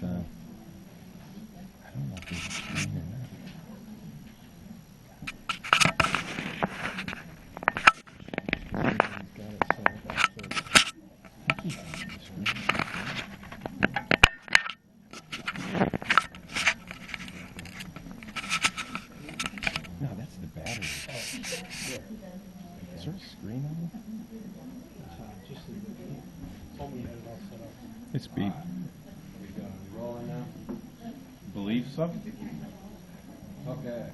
I don't know if there's a screen or not. He's got it set up also. I think he's on the screen. No, that's the battery. Is there a screen on it? It's beep. We go rolling now. Believe so? Okay.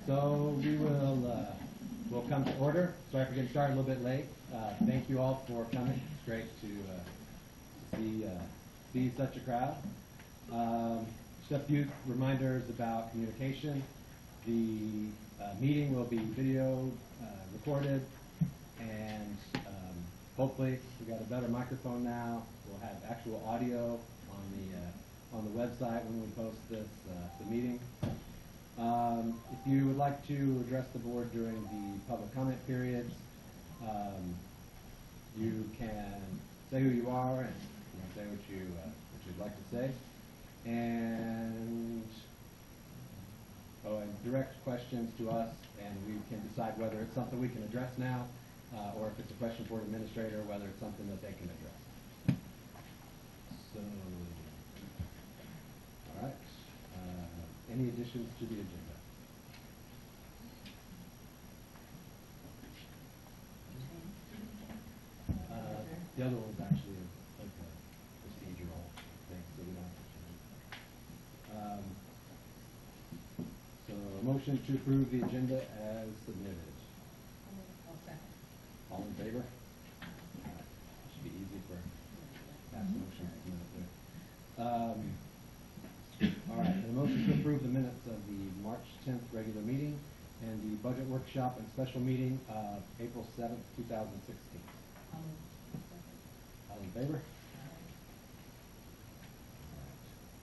So we will we'll come to order. Sorry for getting started a little bit late. Thank you all for coming. It's great to see such a crowd. Just a few reminders about communication. The meeting will be video recorded, and hopefully we got a better microphone now. We'll have actual audio on the website when we post this the meeting. If you would like to address the board during the public comment periods, you can say who you are and say what you'd like to say, and direct questions to us, and we can decide whether it's something we can address now, or if it's a question for an administrator, whether it's something that they can address. So, all right. Any additions to the agenda? The other one's actually like a procedural thing, so we don't have to change it. So, a motion to approve the agenda as submitted. All in favor? Should be easy for past motions to come up there. All right, and a motion to approve the minutes of the March 10th regular meeting and the budget workshop and special meeting of April 7th, 2016. All in favor?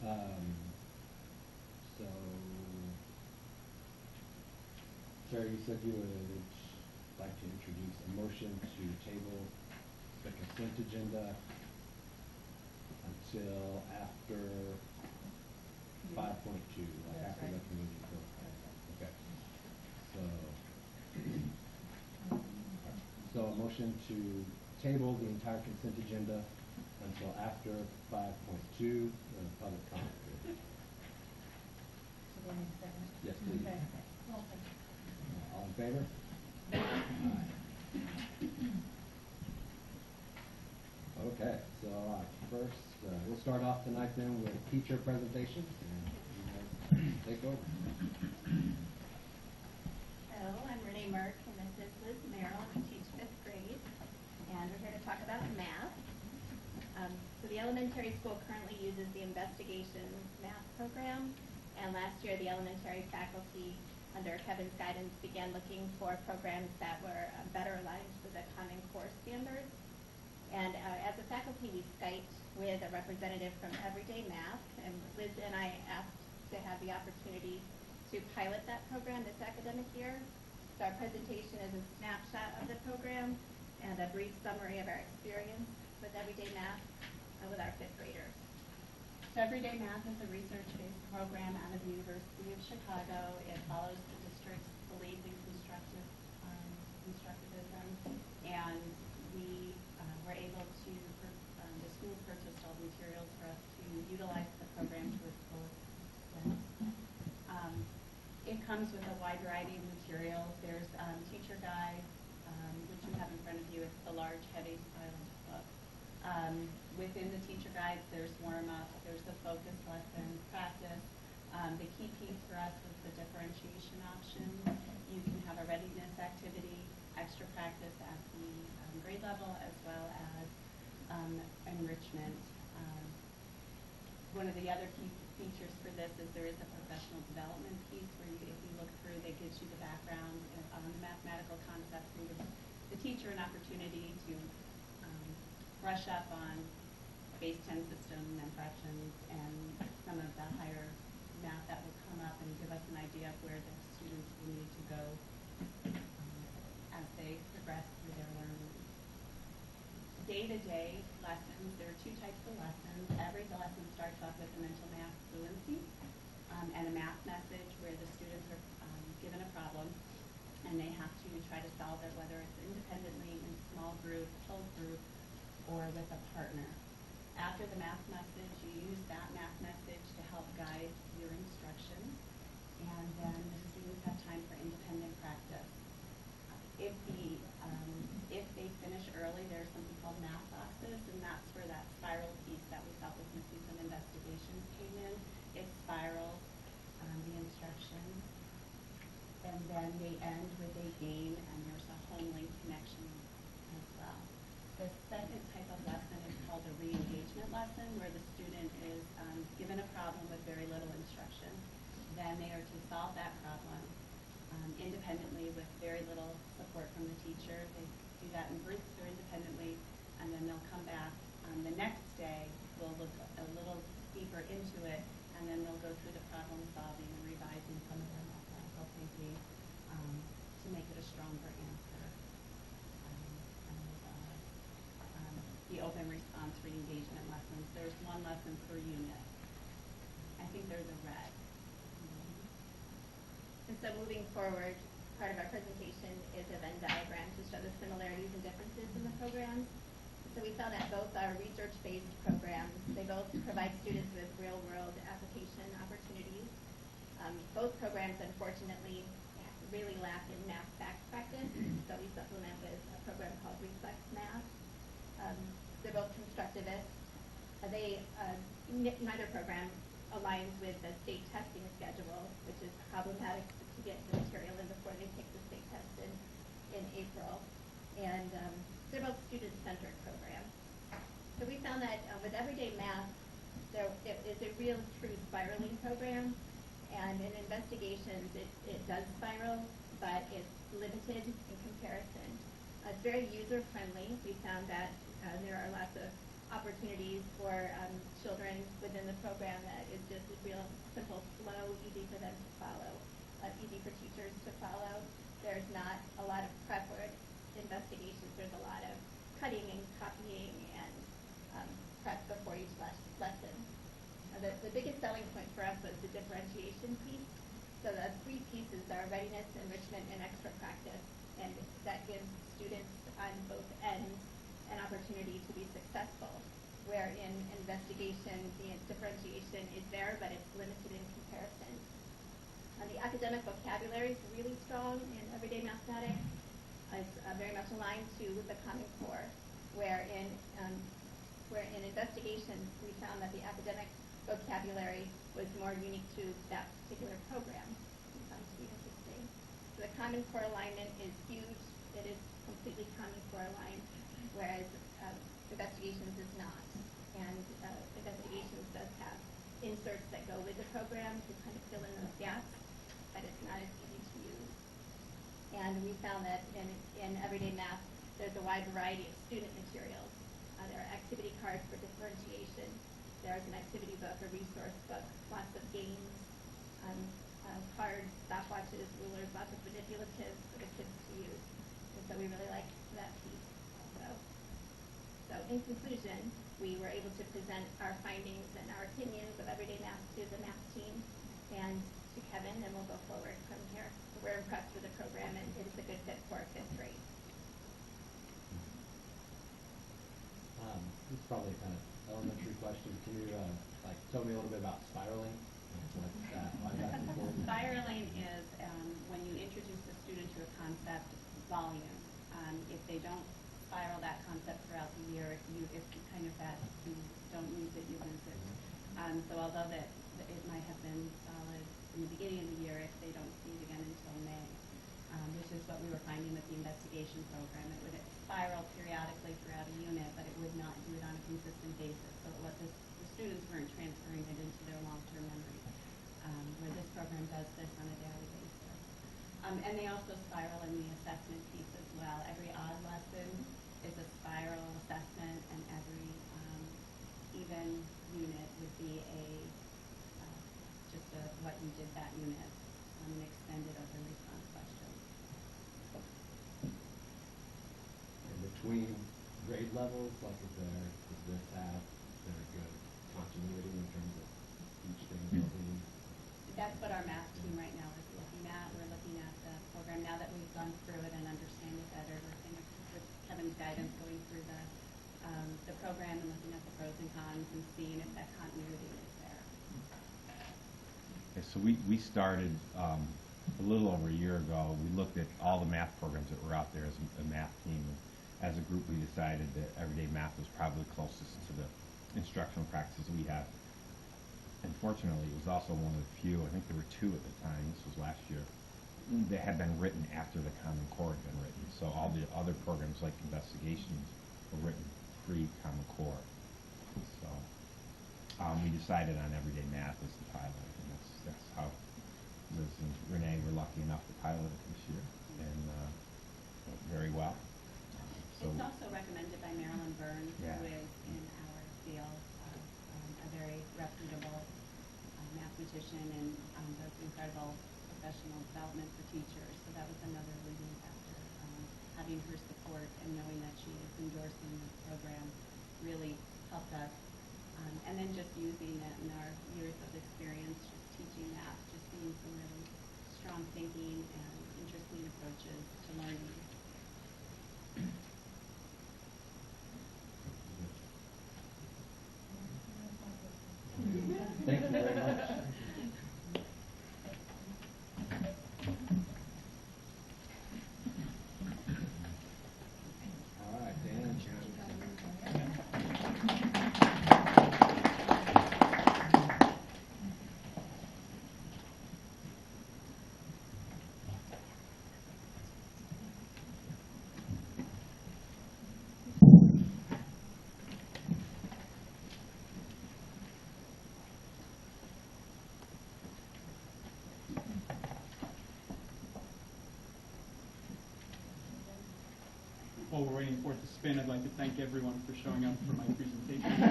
All right. So, Sarah, you said you would like to introduce a motion to table the consent agenda until after 5.2, like after the community report. Okay. So a motion to table the entire consent agenda until after 5.2, the public comment period. So we need a second? Yes, please. Okay. All in favor? Okay, so first, we'll start off tonight then with teacher presentations, and you guys take over. Hello, I'm Renee Merck, and this is Liz Merrill. I teach 5th grade, and we're here to talk about math. So the elementary school currently uses the Investigations math program, and last year the elementary faculty, under Kevin's guidance, began looking for programs that were better aligned with the Common Core standards. And as a faculty, we Skyped with a representative from Everyday Math, and Liz and I asked to have the opportunity to pilot that program this academic year. So our presentation is a snapshot of the program and a brief summary of our experience with Everyday Math with our 5th graders. So Everyday Math is a research-based program out of the University of Chicago. It follows the district's belief in constructivism, and we were able to, the school purchased all the materials for us to utilize the program to its fullest extent. It comes with a wide variety of materials. There's teacher guide, which you have in front of you. It's the large, heavy style book. Within the teacher guides, there's warm-up, there's the focus lesson, practice. The key piece for us was the differentiation option. You can have a readiness activity, extra practice at the grade level, as well as enrichment. One of the other key features for this is there is a professional development piece where if you look through, that gives you the background on the mathematical concepts and gives the teacher an opportunity to brush up on base 10 system and fractions and some of the higher math that will come up, and give us an idea of where the students will need to go as they progress through their learning. Day-to-day lessons, there are 2 types of lessons. Every lesson starts and a math message where the students are given a problem, and they have to try to solve it, whether it's independently, in small group, closed group, or with a partner. After the math message, you use that math message to help guide your instruction, and then the students have time for independent practice. If they finish early, there's something called math boxes, and that's where that spiral piece that we felt was missing from investigations came in. It spirals the instructions, and then they end with a game, and there's a home link connection as well. The second type of lesson is called a re-engagement lesson, where the student is given a problem with very little instruction. Then they are to solve that problem independently with very little support from the teacher. They do that in groups or independently, and then they'll come back the next day. We'll look a little deeper into it, and then they'll go through the problem solving and revising some of their mathematical thinking to make it a stronger answer. The open response re-engagement lessons. There's one lesson per unit. I think there's a red. And so moving forward, part of our presentation is a Venn diagram to show the similarities and differences in the programs. So we found that both our research-based programs, they both provide students with real-world application opportunities. Both programs, unfortunately, really lack in math fact practice, so we supplement with a program called Reflex Math. They're both constructivist. Neither program aligns with the state testing schedule, which is problematic to get the material in before they take the state test in April. And they're both student-centered programs. So we found that with everyday math, there is a real true spiraling program. And in investigations, it does spiral, but it's limited in comparison. It's very user-friendly. We found that there are lots of opportunities for children within the program that is just a real simple flow, easy for them to follow, easy for teachers to follow. There's not a lot of prep or investigations. There's a lot of cutting and copying and prep before each lesson. The biggest selling point for us was the differentiation piece. So the three pieces are readiness, enrichment, and extra practice. And that gives students on both ends an opportunity to be successful, where in investigation, the differentiation is there, but it's limited in comparison. The academic vocabulary is really strong in everyday mathematics. It's very much aligned to the Common Core, where in investigations, we found that the academic vocabulary was more unique to that particular program. We found to be interesting. So the Common Core alignment is huge. It is completely Common Core aligned, whereas investigations is not. And investigations does have inserts that go with the program to kind of fill in those gaps, but it's not as easy to use. And we found that in everyday math, there's a wide variety of student materials. There are activity cards for differentiation. There's an activity book, a resource book, lots of games, cards, stopwatches, rulers, lots of manipulatives for the kids to use. And so we really liked that piece also. So in conclusion, we were able to present our findings and our opinions of everyday math to the math team and to Kevin, and we'll go forward from here. We're impressed with the program, and it is a good fit for fifth grade. This is probably a kind of elementary question. Can you tell me a little bit about spiraling? Why that's important? Spiraling is when you introduce a student to a concept volume. If they don't spiral that concept throughout the year, if you kind of that you don't use it, you lose it. So although that it might have been solid in the beginning of the year, if they don't see it again until May, which is what we were finding with the investigation program. It would spiral periodically throughout a unit, but it would not do it on a consistent basis. So the students weren't transferring it into their long-term memory, where this program does this on a daily basis. And they also spiral in the assessment piece as well. Every odd lesson is a spiral assessment, and every even unit would be what you did that unit, an extended open response question. And between grade levels, does this have good continuity in terms of each thing building? that's what our math team right now is looking at. We're looking at the program now that we've gone through it and understand it better. We're kind of, with Kevin's guidance, going through the program and looking at the pros and cons and seeing if that continuity is there. Okay, so we started a little over a year ago. We looked at all the math programs that were out there as a math team. As a group, we decided that everyday math was probably closest to the instructional practices we have. Unfortunately, it was also one of the few, I think there were two at the time, this was last year, that had been written after the Common Core had been written. So all the other programs like investigations were written pre-Common Core. So we decided on everyday math as the pilot, and that's how Liz and Renee were lucky enough to pilot it this year, and went very well. So It's also recommended by Marilyn Burns, Yeah. who is in our field, a very reputable mathematician and does incredible professional development for teachers. So that was another leading factor. Having her support and knowing that she is endorsing this program really helped us. And then just using it in our years of experience, just teaching math, just seeing some really strong thinking and interesting approaches to learning. Thank you very much. All right, Dan and While we're waiting for it to spin, I'd like to thank everyone for showing up for my presentation. I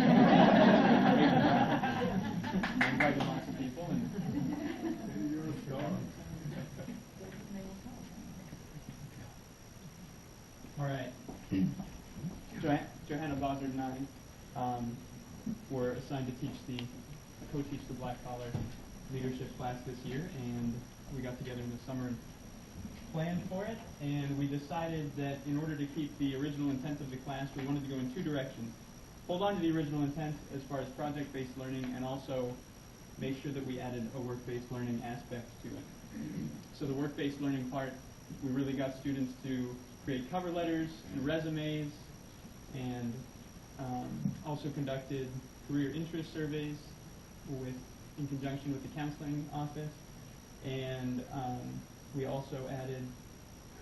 invited lots of people, and all right. Johanna Bozzard and I were assigned to co-teach the Black Collar Leadership class this year, and we got together in the summer and planned for it, and we decided that in order to keep the original intent of the class, we wanted to go in two directions. Hold on to the original intent as far as project-based learning, and also make sure that we added a work-based learning aspect to it. So the work-based learning part, we really got students to create cover letters and resumes, and also conducted career interest surveys in conjunction with the counseling office, and we also added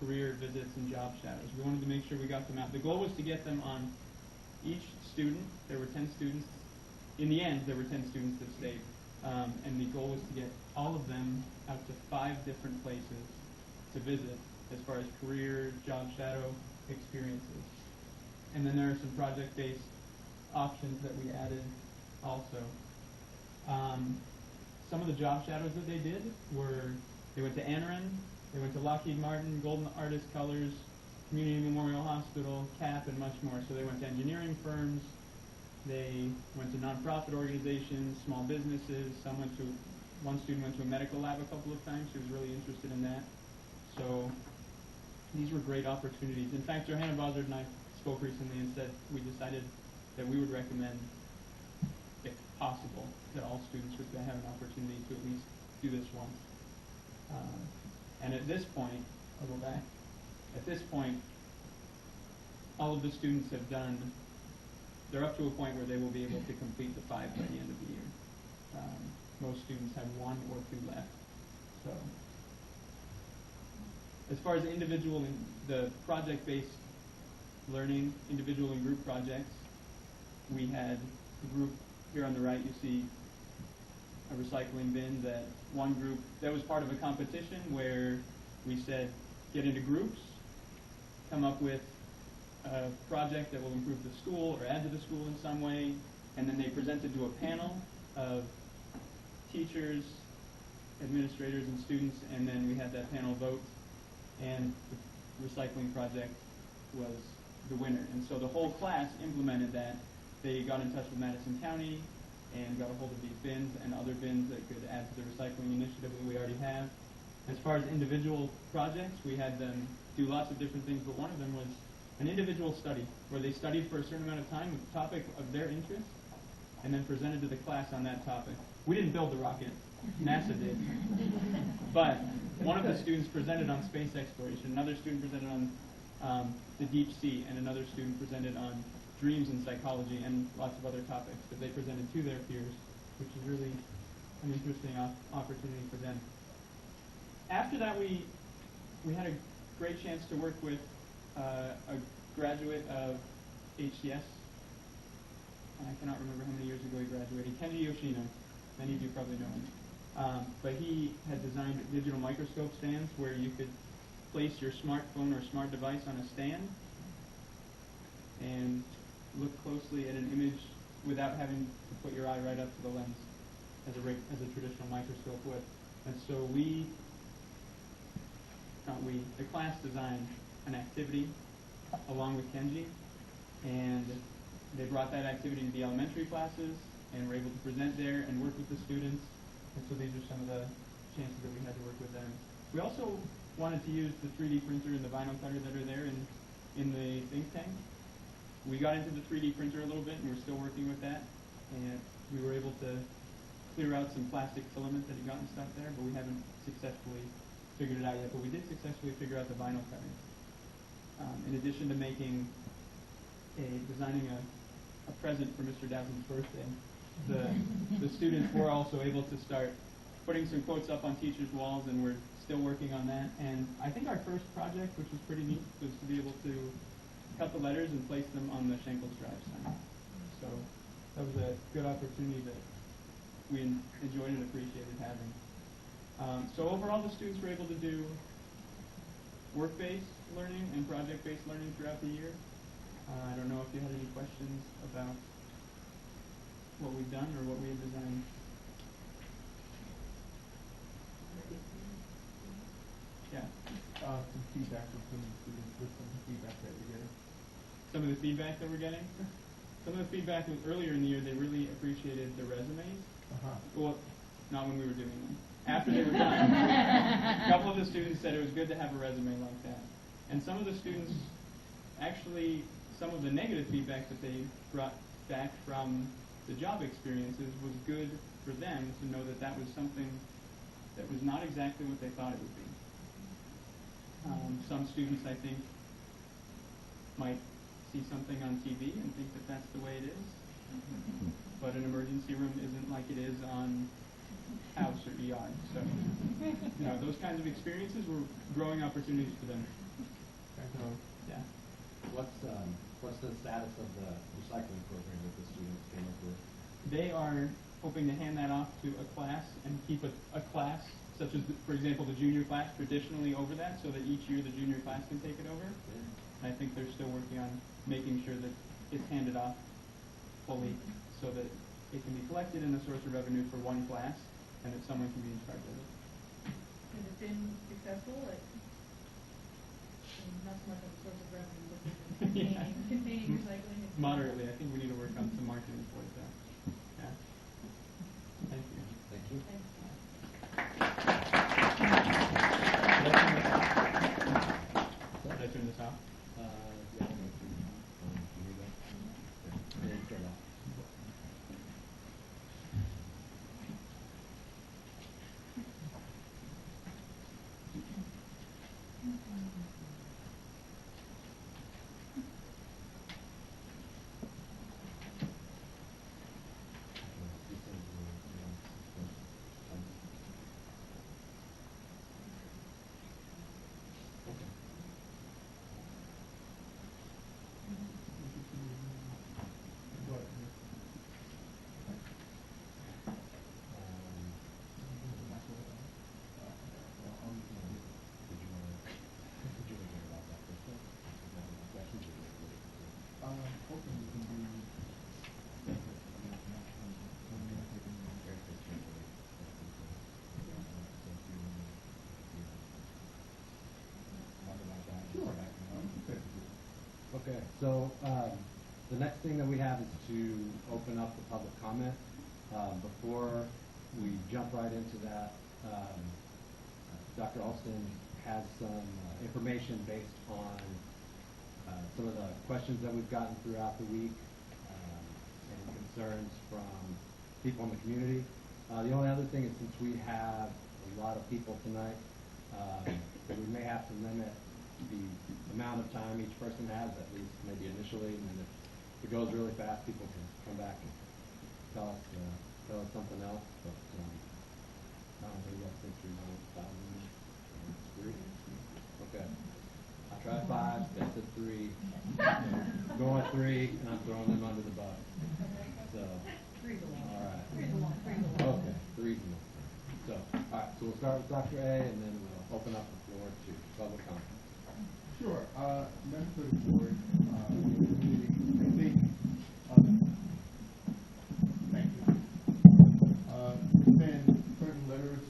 career visits and job shadows. We wanted to make sure we got them out. The goal was to get them on each student. There were 10 students. In the end, there were 10 students that stayed. And the goal was to get all of them out to 5 different places to visit as far as career, job shadow experiences. And then there are some project-based options that we added also. Some of the job shadows that they did were, they went to Anaren, they went to Lockheed Martin, Golden Artist Colors, Community Memorial Hospital, CAP, and much more. So they went to engineering firms, they went to nonprofit organizations, small businesses, one student went to a medical lab a couple of times. She was really interested in that. So these were great opportunities. In fact, Johanna Bozzard and I spoke recently and said we decided that we would recommend, if possible, that all students would have an opportunity to at least do this once. And at this point, I'll go back. At this point, all of the students have done, they're up to a point where they will be able to complete the 5 by the end of the year. Most students have 1 or 2 left. So, as far as the project-based learning, individual and group projects, we had a group here on the right. You see a recycling bin that one group, that was part of a competition where we said get into groups, come up with a project that will improve the school or add to the school in some way, and then they presented to a panel of teachers, administrators, and students, and then we had that panel vote, and the recycling project was the winner. And so the whole class implemented that. They got in touch with Madison County, and got a hold of these bins and other bins that could add to the recycling initiative that we already have. As far as individual projects, we had them do lots of different things, but one of them was an individual study where they studied for a certain amount of time a topic of their interest and then presented to the class on that topic. We didn't build the rocket, NASA did. But one of the students presented on space exploration, another student presented on the deep sea, and another student presented on dreams and psychology and lots of other topics that they presented to their peers, which is really an interesting opportunity for them. After that, we had a great chance to work with a graduate of HCS. I cannot remember how many years ago he graduated. Kenji Yoshino. Many of you probably know him. But he had designed digital microscope stands where you could place your smartphone or smart device on a stand and look closely at an image without having to put your eye right up to the lens as a traditional microscope would. And so the class designed an activity along with Kenji, and they brought that activity to the elementary classes and were able to present there and work with the students. And so these are some of the chances that we had to work with them. We also wanted to use the 3D printer and the vinyl cutter that are there in the think tank. We got into the 3D printer a little bit, and we're still working with that. And we were able to clear out some plastic filament that had gotten stuck there, but we haven't successfully figured it out yet. But we did successfully figure out the vinyl cutting. In addition to designing a present for Mr. Dowson's birthday, the students were also able to start putting some quotes up on teachers' walls, and we're still working on that. And I think our first project, which was pretty neat, was to be able to cut the letters and place them on the Shankles Drive sign. So that was a good opportunity that we enjoyed and appreciated having. So overall, the students were able to do work-based learning and project-based learning throughout the year. I don't know if you had any questions about what we've done or what we have designed. Yeah. Some feedback from some of the students with some feedback that you're getting. Some of the feedback that we're getting? Some of the feedback was earlier in the year, they really appreciated the resumes. Well, not when we were doing them. After they were done, a couple of the students said it was good to have a resume like that. And some of the students, actually, some of the negative feedback that they brought back from the job experiences was good for them to know that that was something that was not exactly what they thought it would be. Some students, I think, might see something on TV and think that that's the way it is. But an emergency room isn't like it is on house or ER. So, those kinds of experiences were growing opportunities for them. So, yeah. What's the status of the recycling program that the students came up with? They are hoping to hand that off to a class and keep a class, such as, for example, the junior class traditionally over that, so that each year the junior class can take it over. And I think they're still working on making sure that it's handed off fully so that it can be collected in a source of revenue for one class and that someone can be in charge of it. Has it been successful? Not so much of a source of revenue, but containing recycling? Moderately. I think we need to work on some marketing for it, though. Yeah. Thank you. Thank you. Did I turn this off? Yeah. You need that? Yeah, you turn it off. Okay, so the next thing that we have is to open up the public comment. Before we jump right into that, Dr. Alston has some information based on some of the questions that we've gotten throughout the week and concerns from people in the community. The only other thing is, since we have a lot of people tonight, we may have to limit the amount of time each person has, at least maybe initially, and then if it goes really fast, people can come back and tell us something else. But I don't think that's 6 minutes, 5 minutes. 3. Okay. I tried 5. They said 3. Going 3, and I'm throwing them under the bus. So. 3 to 1. All right. 3 to 1. 3 to 1. Okay. 3 to 1. So, all right. So we'll start with Dr. A, and then we'll open up the floor to public comment. Sure. Members of the board, I think, thank you. There's been certain letters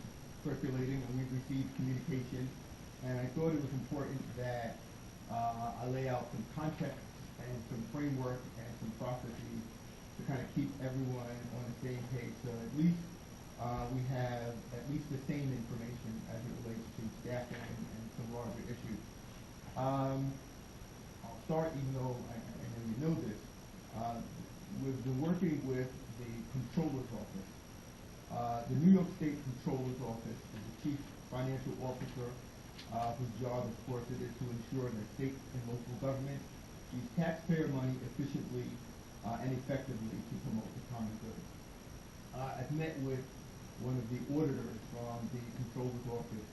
circulating, and we've received communication, and I thought it was important that I lay out some context and some framework and some processes to kind of keep everyone on the same page. So at least we have at least the same information as it relates to staffing and some larger issues. I'll start, even though I know you know this. We've been working with the Comptroller's Office. The New York State Comptroller's Office is the chief financial officer, whose job, of course, it is to ensure that state and local government use taxpayer money efficiently and effectively to promote the common good. I've met with one of the auditors from the Comptroller's Office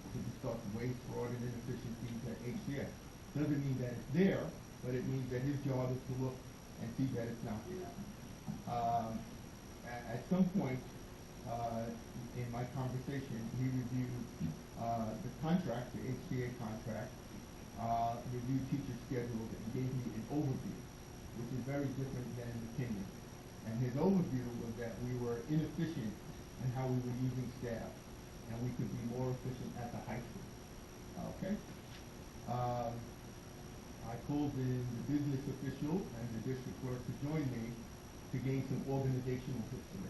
to discuss waste, fraud, and inefficiencies at HCS. Doesn't mean that it's there, but it means that his job is to look and see that it's not there. At some point in my conversation, he reviewed the contract, the HCA contract, reviewed teacher schedules, and gave me an overview, which is very different than an opinion. And his overview was that we were inefficient in how we were using staff, and we could be more efficient at the high school. Okay? I pulled in the business official and the district clerk to join me to gain some organizational history.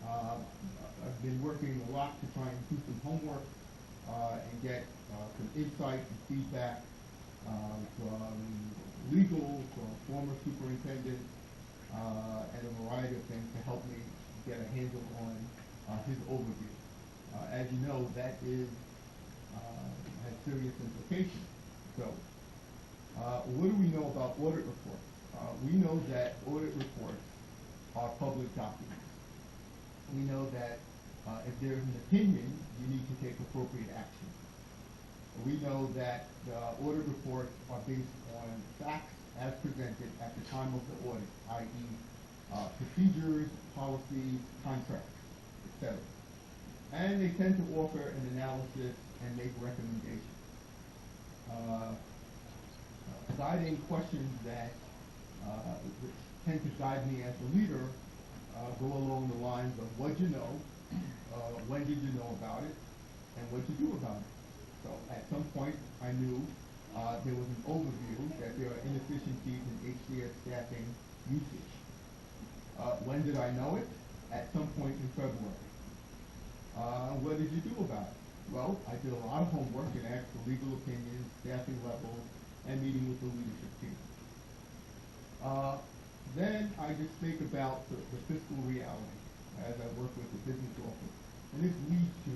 I've been working a lot to try and do some homework and get some insight and feedback from legal, from former superintendents, and a variety of things to help me get a handle on his overview. As you know, that has serious implications. So, what do we know about audit reports? We know that audit reports are public documents. We know that if there's an opinion, you need to take appropriate action. We know that audit reports are based on facts as presented at the time of the audit, i.e. Procedures, policies, contracts, etc. And they tend to offer an analysis and make recommendations. Guiding questions that tend to guide me as a leader go along the lines of what you know, when did you know about it, and what you do about it. So at some point I knew there was an overview that there are inefficiencies in HCS staffing usage. When did I know it? At some point in February. What did you do about it? Well, I did a lot of homework and asked for legal opinions, staffing levels, and meeting with the leadership team. Then I just think about the fiscal reality as I work with the business office. And this leads to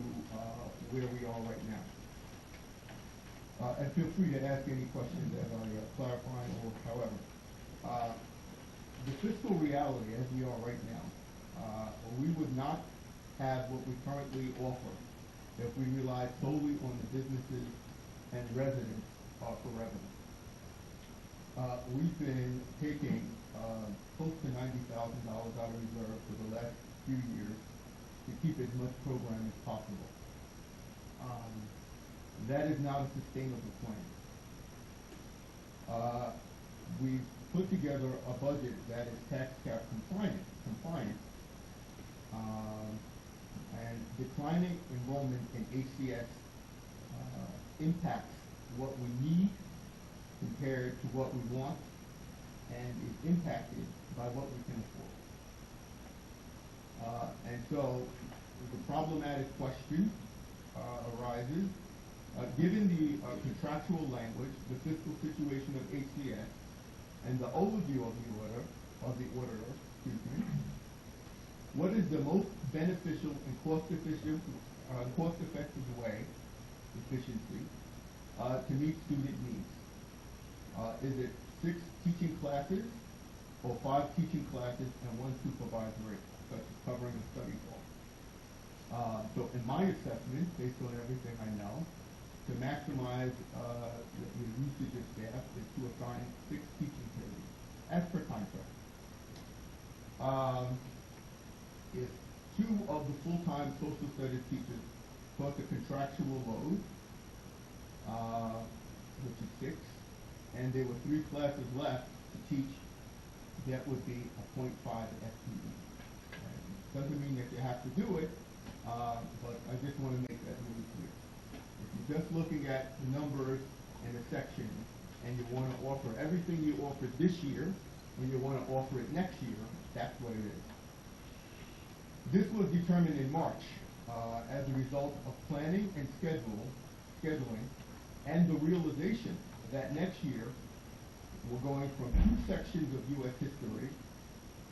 where we are right now. And feel free to ask any questions as I clarify or however. The fiscal reality as we are right now, we would not have what we currently offer if we relied solely on the businesses and residents for revenue. We've been taking close to $90,000 out of reserve for the last few years to keep as much program as possible. That is not a sustainable plan. We've put together a budget that is tax cap compliant, and declining enrollment in HCS impacts what we need compared to what we want, and is impacted by what we can afford. so the problematic question arises, given the contractual language, the fiscal situation of HCS, and the overview of the auditor, what is the most beneficial and cost-effective way, efficiency, to meet student needs? Is it 6 teaching classes, or 5 teaching classes and 1 supervisory, such as covering a study hall? So in my assessment, based on everything I know, to maximize the usage of staff is to assign 6 teaching periods, as per contract. If 2 of the full-time social studies teachers taught the contractual load, which is 6, and there were 3 classes left to teach, that would be a 0.5 FTE. Doesn't mean that you have to do it, but I just want to make that really clear. If you're just looking at the numbers in a section, and you want to offer everything you offered this year, and you want to offer it next year, that's what it is. This was determined in March as a result of planning and scheduling, and the realization that next year we're going from 2 sections of U.S. history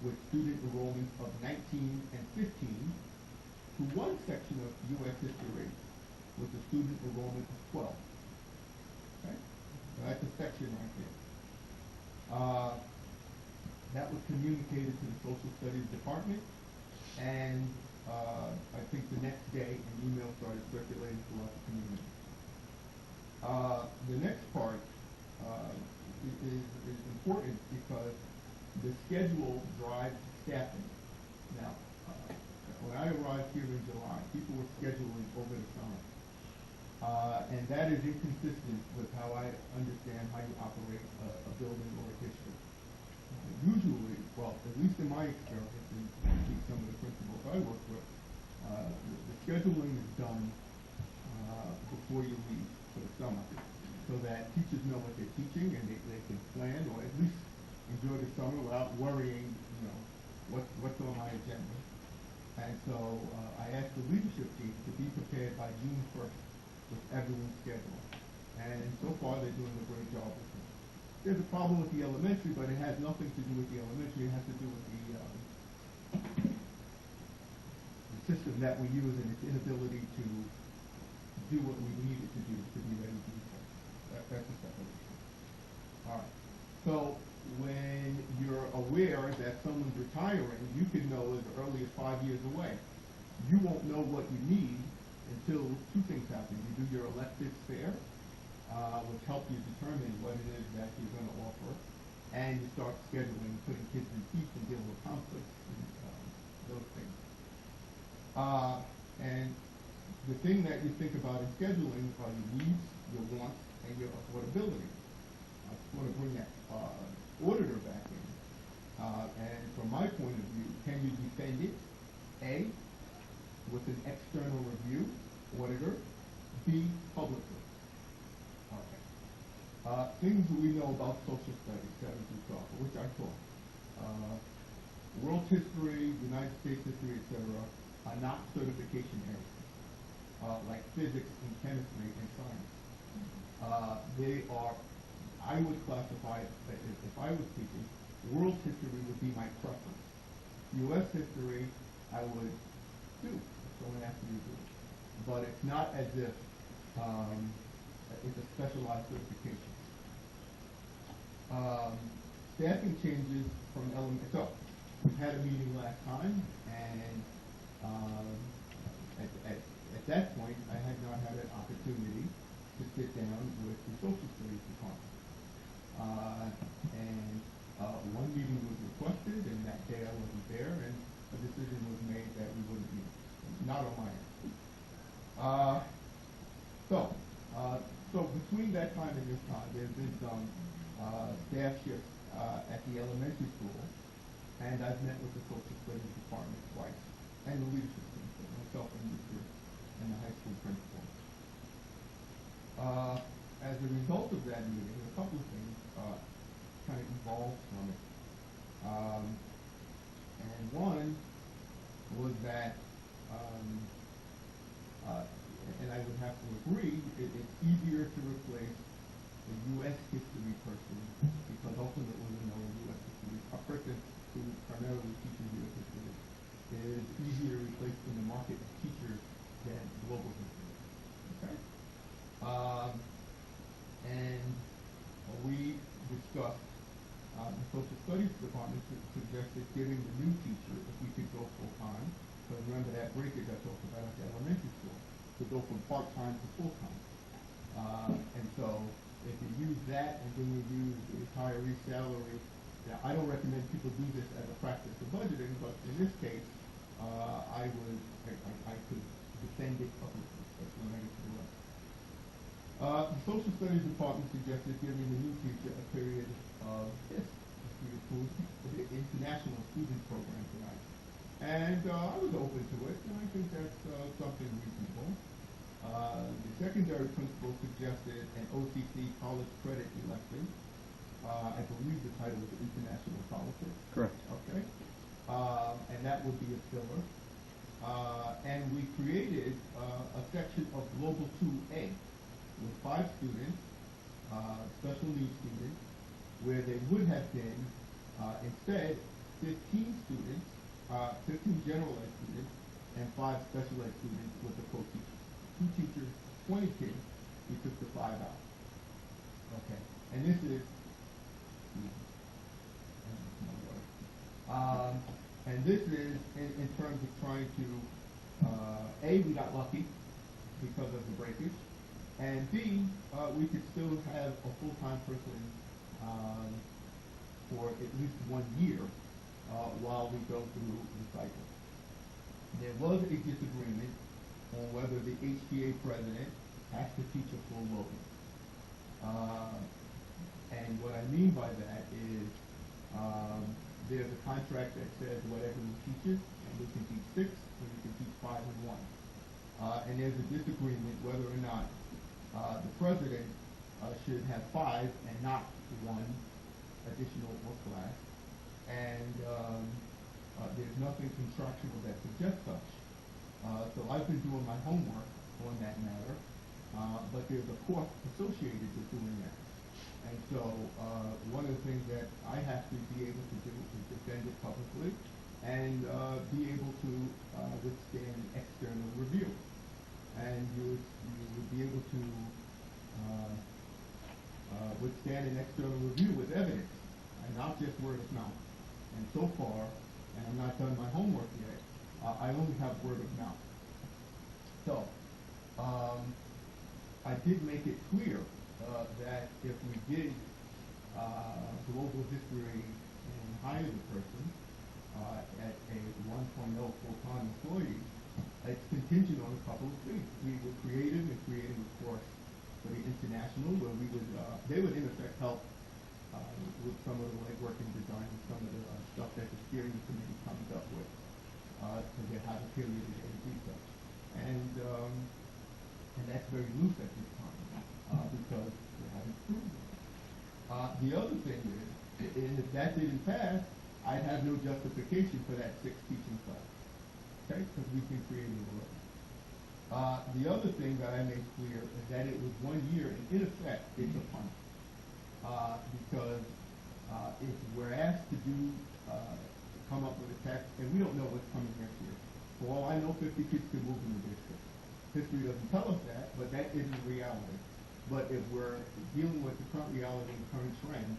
with student enrollment of 19 and 15 to 1 section of U.S. history with a student enrollment of 12. Okay? So that's a section right there. That was communicated to the Social Studies Department, and I think the next day an email started circulating throughout the community. The next part is important because the schedule drives staffing. Now, when I arrived here in July, people were scheduling over the summer. And that is inconsistent with how I understand how you operate a building or a district. Usually, well, at least in my experience, and some of the principals I work with, the scheduling is done before you leave for the summer, so that teachers know what they're teaching and they can plan or at least enjoy the summer without worrying, what's on my agenda. And so I asked the leadership team to be prepared by June 1st with everyone's schedule. And so far they're doing a great job with it. There's a problem with the elementary, but it has nothing to do with the elementary. It has to do with the system that we use and its inability to do what we need it to do to be ready to do so. That's a separate issue. All right. So when you're aware that someone's retiring, you can know as early as 5 years away. You won't know what you need until 2 things happen. You do your electives fair, which help you determine what it is that you're going to offer, and you start scheduling, putting kids in seats and dealing with conflicts and those things. And the thing that you think about in scheduling are your needs, your wants, and your affordability. I just want to bring that auditor back in. And from my point of view, can you defend it? A, with an external review, auditor. B, publicly. Okay. Things we know about social studies, 7 through 12, which I taught. World history, United States history, etc., are not certification areas, like physics and chemistry and science. They are, I would classify it, if I was teaching, world history would be my preference. U.S. history, I would do. Someone asked me to do it. But it's not as if it's a specialized certification. Staffing changes from element. So, we had a meeting last time, and at that point, I had not had an opportunity to sit down with the social studies department. One meeting was requested, and that day I wasn't there, and a decision was made that we wouldn't meet. Not on my end. So between that time and this time, there's been some staff shifts at the elementary school, and I've met with the social studies department twice, and the leadership team, so myself and the high school principal. As a result of that meeting, a couple of things kind of evolved from it. And one was that would have to agree, it's easier to replace a U.S. history person, because ultimately, you know, U.S. history, a person who primarily teaches U.S. history is easier to replace in the market of teachers than global history. Okay? And we discussed, the social studies department suggested giving the new teacher, if we could go full-time, because remember that breakage I talked about at the elementary school, to go from part-time to full-time. And so, if you use that and then you use the retiree salary, now I don't recommend people do this as a practice of budgeting, but in this case, I could defend it publicly. That's when I get to the rest. The social studies department suggested giving the new teacher a period of this, the international student program tonight. And I was open to it, and I think that's something reasonable. The secondary principal suggested an OCC college credit elective. I believe the title is International Politics. Correct. Okay. And that would be a filler. And we created a section of Global 2A with 5 students, special needs students, where there would have been instead 15 students, 15 general ed students, and 5 special ed students with the co-teacher. 2 teachers, 20 kids, we took the 5 out. Okay, and this is, and this is in terms of trying to, A, we got lucky because of the breakage, and B, we could still have a full-time person for at least 1 year while we go through the cycle. There was a disagreement on whether the HTA president has to teach a full load. And what I mean by that is there's a contract that says whatever he teaches, and we can teach 6, and we can teach 5 and 1. And there's a disagreement whether or not the president should have 5 and not 1 additional work class. And there's nothing contractual that suggests such. So I've been doing my homework on that matter, but there's a cost associated with doing that. And so one of the things that I have to be able to do is defend it publicly and be able to withstand external review. And you would be able to withstand an external review with evidence, and not just word of mouth. And so far, and I'm not done my homework yet, I only have word of mouth. So, I did make it clear that if we did global history and hire the person at a 1.0 full-time employee, it's contingent on a couple of things. We were creative in creating a course for the international, where we would, they would in effect help with some of the legwork and design and some of the stuff that the steering committee comes up with to get how the period is going to be such. And that's very loose at this time because we haven't proven it. The other thing is, and if that didn't pass, I'd have no justification for that 6 teaching class. Okay, because we've been creating already. The other thing that I made clear is that it was 1 year, and in effect, it's a punt. Because if we're asked to come up with a text, and we don't know what's coming next year. For all I know, 50 kids could move in the district. History doesn't tell us that, but that isn't reality. But if we're dealing with the current reality and current trends,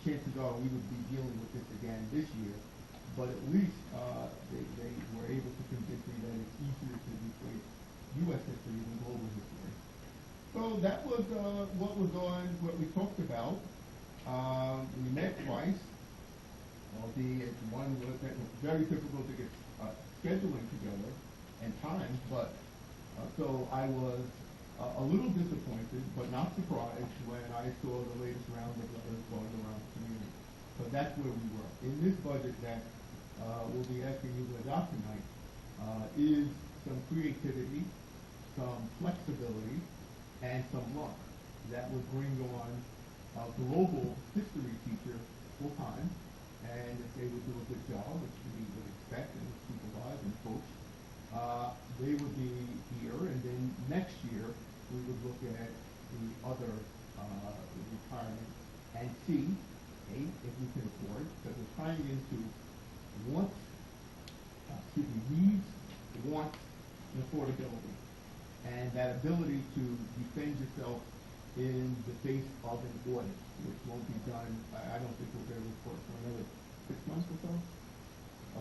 chances are we would be dealing with this again this year. But at least they were able to convince me that it's easier to replace U.S. history than global history. So that was what was on what we talked about. We met twice, albeit one was very difficult to get scheduling together and time, but so I was a little disappointed, but not surprised when I saw the latest round of letters going around the community. So that's where we were. In this budget that we'll be asking you to adopt tonight is some creativity, some flexibility, and some luck that would bring on a global history teacher full-time, and if they would do a good job, which we would expect and supervise and coach, they would be here and then next year, we would look at the other, retirement and see, A, if we can afford, because we're tying into wants, needs, wants, and affordability. And that ability to defend yourself in the face of an audit, which won't be done, I don't think we'll get a report for another 6 months or so.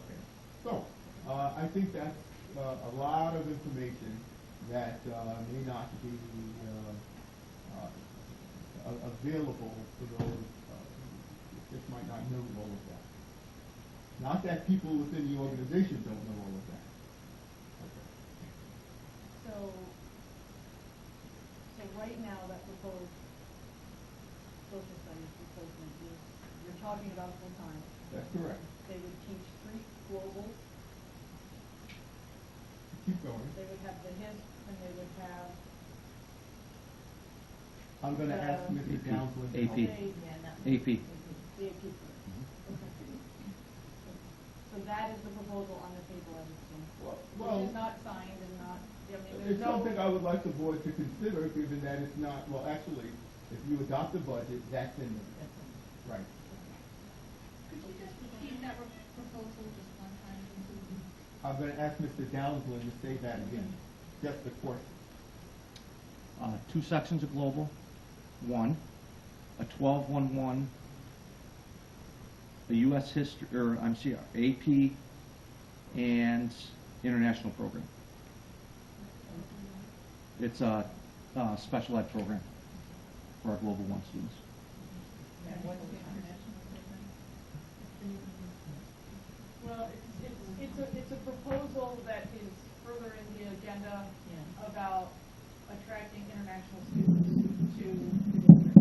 Okay, so, I think that's a lot of information that may not be available for those that just might not know all of that. Not that people within the organization don't know all of that. Okay. So right now, that proposed social studies replacement is, you're talking about full-time. That's correct. They would teach 3 global, Keep going. they would have the HISP, and they would have. I'm going to ask Mr. Downsland. to AP. help. AP. The AP first. Okay. So that is the proposal on the table as it stands. Well, Which is not signed and not, I mean, there's it's no. something I would like the board to consider, given that it's not, well, actually, if you adopt the budget, that's in there. Right. Could you just repeat that proposal just one time? I'm going to ask Mr. Downsland to say that again, just the course. 2 sections of global, 1, a 12-1-1, a U.S. history, or I'm sorry, AP, and international program. It's a special ed program for our Global 1 students. And what's the international program? Well, it's a proposal that is further in the agenda about attracting international students to the district.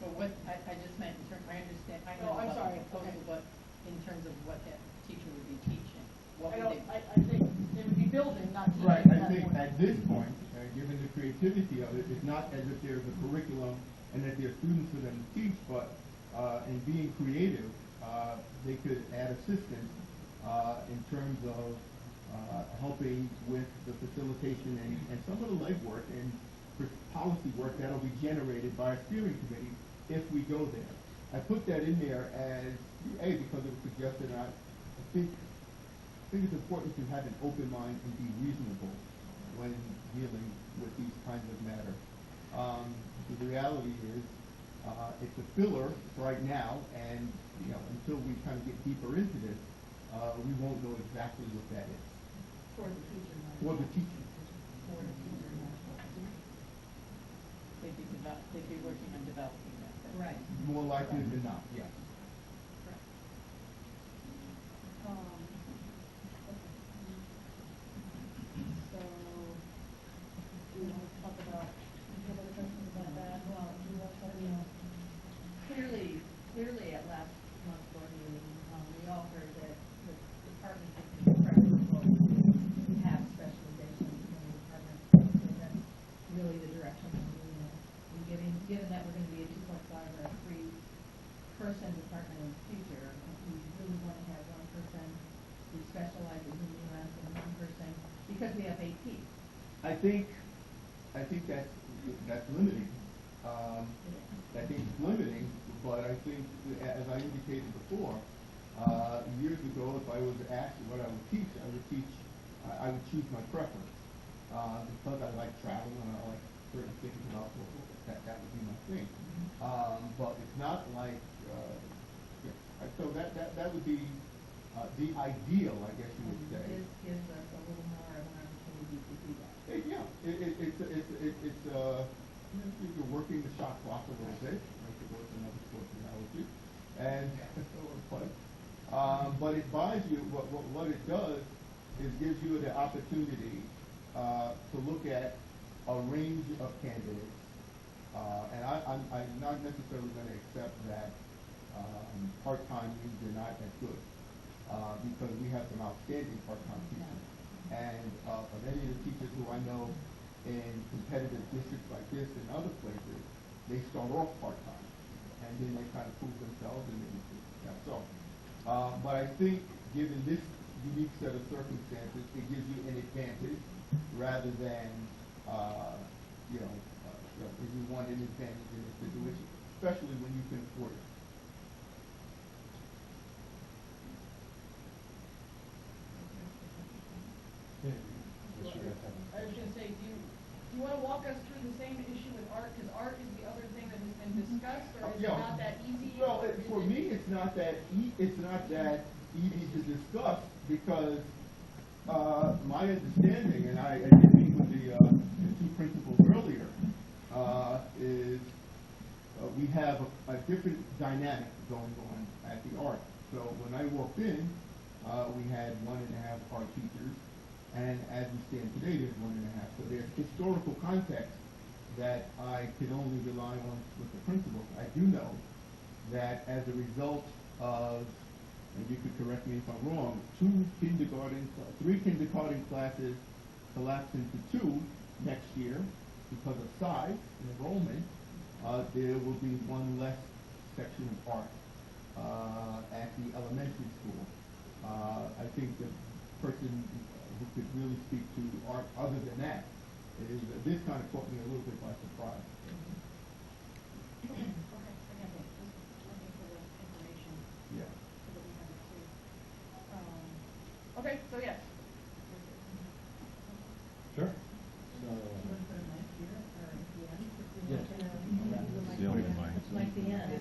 But what, I just meant in terms, I understand, I Oh, know I'm about sorry, the proposal, okay. but in terms of what that teacher would be teaching, what I would don't, they? I think they would be building, not teaching. Right, at I that think point. at this point, given the creativity of it, it's not as if there's a curriculum and that there are students for them to teach, but in being creative, they could add assistance in terms of helping with the facilitation and some of the legwork and policy work that'll be generated by a steering committee if we go there. I put that in there as, A, because it was suggested, and I think it's important to have an open mind and be reasonable when dealing with these kinds of matters. The reality is, it's a filler right now, and until we kind of get deeper into this, we won't know exactly what that is. For the teacher. For the teacher. For the teacher. They'd be working on developing that. Right. More likely than not, yes. So, do you want to talk about, do you have other questions about that? Well, do you want to talk about? Clearly at last month's board meeting, we all heard that the department is preferable to have specializations in the department. So that's really the direction we're moving in. And given that we're going to be a 2.5 or a 3-person department in the future, we really want to have one person who specializes in US and one person, because we have AP. I think that's limiting. I think it's limiting, but I think, as I indicated before, years ago, if I was asked what I would teach, I would choose my preference, because I like travel and I like certain things about that would be my thing. But it's not like, so that would be the ideal, I guess you would say. This gives us a little more of an opportunity to do that. You're working the shot clock a little bit, like it was another sports analogy, and but it buys you, what it does is gives you the opportunity to look at a range of candidates, and I'm not necessarily going to accept that part-time means they're not as good, because we have some outstanding part-time teachers. And of any of the teachers who I know in competitive districts like this and other places, they start off part-time, and then they kind of prove themselves, and then so. But I think, given this unique set of circumstances, it gives you an advantage rather than, if you want an advantage in this situation, especially when you can afford it. I was gonna say, do you wanna walk us through the same issue with art, because art is the other thing that has been discussed, or is it Yeah. not that easy? Well, for me, it's not that easy to discuss because my understanding, and I did meet with the two principals earlier, is we have a different dynamic going on at the art. So when I walked in, we had 1.5 art teachers, and as we stand today, there's 1.5. So there's historical context that I can only rely on with the principals. I do know that as a result of, and you could correct me if I'm wrong, 3 kindergarten classes collapse into 2 next year because of size and enrollment. There will be 1 less section of art at the elementary school. I think the person who could really speak to art other than that is this kind of caught me a little bit by surprise. Okay, I got that. Just looking for the information. Yeah. So that we have it too. Okay, so yes. Sure. You want to put a mic here or at the end? If you Yes. want to, you can do It's the only mic. It's like the end.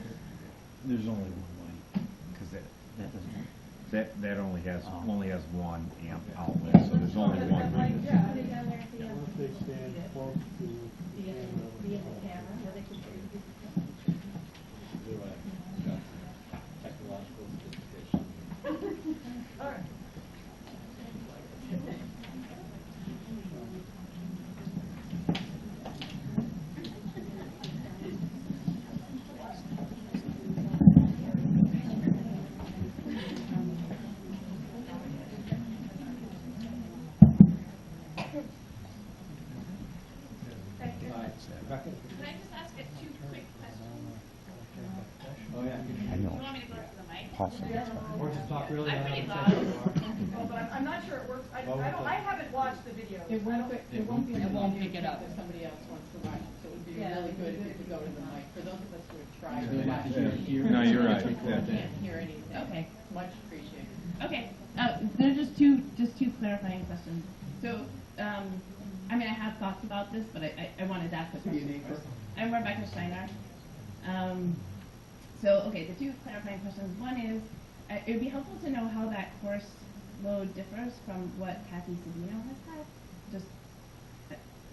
There's only one mic. Because That doesn't. that only has Oh. 1 amp outlet, so there's only one. Yeah. Put it down there at the end. They stand close to Be in the camera, where they can hear you. Technological sophistication. All right. Rebecca? Can I just ask it 2 quick questions? Oh, yeah. I Do you know. want me to go to the mic? Or just talk really I'm loud. pretty and loud. say who you are. Oh, but I'm not sure it works. I haven't watched the video. It won't pick it won't pick it up if if somebody else wants to watch it, so it would be Yeah, really good if you good. could go to the mic, for those of us who have tried Yeah. to watch Yeah. it. No, you're right. Can't hear anything. Okay. Much appreciated. Okay, there are just two clarifying questions. So, I mean, I have thoughts about this, but I wanted to ask the Say your question name first. first. I'm Rebecca Steiner. Okay, the 2 clarifying questions. One is, it would be helpful to know how that course load differs from what Kathy Sabino has had. Just,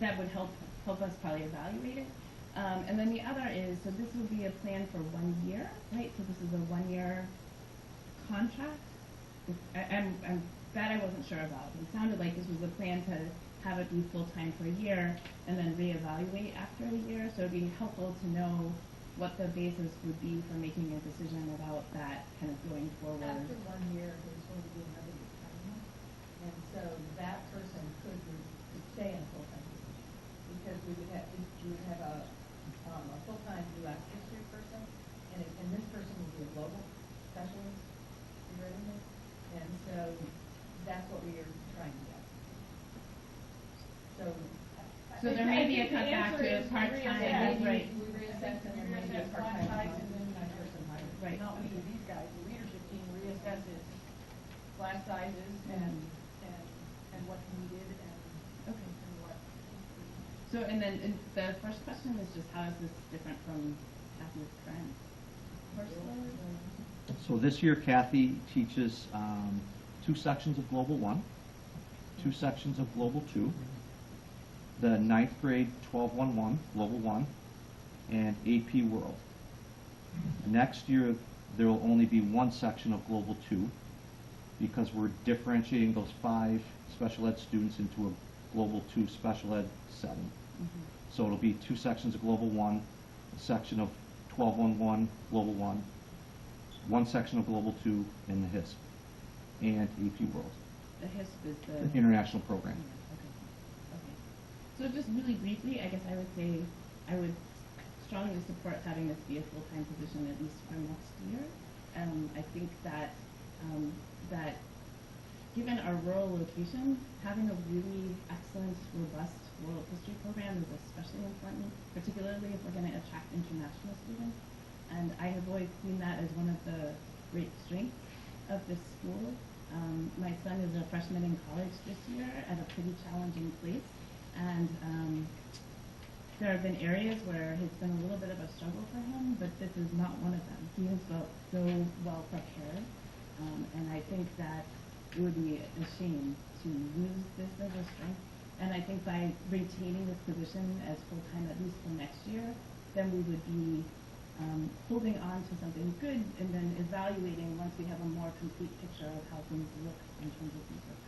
that would help us probably evaluate it. And then the other is, so this would be a plan for 1 year, right? So this is a 1-year contract? That I wasn't sure about. It sounded like this was a plan to have it be full-time for a year and then reevaluate after a year. So it'd be helpful to know what the basis would be for making a decision about that kind of going forward. After 1 year, there's going to be another retirement, and so that person could stay in a full-time position. Because you would have a full-time US history person, and this person will be a global specialist, you ready with? And so that's what we are trying to get. So there may be a The cutback answer to is we part-time, reassess. right? We reassess and then maybe a Reassess part-time class sizes and person hired. Right. not we, these guys, the leadership team reassesses class sizes and what's needed Okay. and what. So, and then the first question is just how is this different from Kathy's current course load? So this year Kathy teaches 2 sections of Global 1, 2 sections of Global 2, the 9th grade 1211, Global 1, and AP World. Next year there will only be 1 section of Global 2 because we're differentiating those 5 special ed students into a Global 2 special ed setting. So it'll be 2 sections of Global 1, a section of 1211, Global 1, 1 section of Global 2 in the HISP, and AP World, The HISP is the international program. Okay. So just really briefly, I guess I would say I would strongly support having this be a full-time position at least for next year. I think that that given our rural location, having a really excellent, robust world history program is especially important, particularly if we're going to attract international students. And I have always seen that as one of the great strengths of this school. My son is a freshman in college this year at a pretty challenging place, and there have been areas where it's been a little bit of a struggle for him, but this is not one of them. He has felt so well prepared, and I think that it would be a shame to lose this as a strength. And I think by retaining this position as full-time, at least for next year, then we would be holding on to something good and then evaluating once we have a more complete picture of how things look in terms of these requirements.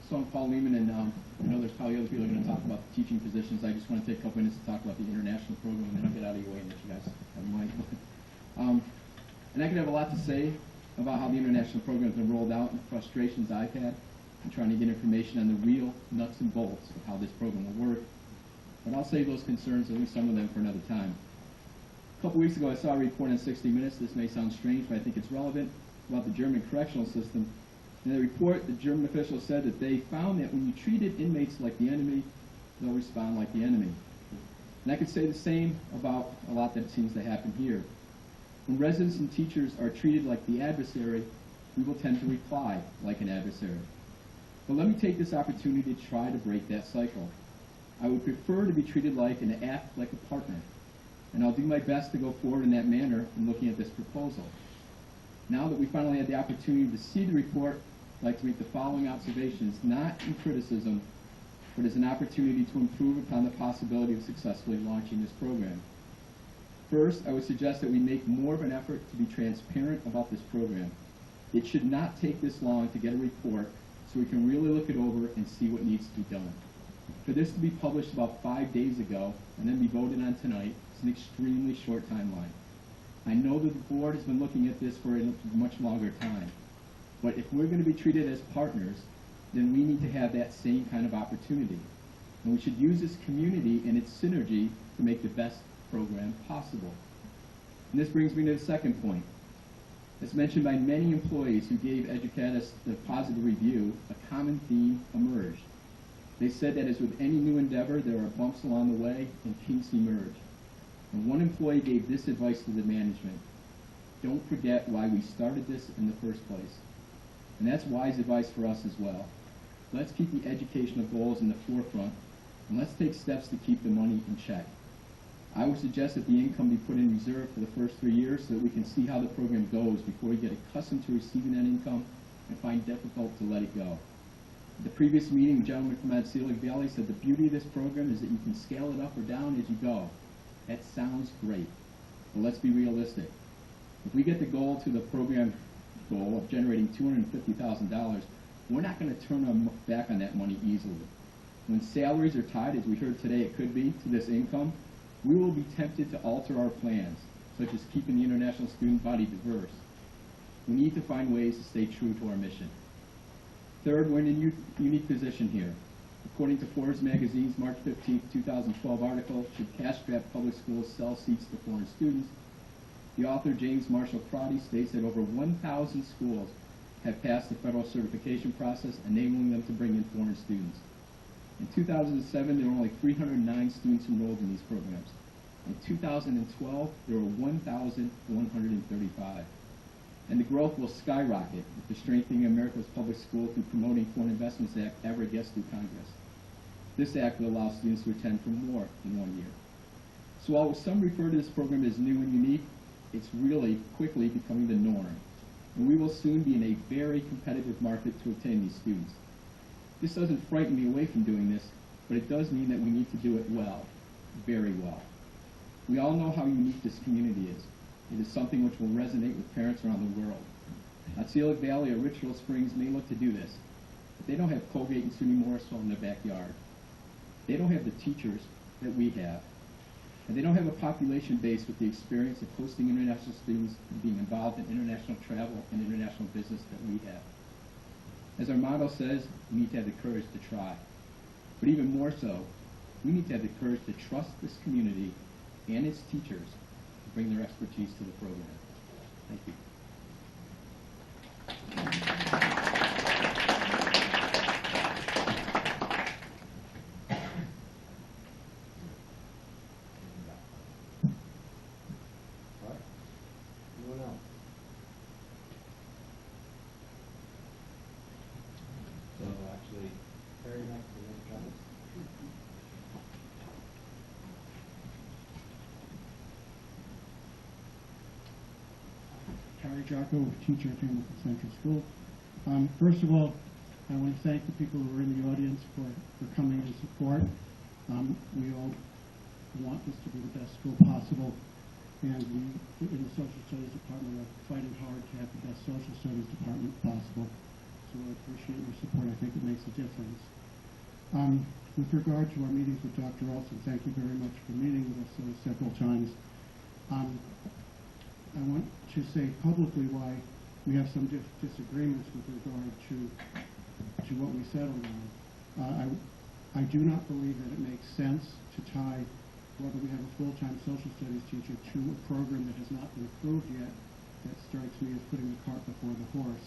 So I'm Paul Lehman, and I know there's probably other people who are going to talk about the teaching positions. I just want to take a couple minutes to talk about the international program, and then I'll get out of your way and let you guys have mine. And I could have a lot to say about how the international program has been rolled out and the frustrations I've had in trying to get information on the real nuts and bolts of how this program will work. But I'll save those concerns, at least some of them, for another time. A couple weeks ago, I saw a report on 60 Minutes. This may sound strange, but I think it's relevant, about the German correctional system. In the report, the German officials said that they found that when you treated inmates like the enemy, they'll respond like the enemy. And I could say the same about a lot that seems to happen here. When residents and teachers are treated like the adversary, we will tend to reply like an adversary. But let me take this opportunity to try to break that cycle. I would prefer to be treated like and act like a partner. And I'll do my best to go forward in that manner in looking at this proposal. Now that we finally had the opportunity to see the report, I'd like to make the following observations, not in criticism, but as an opportunity to improve upon the possibility of successfully launching this program. First, I would suggest that we make more of an effort to be transparent about this program. It should not take this long to get a report so we can really look it over and see what needs to be done. For this to be published about 5 days ago and then be voted on tonight is an extremely short timeline. I know that the board has been looking at this for a much longer time. But if we're going to be treated as partners, then we need to have that same kind of opportunity. And we should use this community and its synergy to make the best program possible. And this brings me to the second point. As mentioned by many employees who gave Educatus the positive review, a common theme emerged. They said that as with any new endeavor, there are bumps along the way and kinks emerge. And one employee gave this advice to the management: don't forget why we started this in the first place. And that's wise advice for us as well. Let's keep the educational goals in the forefront, and let's take steps to keep the money in check. I would suggest that the income be put in reserve for the first 3 years so that we can see how the program goes before we get accustomed to receiving that income and find it difficult to let it go. At the previous meeting, a gentleman from Otsego Valley said the beauty of this program is that you can scale it up or down as you go. That sounds great, but let's be realistic. If we get the goal to the program goal of generating $250,000, we're not going to turn our back on that money easily. When salaries are tied, as we heard today it could be, to this income, we will be tempted to alter our plans, such as keeping the international student body diverse. We need to find ways to stay true to our mission. Third, we're in a unique position here. According to Forbes magazine's March 15, 2012 article, should cash-strapped public schools sell seats to foreign students, the author James Marshall Crotty states that over 1,000 schools have passed the federal certification process, enabling them to bring in foreign students. In 2007, there were only 309 students enrolled in these programs. In 2012, there were 1,135. And the growth will skyrocket if the Strengthening America's Public School through Promoting Foreign Investments Act ever gets through Congress. This act will allow students to attend for more than 1 year. So while some refer to this program as new and unique, it's really quickly becoming the norm. And we will soon be in a very competitive market to obtain these students. This doesn't frighten me away from doing this, but it does mean that we need to do it well, very well. We all know how unique this community is. It is something which will resonate with parents around the world. Otsego Valley or Richfield Springs may look to do this, but they don't have Colgate and SUNY Morrisville in their backyard. They don't have the teachers that we have. And they don't have a population base with the experience of hosting international students and being involved in international travel and international business that we have. As our motto says, we need to have the courage to try. But even more so, we need to have the courage to trust this community and its teachers to bring their expertise to the program. Thank you. All right. Anyone else? So actually, Harry next and then Travis. Harry Jocko, teacher at Hamilton Central School. First of all, I want to thank the people who are in the audience for coming in support. We all want this to be the best school possible, and we in the social studies department are fighting hard to have the best social studies department possible. So I appreciate your support. I think it makes a difference. With regard to our meetings with Dr. Olson, thank you very much for meeting with us several times. I want to say publicly why we have some disagreements with regard to what we settled on. I do not believe that it makes sense to tie whether we have a full-time social studies teacher to a program that has not been approved yet. That strikes me as putting the cart before the horse.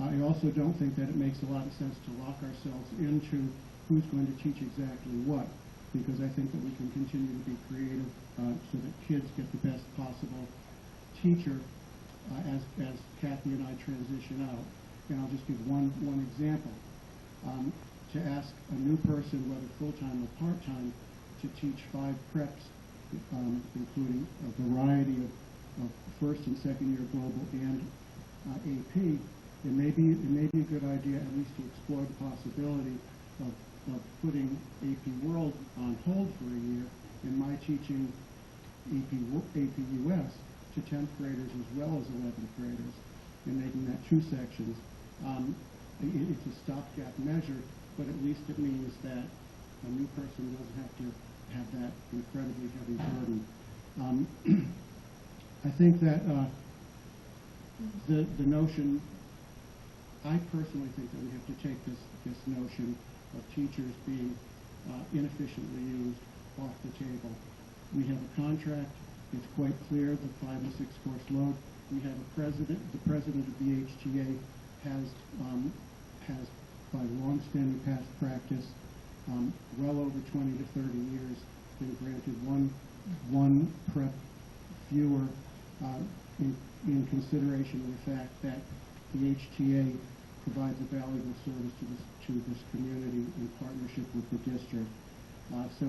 I also don't think that it makes a lot of sense to lock ourselves into who's going to teach exactly what, because I think that we can continue to be creative so that kids get the best possible teacher as Kathy and I transition out. And I'll just give one example. To ask a new person, whether full-time or part-time, to teach 5 preps, including a variety of first and second year global and AP, it may be a good idea at least to explore the possibility of putting AP World on hold for a year and my teaching AP US to 10th graders as well as 11th graders and making that 2 sections. It's a stopgap measure, but at least it means that a new person doesn't have to have that incredibly heavy burden. I think that the notion, I personally think that we have to take this notion of teachers being inefficiently used off the table. We have a contract. It's quite clear, the 5 and 6 course load. We have a president. The president of the HTA has by long-standing past practice, well over 20 to 30 years, been granted one prep fewer in consideration of the fact that the HTA provides a valuable service to this community in partnership with the district. So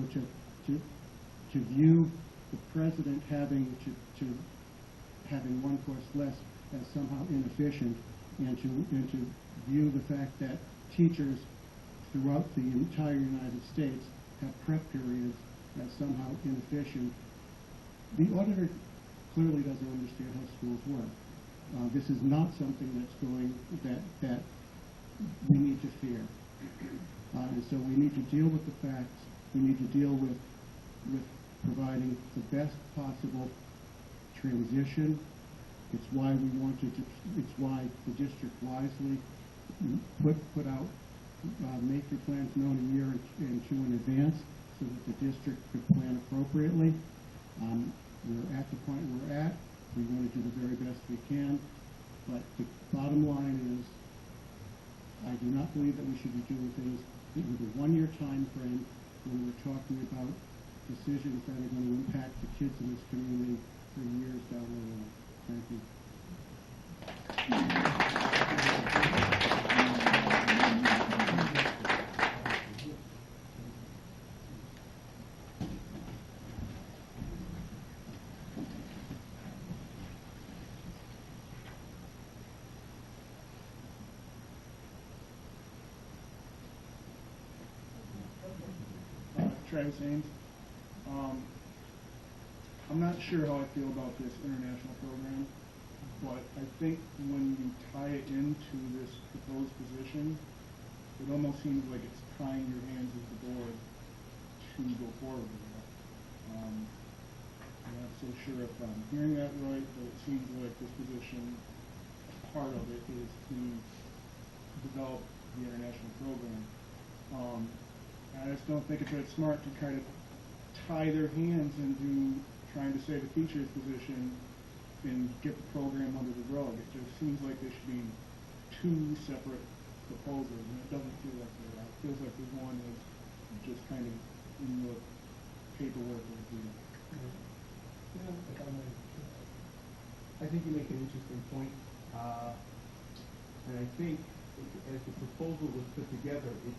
to view the president having one course less as somehow inefficient, and to view the fact that teachers throughout the entire United States have prep periods as somehow inefficient. The auditor clearly doesn't understand how schools work. This is not something that we need to fear. And so we need to deal with the facts. We need to deal with providing the best possible transition. It's why we wanted to. It's why the district wisely put out make your plans known a year and 2 in advance, so that the district could plan appropriately. We're at the point we're at. We want to do the very best we can, but the bottom line is, I do not believe that we should be doing things with a 1-year time frame when we're talking about decisions that are going to impact the kids in this community for years down the road. Thank you. Travis Haynes. I'm not sure how I feel about this international program, but I think when you tie it into this proposed position, it almost seems like it's tying your hands as the board to go forward with that. I'm not so sure if I'm hearing that right, but it seems like this position, part of it is to develop the international program. I just don't think it's that smart to kind of tie their hands into trying to save a teacher's position and get the program under the rug. It just seems like there should be two separate proposals, and it doesn't feel like they are. It feels like the one is just kind of in the paperwork of the. I think you make an interesting point, and I think as the proposal was put together, it,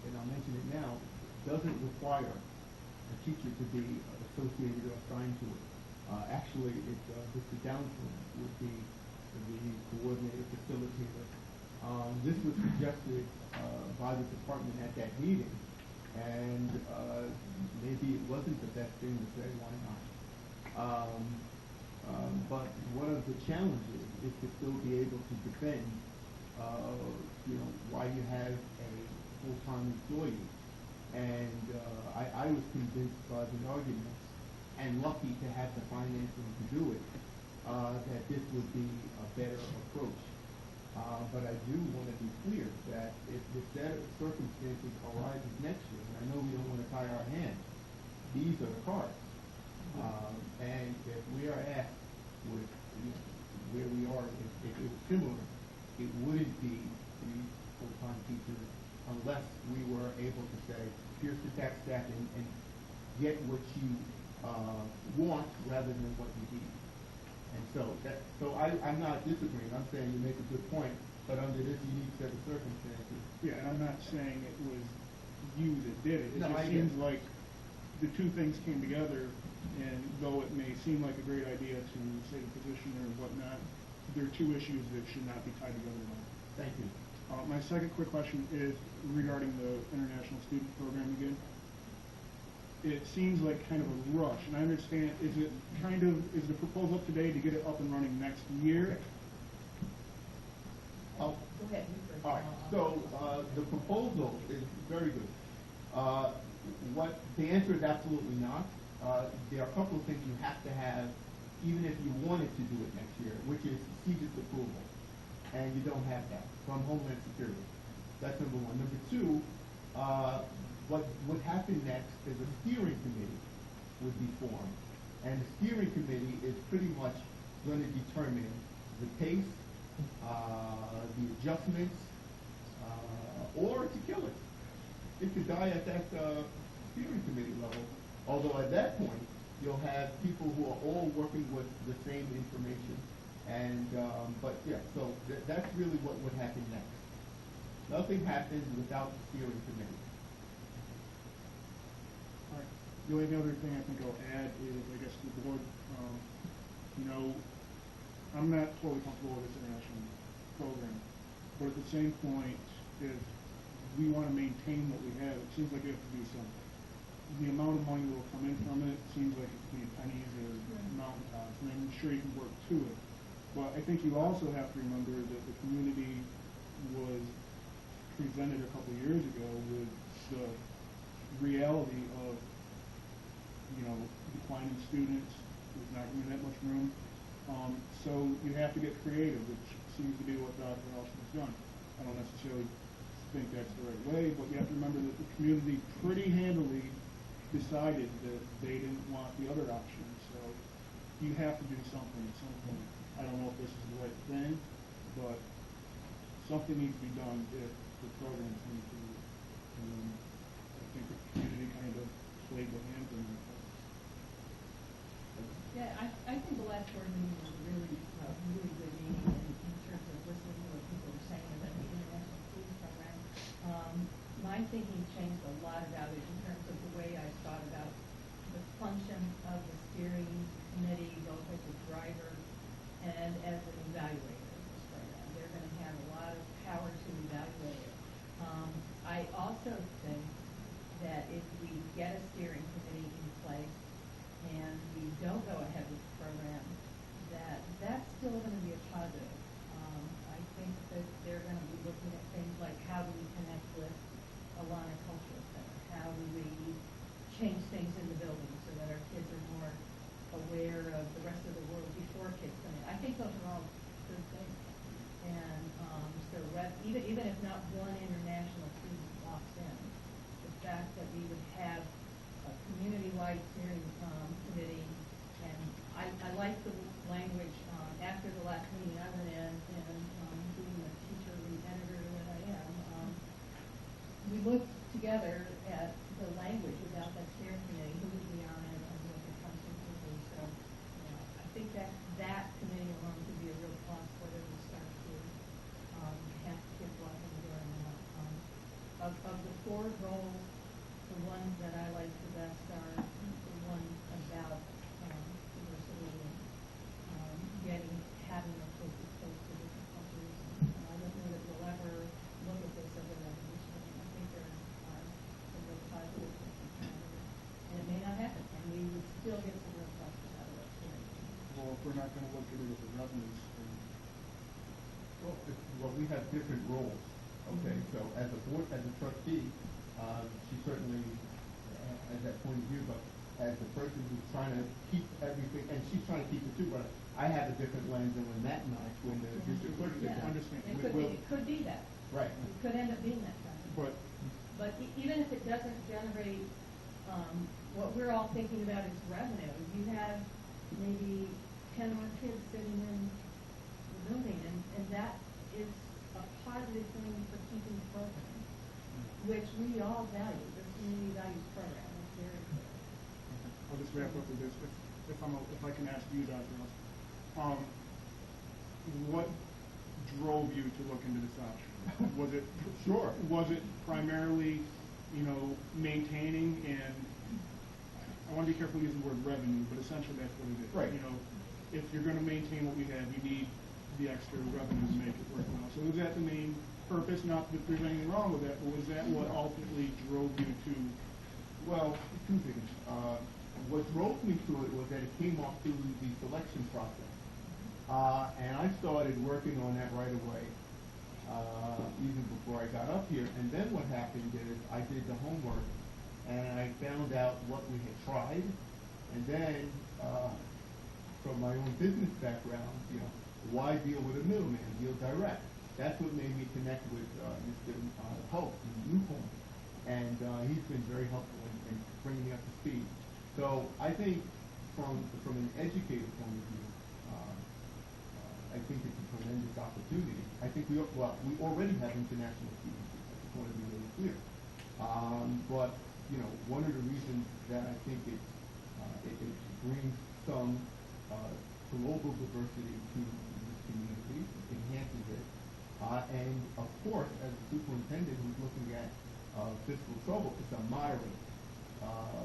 and I'll mention it now, doesn't require a teacher to be associated or assigned to it. Actually, Mr. Downton would be the coordinator, facilitator. This was suggested by the department at that meeting, and maybe it wasn't the best thing to say, why not? But one of the challenges is to still be able to defend, why you have a full-time employee. And I was convinced by the arguments, and lucky to have the financing to do it, that this would be a better approach. But I do want to be clear that if the set of circumstances arises next year, and I know we don't want to tie our hands, these are the cards. And if we are asked with where we are, if it was similar, it wouldn't be 3 full-time teachers unless we were able to say, here's the tax stack and get what you want rather than what you need. And so I'm not disagreeing. I'm saying you make a good point, but under this unique set of circumstances. Yeah, and I'm not saying it was you that did it. It No, just seems like the two things came together, and though it may seem like a great idea to save a position or whatnot, there are two issues that should not be tied together at all. Thank you. My second quick question is regarding the international student program again. It seems like kind of a rush, and I understand, is the proposal today to get it up and running next year? Oh, Go ahead, you first. all right. So the proposal is very good. The answer is absolutely not. There are a couple of things you have to have, even if you wanted to do it next year, which is CSD approval, and you don't have that from Homeland Security. That's number one. Number two, what would happen next is a steering committee would be formed, and the steering committee is pretty much going to determine the pace, the adjustments, or to kill it. It could die at that steering committee level, although at that point, you'll have people who are all working with the same information. And, but yeah, so that's really what would happen next. Nothing happens without the steering committee. All right. The only other thing I think I'll add is, I guess, to the board, I'm not totally comfortable with this international program, but at the same point, if we want to maintain what we have, it seems like we have to do something. The amount of money that will come in from it seems like it could be pennies or mountaintops, and I'm sure you can work to it. But I think you also have to remember that the community was presented a couple of years ago with the reality of, declining students. There's not going to be that much room. So you have to get creative, which seems to be what Dr. Nelson has done. I don't necessarily think that's the right way, but you have to remember that the community pretty handily decided that they didn't want the other option. So you have to do something at some point. I don't know if this is the right thing, but something needs to be done if the programs need to. I think the community kind of played the hand in that. Yeah, I think the last board meeting was a really good meeting in terms of listening to what people were saying about the international student program. My thinking changed a lot about it in terms of the way I thought about the function of the steering committee, both as a driver and as an evaluator of this program. They're going to have a lot of power to evaluate it. I also think that if we get a steering committee in place and we don't go ahead with the program, that's still going to be a positive. I think that they're going to be looking at things like how do we connect with Alana Cultural Center, how do we aware of the rest of the world before kids come in. I think those are all good things. And so even if not one international student walks in, the fact that we would have a community-wide steering committee, and I like the language after the last meeting I went in, and being a teacher lead editor that I am, we looked together at the language about that steering committee, who would be on it, and what the council would do. So, I think that committee alone could be a real plus whether we start to have kids walking the door or not. Of the four roles, the ones that I like the best are the ones about diversity and having a kids exposed to different cultures. I don't know that we'll ever look at this as a revolution. I think there are some real positive things out of it. And it may not happen, and we would still get some real pluses out of it. Well, if we're not gonna look at it as a revenue stream. Well, we have different roles, okay? So as a board, as a trustee, she certainly has that point of view, but as the person who's trying to keep everything, and she's trying to keep it too, but I have a different lens than when Matt and I, when the district clerk did. Yeah. Understand. It could be that. Right. It could end up being that kind. But Even if it doesn't generate, what we're all thinking about is revenue. You have maybe 10 more kids sitting in the building, and that is a positive thing for keeping the program, which we all value. The community values program. It's very clear. I'll just wrap up with this. If I can ask you, Dr. Ross, what drove you to look into this option? Was it Sure. Was it primarily, maintaining, and I want to be careful using the word revenue, but essentially that's what it is. Right. If you're going to maintain what we have, you need the extra revenue to make it worthwhile. So was that the main purpose? Not that there's anything wrong with that, but was that what ultimately drove you to? Well, two things. What drove me to it was that it came off through the selection process. And I started working on that right away, even before I got up here. And then what happened is I did the homework, and I found out what we had tried. And then, from my own business background, why deal with a middleman? Deal direct. That's what made me connect with Mr. Hope in Newcomb. And he's been very helpful in bringing me up to speed. So I think from an educator point of view, I think it's a tremendous opportunity. I think we already have international students. I just want to be really clear. But one of the reasons that I think it brings some global diversity to this community, enhances it, and of course, as a superintendent who's looking at fiscal trouble, it's a moderate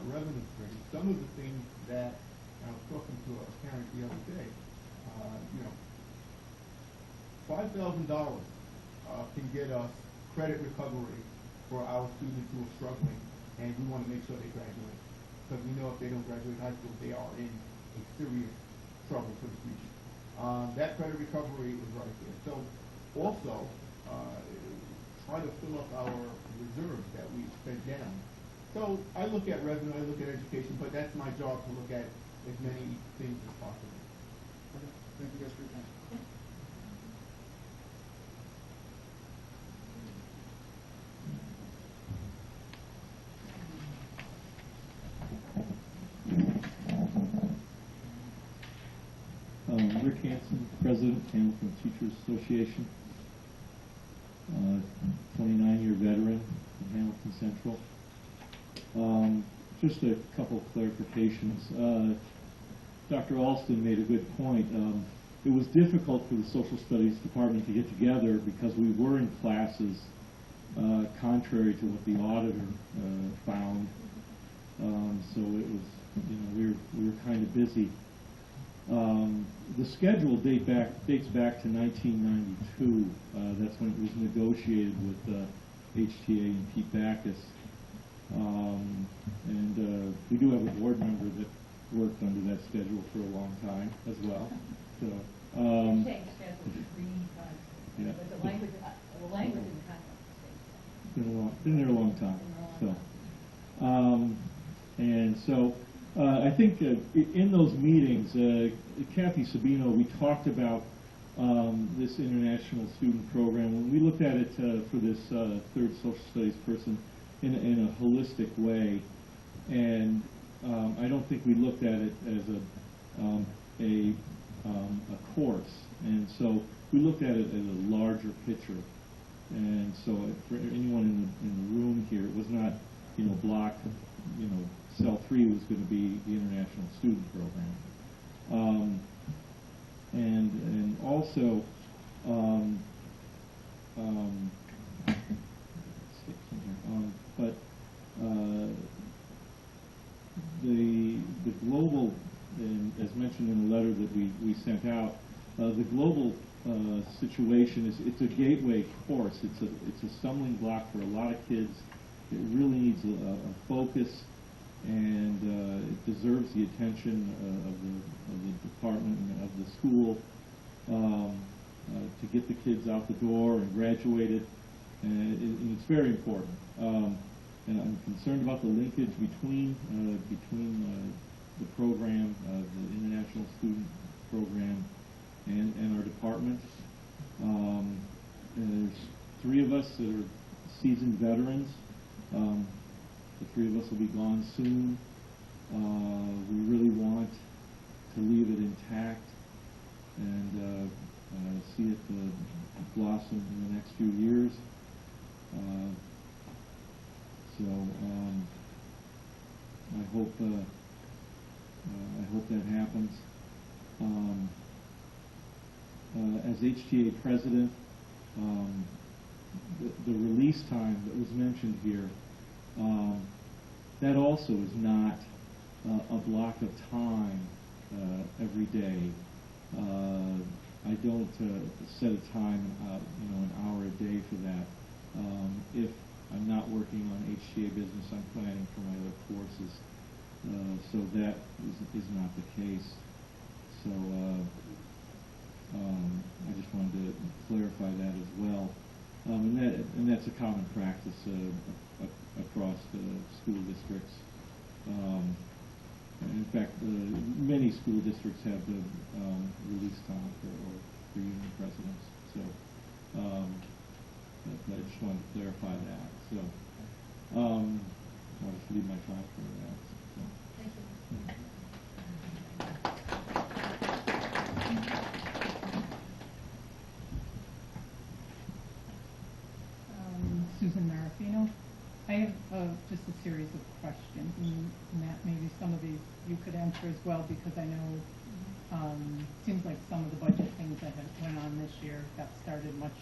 revenue stream. Some of the things that I was talking to a parent the other day, $5,000 can get us credit recovery for our students who are struggling, and we want to make sure they graduate. Because we know if they don't graduate high school, they are in a serious trouble for the future. That credit recovery is right there. So also, try to fill up our reserves that we spent down. So I look at revenue, I look at education, but that's my job to look at as many things as possible. Okay. Thank you guys for your time. Rick Hansen, President, Hamilton Teachers Association, 29-year veteran in Hamilton Central. Just a couple of clarifications. Dr. Alston made a good point. It was difficult for the Social Studies Department to get together because we were in classes contrary to what the auditor found. So it was, we were kind of busy. The schedule dates back to 1992. That's when it was negotiated with HTA and Pete Backus. And we do have a board member that worked under that schedule for a long time as well. So, Changed schedule 3 times. Yeah. But the language in the contract been there a long time. So, and so I think in those meetings, Kathy Sabino, we talked about this international student program. When we looked at it for this third social studies person in a holistic way, and I don't think we looked at it as a course, and so we looked at it as a larger picture. And so for anyone in the room here, it was not, block, cell 3 was going to be the international student program. And also, but the global, and as mentioned in the letter that we sent out, the global situation it's a gateway course. It's a stumbling block for a lot of kids. It really needs a focus, and it deserves the attention of the department and of the school to get the kids out the door and graduated. And it's very important. And I'm concerned about the linkage between the program, the international student program, and our department. There's 3 of us that are seasoned veterans. The 3 of us will be gone soon. We really want to leave it intact and see it blossom in the next few years. So I hope that happens. As HTA president, the release time that was mentioned here, that also is not a block of time every day. I don't set a time, an hour a day for that. If I'm not working on HTA business, I'm planning for my other courses. So that is not the case. So I just wanted to clarify that as well. And that's a common practice across the school districts. In fact, many school districts have the release time for union presidents. So I just wanted to clarify that. So I'll just leave my thoughts for that. So. Thank you. Susan Marafino. I have just a series of questions, and Matt, maybe some of these you could answer as well, because I know seems like some of the budget things that have went on this year got started much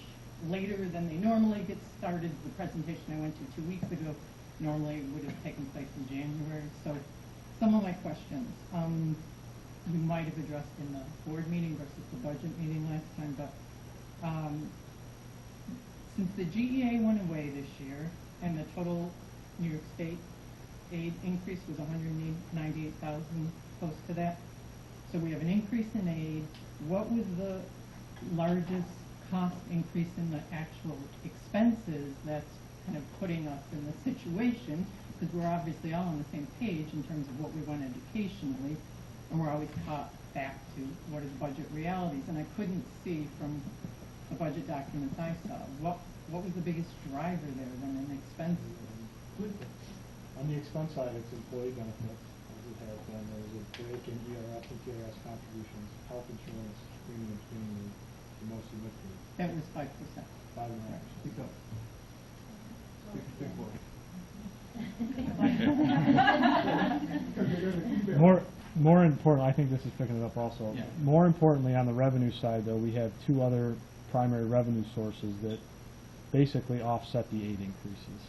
later than they normally get started. The presentation I went to 2 weeks ago normally would have taken place in January. So some of my questions we might have addressed in the board meeting versus the budget meeting last time, but since the GEA went away this year and the total New York State aid increase was $198,000, close to that. So we have an increase in aid. What was the largest cost increase in the actual expenses that's kind of putting us in the situation? Because we're obviously all on the same page in terms of what we want educationally, and we're always caught back to what are the budget realities. And I couldn't see from the budget documents I saw what was the biggest driver there than an expense? On the expense side, it's employee benefits, as it has been. There's a break in ERS and TRS contributions, health insurance premiums being the most significant. That was 5%. 5.5%. Speak up. Speak up. More important, I think this is picking it up also. Yeah. More importantly, on the revenue side, though, we have 2 other primary revenue sources that basically offset the aid increases.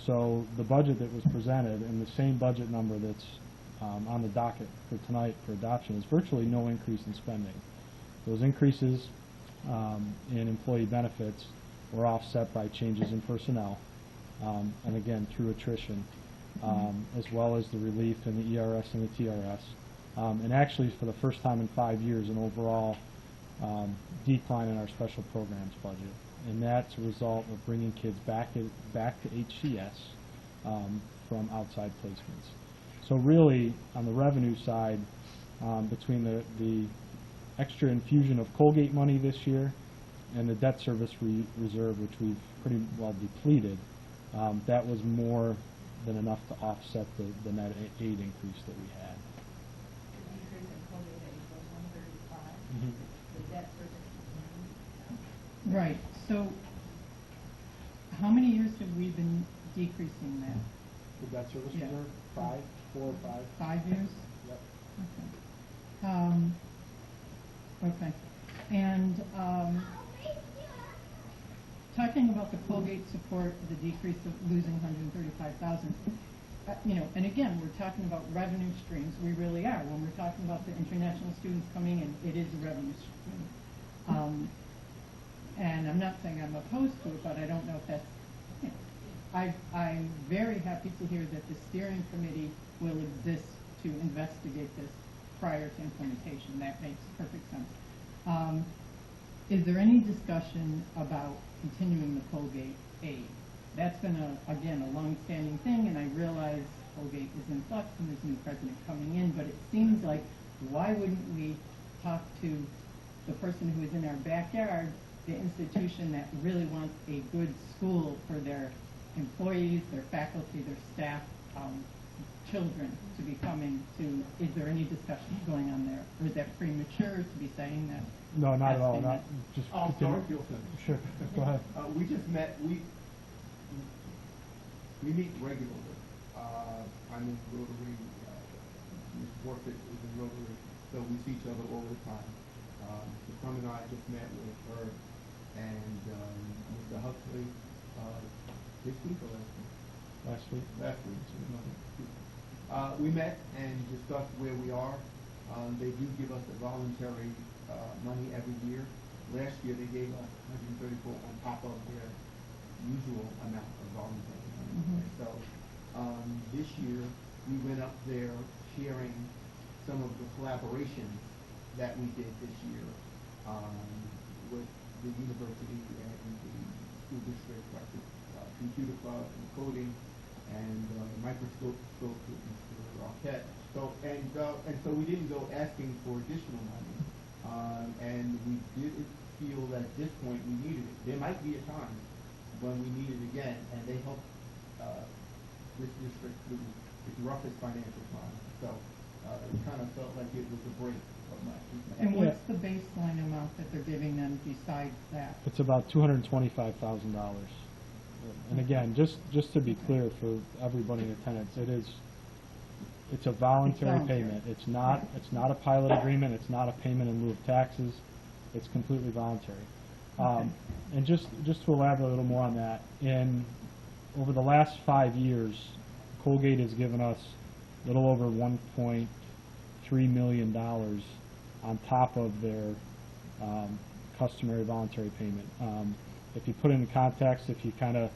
So the budget that was presented and the same budget number that's on the docket for tonight for adoption is virtually no increase in spending. Those increases in employee benefits were offset by changes in personnel, and again through attrition, as well as the relief in the ERS and the TRS. And actually, for the first time in 5 years, an overall decline in our special programs budget. And that's a result of bringing kids back to HCS from outside placements. So really, on the revenue side, between the extra infusion of Colgate money this year and the debt service reserve, which we've pretty well depleted, that was more than enough to offset the net aid increase that we had. The increase in COVID aid was 135. Mhm. The debt service Right, so how many years have we been decreasing that? The debt service Yeah. reserve, 4 or 5. 5 years? Yep. Okay, and, talking about the Colgate support, the decrease of losing 135,000, you know, and again, we're talking about revenue streams, we really are. When we're talking about the international students coming in, it is a revenue stream. And I'm not saying I'm opposed to it, but I don't know if that's, you know, I'm very happy to hear that the steering committee will exist to investigate this prior to implementation. That makes perfect sense. Is there any discussion about continuing the Colgate aid? That's been, again, a long-standing thing, and I realize Colgate is in flux and there's a new president coming in, but it seems like, why wouldn't we talk to the person who is in our backyard, the institution that really wants a good school for their employees, their faculty, their staff, children to be coming to? Is there any discussion going on there? Or is that premature to be saying that? No, not at all. Asking Not that? just. Oh, continue. sorry, feel free. Sure. Go ahead. We just met, we meet regularly. I'm in Rotary, Ms. Warford is in Rotary, so we see each other all the time. Mr. Crum and I just met with her and Mr. Huxley this week or last week? Last week. Last week. We met and discussed where we are. They do give us a voluntary money every year. Last year they gave us 134 on top of their usual amount of voluntary money. Mhm. So this year we went up there sharing some of the collaborations that we did this year with the university and the school district, like the computer club and coding and microscope with Mr. Arquette. So so we didn't go asking for additional money, and we didn't feel that at this point we needed it. There might be a time when we need it again, and they helped this district through its roughest financial time. So it kind of felt like it was a break of my. And what's the baseline amount that they're giving them besides that? It's about $225,000. And again, just to be clear for everybody in attendance, it's a voluntary payment. It's not a pilot agreement. It's not a payment in lieu of taxes. It's completely voluntary. And just to elaborate a little more on that, over the last 5 years, Colgate has given us a little over $1.3 million on top of their customary voluntary payment. If you put it in context, if you kind of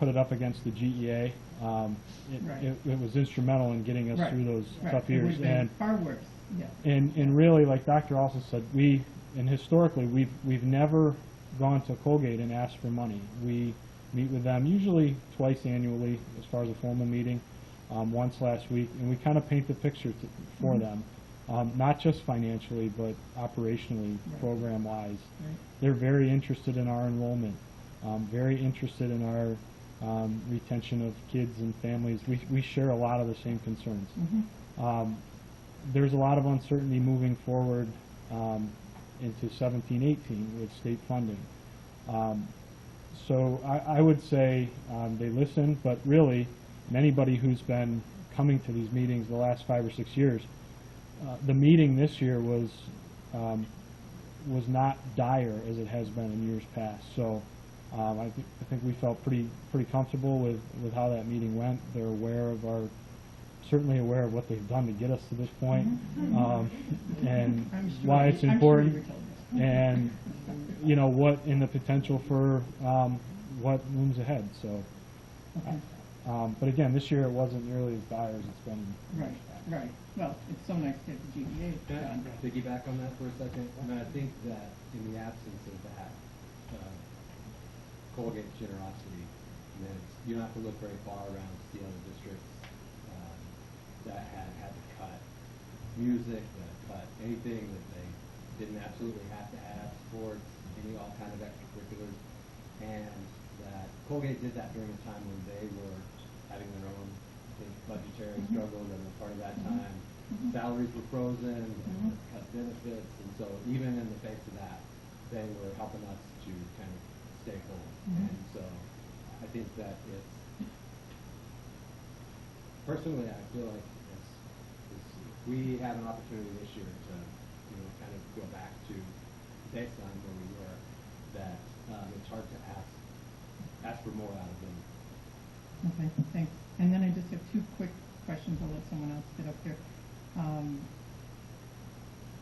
put it up against the GEA, it was instrumental in getting us through those tough years. It would have been far worse. Yeah. And really, like Dr. also said, historically we've never gone to Colgate and asked for money. We meet with them usually twice annually as far as a formal meeting, once last week, and we kind of paint the picture for them, not just financially but operationally, program-wise. Right. They're very interested in our enrollment, very interested in our retention of kids and families. We share a lot of the same concerns. Mhm. There's a lot of uncertainty moving forward into 17-18 with state funding. So I would say they listen, but really, and anybody who's been coming to these meetings the last 5 or 6 years, the meeting this year was not dire as it has been in years past. So I think we felt pretty comfortable with how that meeting went. They're certainly aware of what they've done to get us to this point, and why it's important, and what in the potential for what looms ahead. So, but again, this year it wasn't nearly as dire as it's been. Right. Well, it's so nice to have the GEA. Can I piggyback on that for a second? I mean, I think that in the absence of that, Colgate's generosity, you don't have to look very far around to see other districts that music, cut anything that they didn't absolutely have to have, sports, all kind of extracurriculars, and that Colgate did that during a time when they were having their own, I think, budgetary struggles, and as part of that time, salaries were frozen, and cut benefits, and so even in the face of that, they were helping us to kind of stay whole. And so I think that it's, personally, I feel like we have an opportunity this year to, kind of go back to the baseline where we were, that it's hard to ask for more out of them. Okay, thanks. And then I just have two quick questions. I'll let someone else get up here.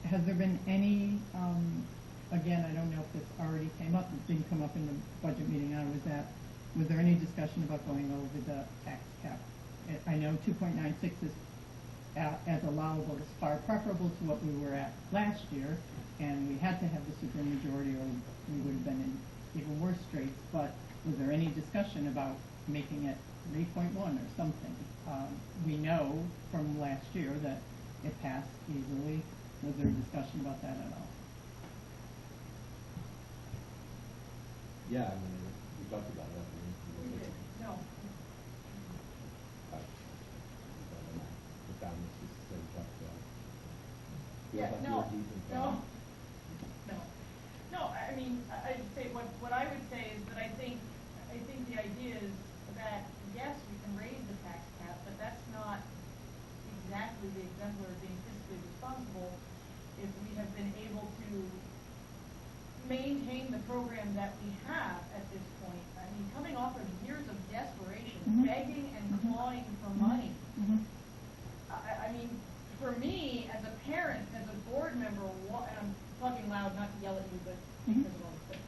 Has there been any, again, I don't know if this already came up, it didn't come up in the budget meeting I was at, was there any discussion about going over the tax cap? I know 2.96 is as allowable is far preferable to what we were at last year, and we had to have the supermajority or we would have been in even worse straits, but was there any discussion about making it 3.1 or something? We know from last year that it passed easily. Was there a discussion about that at all? Yeah, I mean, we talked about that. We did, no. Yeah, no, I mean, I'd say what I would say is that I think the idea is that, yes, we can raise the tax cap, but that's not exactly the exemplar of being fiscally responsible if we have been able to maintain the program that we have at this point. I mean, coming off of years of desperation, begging and clawing for money. I mean, for me, as a parent, as a board member, and I'm talking loud, not to yell at you, but because of all this stuff.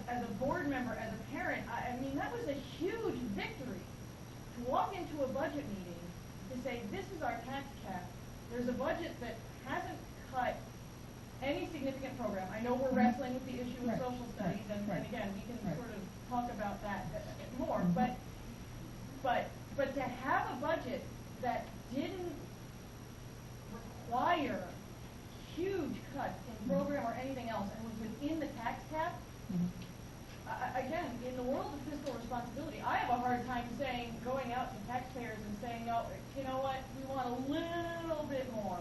As a board member, as a parent, I mean, that was a huge victory to walk into a budget meeting to say, this is our tax cap. There's a budget that hasn't cut any significant program. I know we're wrestling with the issue of social studies, and again, we can sort of talk about that more, but to have a budget that didn't require huge cuts in program or anything else and was within the tax cap, again, in the world of fiscal responsibility, I have a hard time going out to taxpayers and saying, no, you know what, we want a little bit more.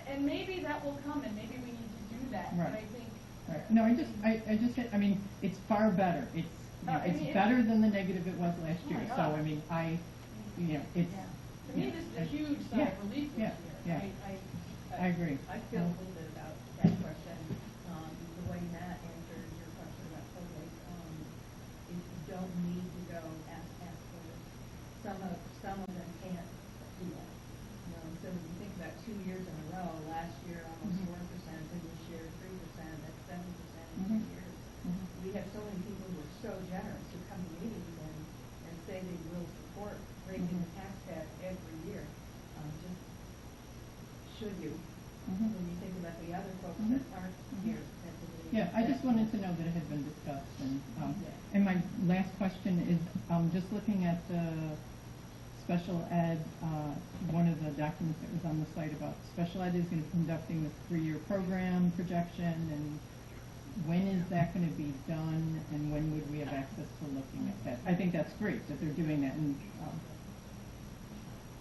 And maybe that will come, and maybe we need to do that. But I think. No, I mean, it's far better. It's better than the negative it was last year. So I mean, it's. To me, this is a huge sigh of relief this year. I agree. I feel a little bit about that question. The way Matt answered your question about Colgate, if you don't need to go ask for it, some of them can't do that. So when you think about 2 years in a row, last year almost 4%, and this year 3%, that's 7% in 2 years. We have so many people who are so generous who come to meetings and say they will support raising the tax cap every year. Just should you, when you think about the other folks that aren't here at the meeting. Yeah, I just wanted to know that it had been discussed. And my last question is, just looking at special ed, one of the documents that was on the site about special ed is going to be conducting this 3-year program projection, and when is that going to be done, and when would we have access to looking at that? I think that's great that they're doing that.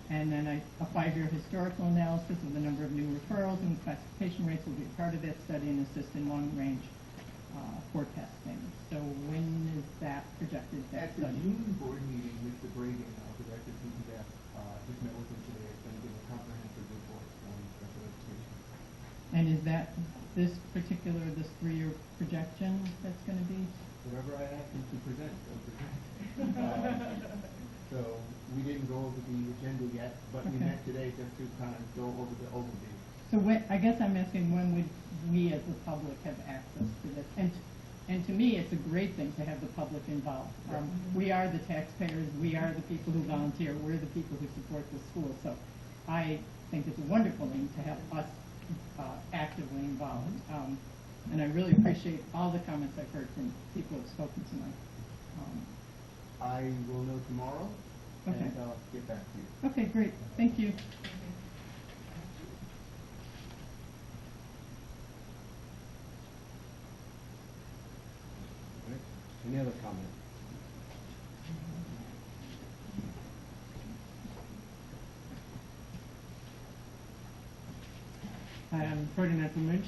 And then a 5-year historical analysis of the number of new referrals and classification rates will be a part of that study and assist in long-range forecasting. So when is that projected? At the June board meeting, Mr. Bragan, Director of PPF, just met with him today. It's going to give a comprehensive report on special education. And is that this 3-year projection that's going to be? Whatever I ask him to present, he'll present. So we didn't go over the agenda yet, but we met today just to kind of go over the overview. So I guess I'm asking, when would we as the public have access to this? And to me, it's a great thing to have the public involved. We are the taxpayers. We are the people who volunteer. We're the people who support the school. So I think it's a wonderful thing to have us actively involved. And I really appreciate all the comments I've heard from people who have spoken tonight. I will know tomorrow, and I'll get back to you. Okay, great. Thank you. Any other comment? Hi, I'm Ferdinand from Lynch.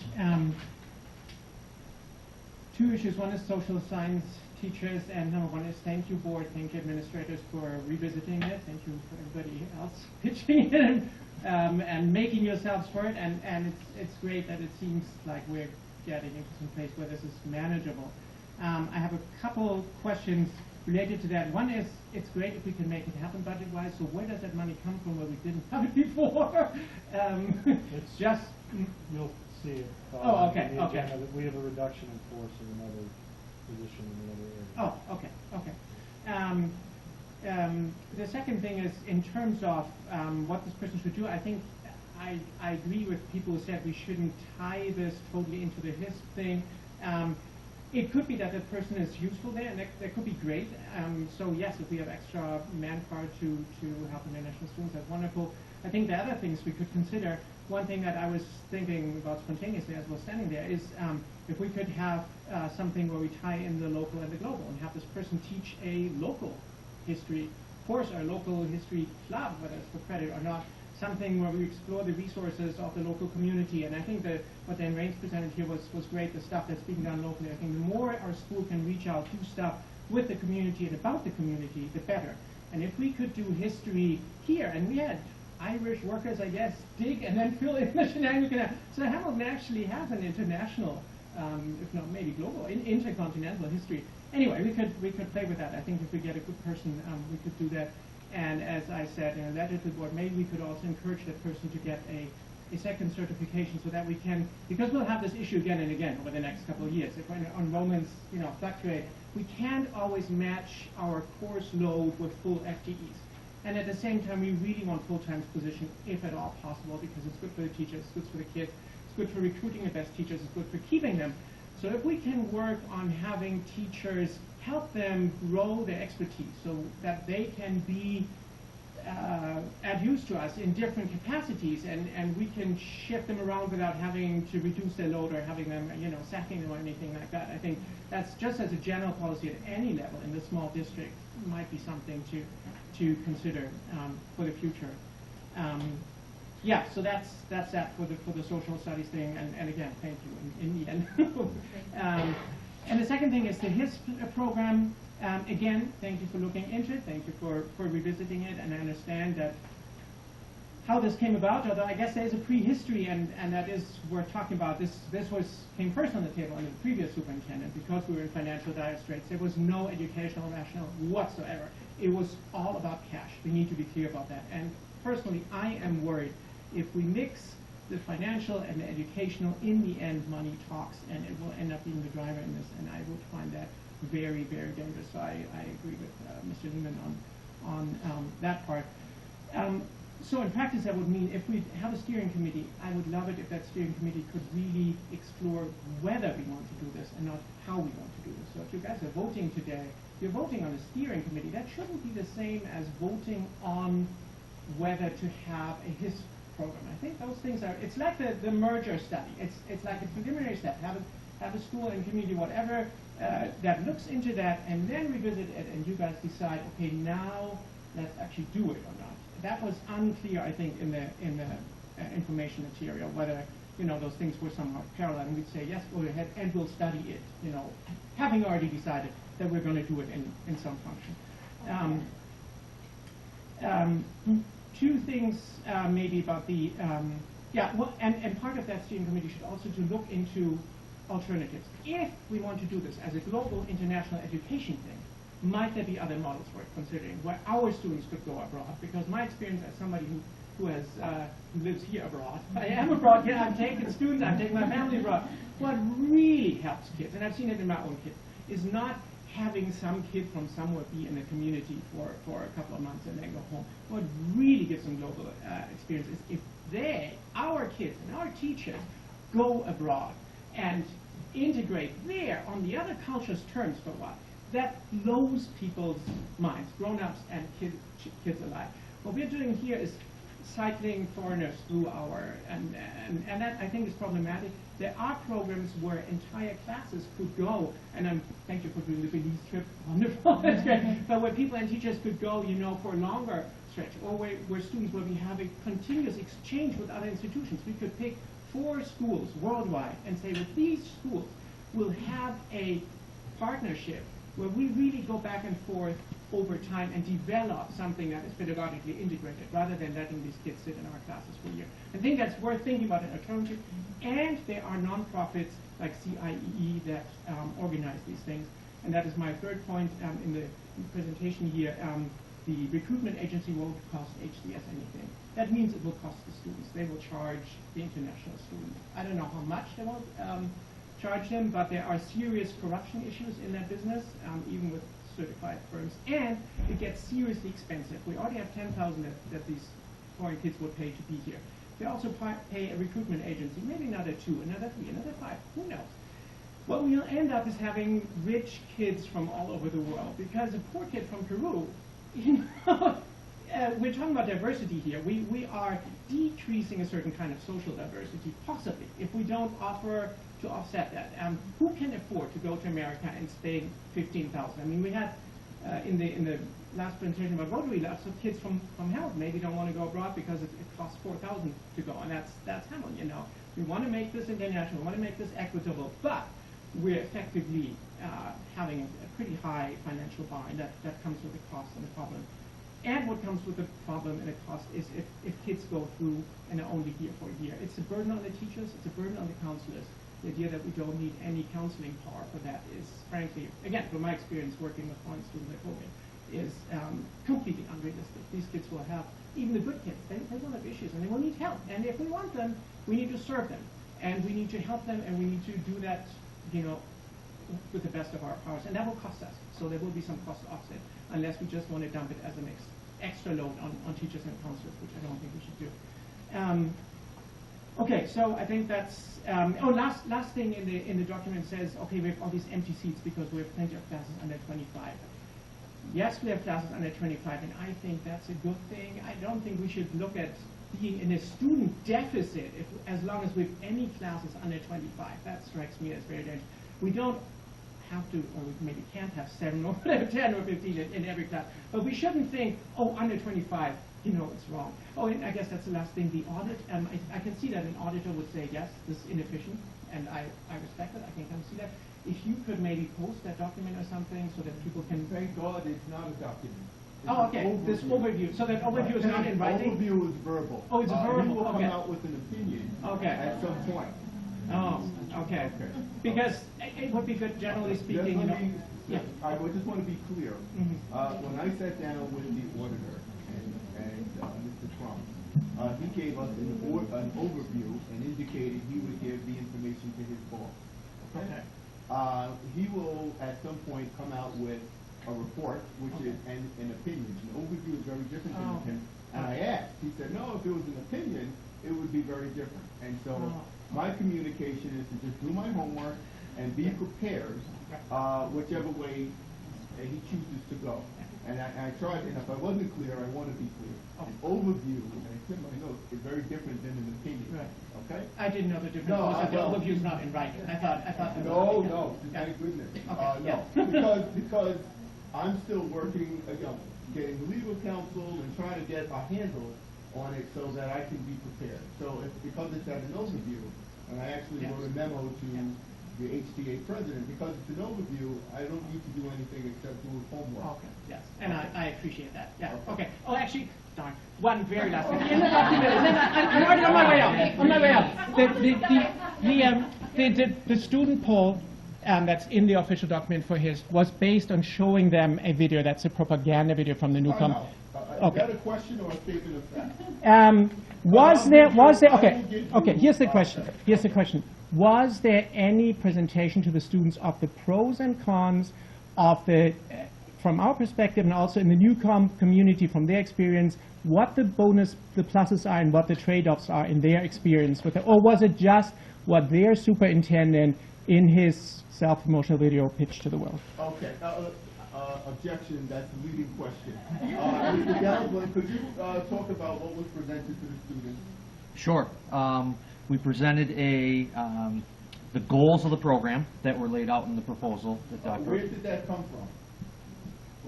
Two issues. One is social science teachers, and number one is thank you, board, thank you, administrators, for revisiting it. Thank you for everybody else pitching in and making yourselves for it. And it's great that it seems like we're getting into some place where this is manageable. I have a couple questions related to that. One is, it's great if we can make it happen budget-wise. So where does that money come from where we didn't have it before? It's just you'll see it. Oh, okay, in the okay. agenda that we have a reduction in force in another position in another area. Oh, okay, okay. The second thing is, in terms of what this person should do, I think I agree with people who said we shouldn't tie this totally into the HISP thing. It could be that the person is useful there, and that could be great. So yes, if we have extra manpower to help international students, that's wonderful. I think the other things we could consider, one thing that I was thinking about spontaneously as we're standing there is if we could have something where we tie in the local and the global and have this person teach a local history course or a local history club, whether it's for credit or not, something where we explore the resources of the local community. And I think that what Dan Raines presented here was great, the stuff that's being done locally. I think the more our school can reach out, do stuff with the community and about the community, the better. And if we could do history here, and we had Irish workers, I guess, dig and then fill in the Shenango Canal. So Hamilton actually has an international, if not maybe global, intercontinental history. Anyway, we could play with that. I think if we get a good person, we could do that. And as I said in a letter to the board, maybe we could also encourage that person to get a second certification so that we can, because we'll have this issue again and again over the next couple of years. If enrollments, fluctuate, we can't always match our course load with full FTEs. And at the same time, we really want full-time position, if at all possible, because it's good for the teachers, it's good for the kids, it's good for recruiting the best teachers, it's good for keeping them. So if we can work on having teachers help them grow their expertise so that they can be add use to us in different capacities, and we can shift them around without having to reduce their load or having them, sacking them or anything like that. I think that's just as a general policy at any level in the small district might be something to consider for the future. Yeah, so that's that for the social studies thing, and again, thank you in the end. And the second thing is the HISP program. Again, thank you for looking into it. Thank you for revisiting it, and I understand that how this came about, although I guess there is a prehistory, and that is worth talking about. This came first on the table under the previous superintendent because we were in financial dire straits. There was no educational rationale whatsoever. It was all about cash. We need to be clear about that. And personally, I am worried if we mix the financial and the educational, in the end, money talks, and it will end up being the driver in this, and I would find that very, very dangerous. So I agree with Mr. Lehman on that part. So in practice, that would mean if we have a steering committee, I would love it if that steering committee could really explore whether we want to do this and not how we want to do this. So if you guys are voting today, you're voting on a steering committee. That shouldn't be the same as voting on whether to have a HISP program. I think those things are, it's like the merger study. It's like a preliminary step. Have a school and community, whatever, that looks into that, and then revisit it, and you guys decide, okay, now let's actually do it or not. That was unclear, I think, in the information material, whether those things were somewhat parallel, and we'd say, yes, go ahead, and we'll study it, having already decided that we're going to do it in some function. Two things maybe about the, and part of that steering committee should also to look into alternatives. If we want to do this as a global international education thing, might there be other models worth considering where our students could go abroad? Because my experience as somebody who lives here abroad, I am abroad, yeah, I'm taking students, I'm taking my family abroad. What really helps kids, and I've seen it in my own kids, is not having some kid from somewhere be in the community for a couple of months and then go home. What really gives them global experience is if our kids and our teachers go abroad and integrate there on the other culture's terms for a while. That blows people's minds, grown-ups and kids alike. What we're doing here is cycling foreigners through our, and that I think is problematic. There are programs where entire classes could go, and thank you for doing the Belize trip, wonderful, that's great, but where people and teachers could go, you know, for a longer stretch, or where students will be having continuous exchange with other institutions. We could pick 4 schools worldwide and say, with these schools, we'll have a partnership where we really go back and forth over time and develop something that is pedagogically integrated, rather than letting these kids sit in our classes for a year. I think that's worth thinking about an alternative. And there are nonprofits like CIEE that organize these things. And that is my third point in the presentation here. The recruitment agency won't cost HCS anything. That means it will cost the students. They will charge the international students. I don't know how much they will charge them, but there are serious corruption issues in that business, even with certified firms, and it gets seriously expensive. We already have 10,000 that these foreign kids will pay to be here. They also pay a recruitment agency, maybe another 2, another 3, another 5, who knows? What we'll end up is having rich kids from all over the world, because a poor kid from Peru, you know, we're talking about diversity here. We are decreasing a certain kind of social diversity, possibly, if we don't offer to offset that. Who can afford to go to America and stay 15,000? I mean, we had in the last presentation about Rotary, lots of kids from Hamilton maybe don't want to go abroad because it costs 4,000 to go, and that's Hamilton. You know, we want to make this international, we want to make this equitable, but we're effectively having a pretty high financial bar, and that comes with a cost and a problem. And what comes with the problem and the cost is if kids go through and are only here for a year. It's a burden on the teachers, it's a burden on the counselors. The idea that we don't need any counseling power for that is, frankly, again, from my experience working with foreign students at home, is completely unrealistic. These kids will have, even the good kids, they will have issues and they will need help. And if we want them, we need to serve them. And we need to help them, and we need to do that, you know, with the best of our powers. And that will cost us. So there will be some cost offset, unless we just want to dump it as an extra load on teachers and counselors, which I don't think we should do. Okay, so I think that's, last thing in the document says, okay, we have all these empty seats because we have plenty of classes under 25. Yes, we have classes under 25, and I think that's a good thing. I don't think we should look at being in a student deficit as long as we have any classes under 25. That strikes me as very dangerous. We don't have to, or we maybe can't have 7 or 10 or 15 in every class, but we shouldn't think, oh, under 25, you know, it's wrong. Oh, and I guess that's the last thing, the audit. I can see that an auditor would say, yes, this is inefficient, and I respect it. I can come see that. If you could maybe post that document or something so that people can... Thank God it's not a document. It's oh, okay, this overview. So that overview is not in writing? Overview is verbal. Oh, it's verbal, He will come okay. out with an opinion at some point. Oh, okay. Because it would be good, generally speaking, you know... Yeah. I just want to be clear. When I sat down with the auditor and Mr. Trump, he gave us an overview and indicated he would give the information to his boss. Okay. He will at some point come out with a report, which is an opinion. An overview is very different than an opinion. And I asked, he said, no, if it was an opinion, it would be very different. And so my communication is to just do my homework and be prepared, whichever way he chooses to go. And I tried, and if I wasn't clear, I want to be clear. An overview, and it's in my notes, is very different than an opinion. Right. Okay? I didn't know the difference. No, the overview is not in writing. I thought. No, thank goodness. No, because I'm still working, getting legal counsel and trying to get a handle on it so that I can be prepared. So because it's at an overview, and I actually wrote a memo to the HTA president, because it's an overview, I don't need to do anything except do homework. Okay, yes, and I appreciate that. Yeah, okay. Oh, actually, darn, one very last thing. In the document, I'm already on my way out. On my way out. The student poll that's in the official document for his was based on showing them a video that's a propaganda video from the Newcomb. Is that a question or a statement of fact? Was there, okay, here's the question. Was there any presentation to the students of the pros and cons of from our perspective and also in the Newcomb community from their experience, what the pluses are and what the trade-offs are in their experience with it? Or was it just what their superintendent in his self-promotional video pitched to the world? Okay, objection, that's the leading question. Mr. Galvin, could you talk about what was presented to the students? Sure. We presented the goals of the program that were laid out in the proposal that Dr. Where did that come from?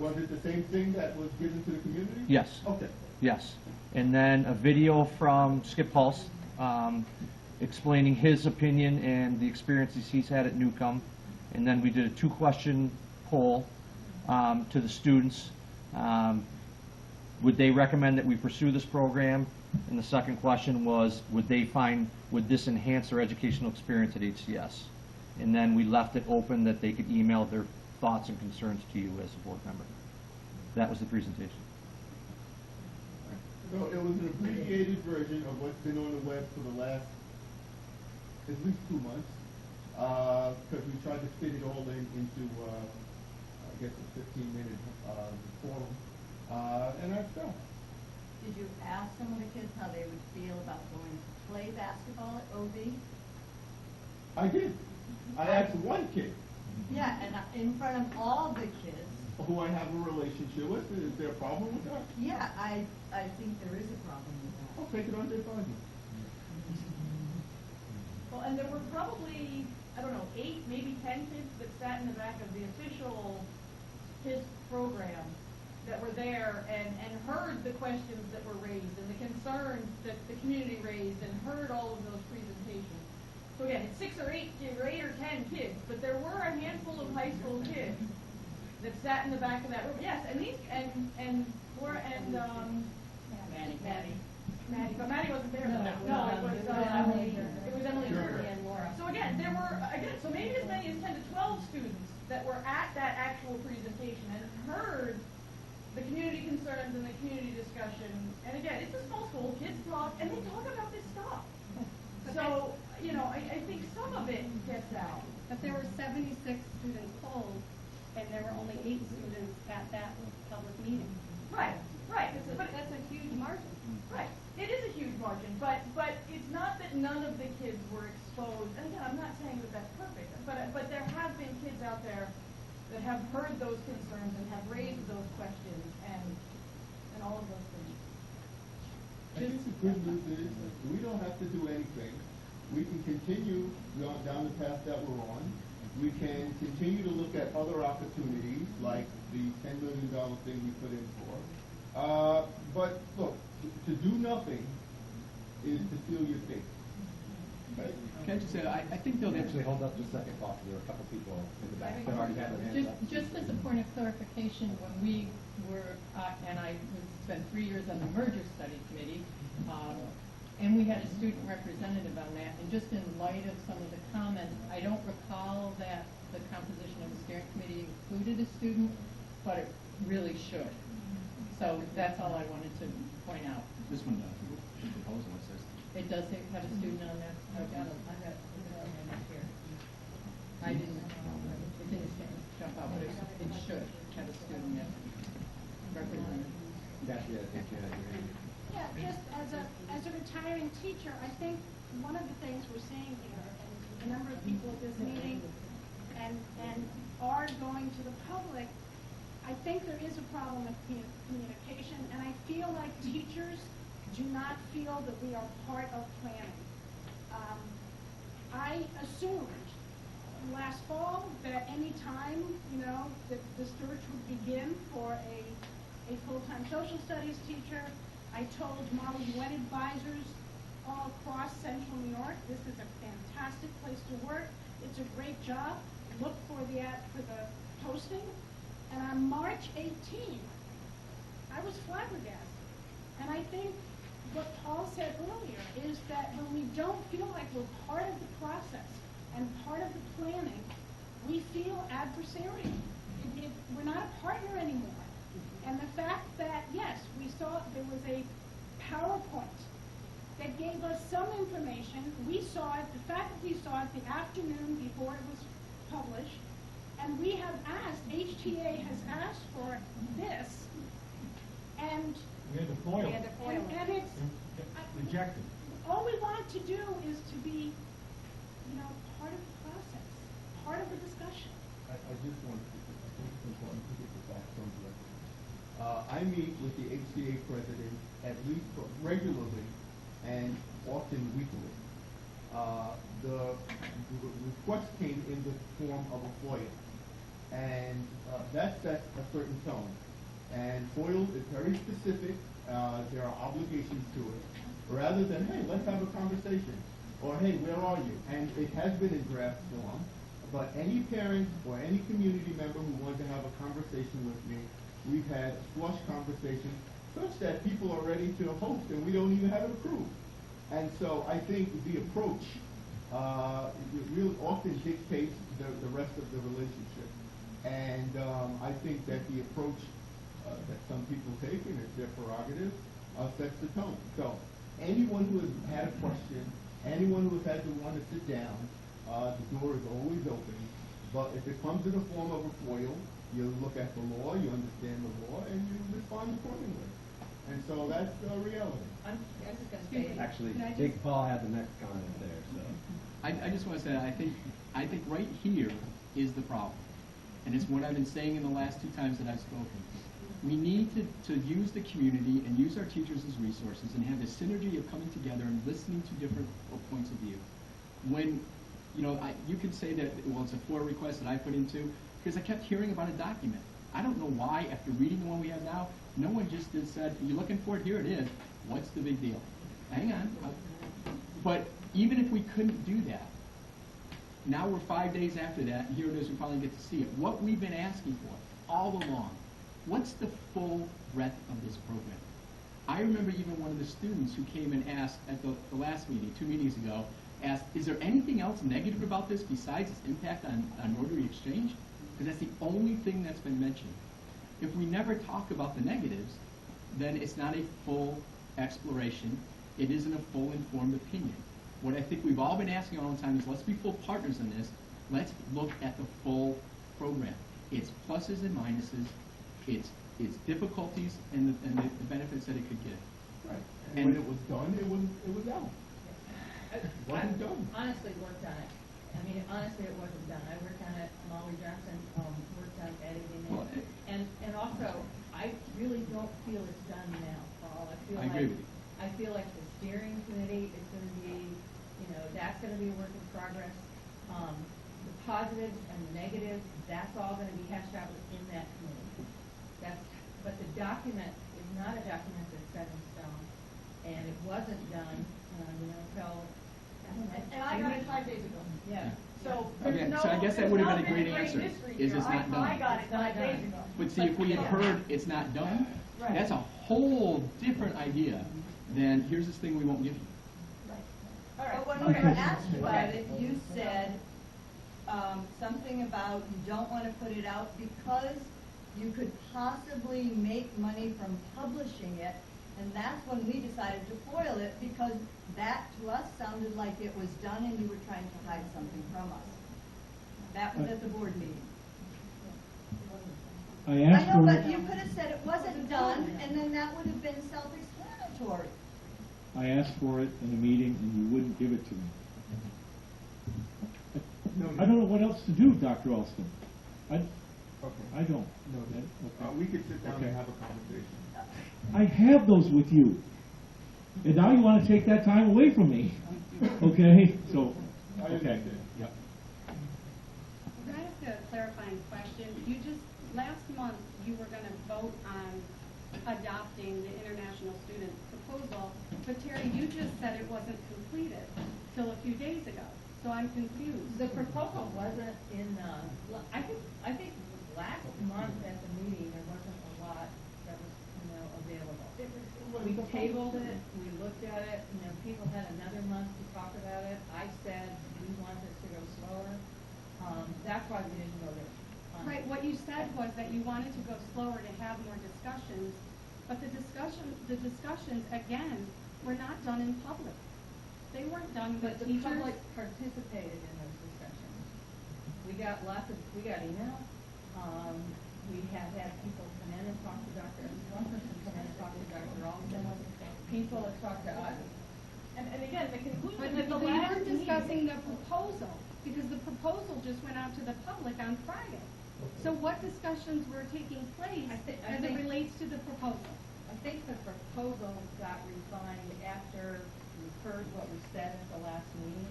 Was it the same thing that was given to the community? Yes. Okay. Yes. And then a video from Skip Pulse explaining his opinion and the experiences he's had at Newcomb. And then we did a 2-question poll to the students. Would they recommend that we pursue this program? And the second question was, would this enhance their educational experience at HCS? And then we left it open that they could email their thoughts and concerns to you as a board member. That was the presentation. So it was an abbreviated version of what's been on the web for the last at least 2 months, because we tried to fit it all into, I guess, a 15-minute forum, and I fell. Did you ask some of the kids how they would feel about going to play basketball at OB? I did. I asked one kid. Yeah, and in front of all the kids. Who I have a relationship with. Is there a problem with that? Yeah, I think there is a problem with that. I'll take it on their body. Well, and there were probably, I don't know, 8, maybe 10 kids that sat in the back of the official kids program that were there and heard the questions that were raised and the concerns that the community raised and heard all of those presentations. So again, it's 6 or 8 or 10 kids, but there were a handful of high school kids that sat in the back of that room. Yes, and these and Laura and Maddie, but Maddie wasn't there. No, it was Emily Turner and Laura. So again, there were so maybe as many as 10 to 12 students that were at that actual presentation and heard the community concerns and the community discussion. And again, it's a small school, kids talk, and they talk about this stuff. So, you know, I think some of it gets out. But there were 76 students polled, and there were only 8 students at that public meeting. Right. But that's a huge margin. Right. It is a huge margin, but it's not that none of the kids were exposed. And again, I'm not saying that that's perfect, but there have been kids out there that have heard those concerns and have raised those questions and all of those things. I think the good news is we don't have to do anything. We can continue down the path that we're on. We can continue to look at other opportunities, like the $10 million thing we put in for. But look, to do nothing is to seal your fate. Okay? Can I just say, I think they'll Actually, hold up just a second, Paul. There were a couple people in the back that already had their hands up. Just as a point of clarification, when we were, and I spent 3 years on the merger study committee, and we had a student representative on that, and just in light of some of the comments, I don't recall that the composition of the steering committee included a student, but it really should. So that's all I wanted to point out. This one does. The proposal says. It does have a student on that. I've got it here. I didn't, it didn't jump out, but it should have a student that represented. Yeah, just as a retiring teacher, I think one of the things we're seeing here, and a number of people at this meeting and are going to the public, I think there is a problem with communication, and I feel like teachers do not feel that we are part of planning. I assumed last fall that any time, you know, that the search would begin for a full-time social studies teacher. I told Model UN advisors all across central New York, this is a fantastic place to work. It's a great job. Look for the posting. And on March 18th, I was flabbergasted. And I think what Paul said earlier is that when we don't feel like we're part of the process and part of the planning, we feel adversarial. We're not a partner anymore. And the fact that, yes, we saw there was a PowerPoint that gave us some information. We saw it, the faculty saw it the afternoon before it was published. And we have asked, HTA has asked for this. And we had the FOIL. And it's rejected. All we want to do is to be, you know, part of the process, part of the discussion. I just want to, I think it's important to get this off some direction. I meet with the HCA president at least regularly and often weekly. The request came in the form of a FOIA, and that sets a certain tone. And FOIL is very specific. There are obligations to it. Rather than, hey, let's have a conversation, or hey, where are you? And it has been in draft form, but any parent or any community member who wanted to have a conversation with me, we've had a flush conversation such that people are ready to host and we don't even have it approved. And so I think the approach really often dictates the rest of the relationship. And I think that the approach that some people take, and it's their prerogative, sets the tone. So anyone who has had a question, anyone who has had to want to sit down, the door is always open. But if it comes in the form of a FOIL, you look at the law, you understand the law, and you respond accordingly. And so that's the reality. I'm just going to say. Actually, Big Paul had the next comment there, so. I just want to say, I think right here is the problem. And it's what I've been saying in the last 2 times that I've spoken. We need to use the community and use our teachers as resources and have the synergy of coming together and listening to different points of view. When, you know, you could say that, well, it's a FOIA request that I put into, because I kept hearing about a document. I don't know why, after reading the one we have now, no one just said, you're looking for it, here it is. What's the big deal? Hang on. But even if we couldn't do that, now we're 5 days after that, and here it is, we finally get to see it. What we've been asking for all along, what's the full breadth of this program? I remember even one of the students who came and asked at the last meeting, 2 meetings ago, asked, is there anything else negative about this besides its impact on orderly exchange? Because that's the only thing that's been mentioned. If we never talk about the negatives, then it's not a full exploration. It isn't a full informed opinion. What I think we've all been asking all the time is, let's be full partners in this. Let's look at the full program. Its pluses and minuses, its difficulties, and the benefits that it could give. Right. And when it was done, it was out. It wasn't done. Honestly worked on it. I mean, honestly, it wasn't done. I worked on it. Molly Johnson worked on editing it. And also, I really don't feel it's done now, Paul. I agree with you. I feel like the steering committee is going to be, you know, that's going to be a work in progress. The positives and the negatives, that's all going to be hashed out within that committee. But the document is not a document that's set in stone, and it wasn't done, you know, until. And I got it 5 days ago. Yeah. So Okay, there's no, so I guess that there's would have not been a great been answer, history is here. it's not done. I got it 5 days ago. But see, if we had heard it's not done, Right. that's a whole different idea than, here's this thing we won't give you. All right. But when we were asked about it, you said something about you don't want to put it out because you could possibly make money from publishing it, and that's when we decided to foil it, because that to us sounded like it was done and you were trying to hide something from us. That was at the board meeting. I asked know, for but you could have said it wasn't done, and then that would have been self-explanatory. I asked for it in a meeting, and you wouldn't give it to me. I don't know what else to do, Dr. Alston. I don't. No, Okay. we could sit down Okay. and have a conversation. I have those with you. And now you want to take that time away from me. Okay? So, I okay. understand. Yep. Can I ask a clarifying question? You just, last month, you were going to vote on adopting the international student proposal, but Terry, you just said it wasn't completed till a few days ago. So I'm confused. The proposal wasn't in, I think last month at the meeting, there wasn't a lot that was, you know, available. We tabled it, we looked at it, you know, people had another month to talk about it. I said we wanted it to go slower. That's why we didn't go there. Right, what you said was that you wanted to go slower to have more discussions, but the discussions, again, were not done in public. They weren't done with But the teachers. public participated in those discussions. We got emails. We have had people come in and talk to Dr. Ellis, come in and talk to Dr. Alston. People have talked to us. And again, the conclusion But at the we last weren't meeting. discussing the proposal. because the proposal just went out to the public on Friday. So what discussions were taking place as it relates to the proposal? I think the proposal got refined after we heard what was said at the last meeting.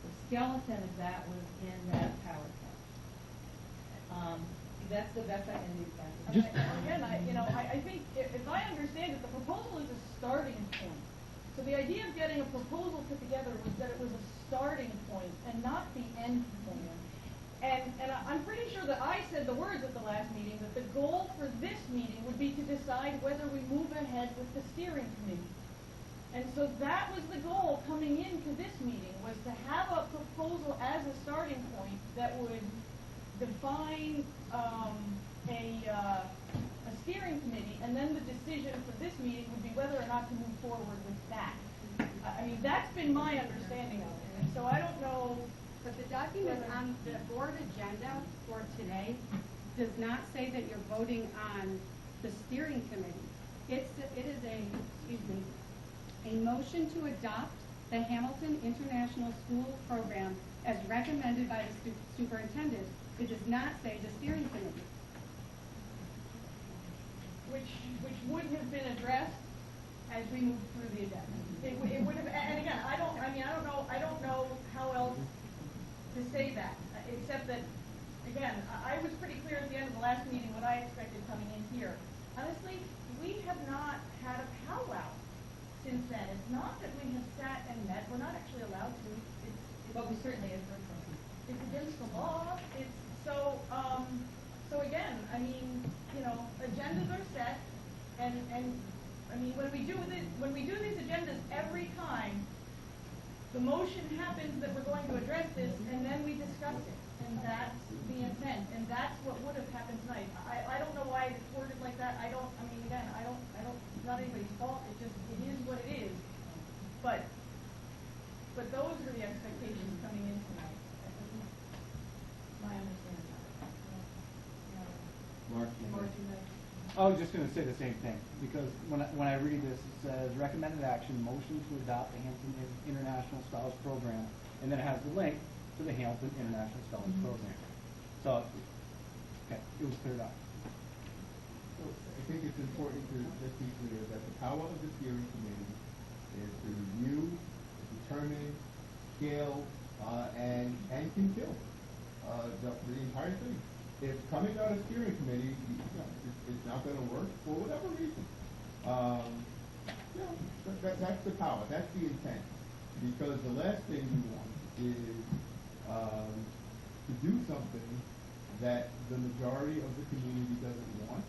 The skeleton of that was in that PowerPoint. That's the best I can do, Kathy. Again, I think, if I understand it, the proposal is a starting point. So the idea of getting a proposal put together was that it was a starting point and not the end point. And I'm pretty sure that I said the words at the last meeting, that the goal for this meeting would be to decide whether we move ahead with the steering committee. And so that was the goal coming into this meeting, was to have a proposal as a starting point that would define a steering committee, and then the decision for this meeting would be whether or not to move forward with that. I mean, that's been my understanding of it, and so I don't know. But the document on the board agenda for today does not say that you're voting on the steering committee. It is a motion to adopt the Hamilton International School Program as recommended by the superintendent. It does not say the steering committee. Which would have been addressed as we moved through the agenda. It would have, and again, I don't know how else to say that, except that, again, I was pretty clear at the end of the last meeting what I expected coming in here. Honestly, we have not had a powwow since then. It's not that we have sat and met. We're not actually allowed to. But we certainly have heard from people. It's against the law. It's so again, I mean, agendas are set, and I mean, when we do these agendas every time, the motion happens that we're going to address this, and then we discuss it, and that's the intent, and that's what would have happened tonight. I don't know why it's worded like that. I mean, again, I don't. It's not anybody's fault. It is what it is. But those were the expectations coming in tonight. My understanding. Mark? I was just going to say the same thing, because when I read this, it says recommended action, motion to adopt the Hamilton International Scholars Program, and then it has the link to the Hamilton International Scholars Program. So, okay, it was cleared up. So I think it's important to just be clear that the power of the steering committee is to review, determine, scale, and kill the entire thing. If coming out of steering committee, it's not going to work for whatever reason, that's the power, that's the intent. Because the last thing we want is to do something that the majority of the community doesn't want,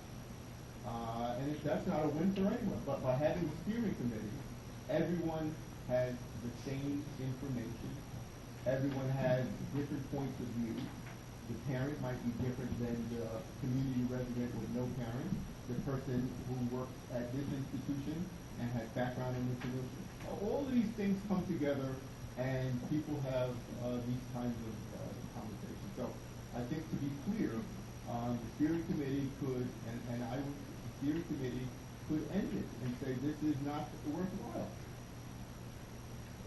and that's not a win for anyone. But by having a steering committee, everyone has the same information. Everyone has different points of view. The parent might be different than the community resident with no parent, the person who works at this institution and has background in this institution. All of these things come together, and people have these kinds of conversations. So I think, to be clear, the steering committee could, the steering committee could end it and say this is not worthwhile.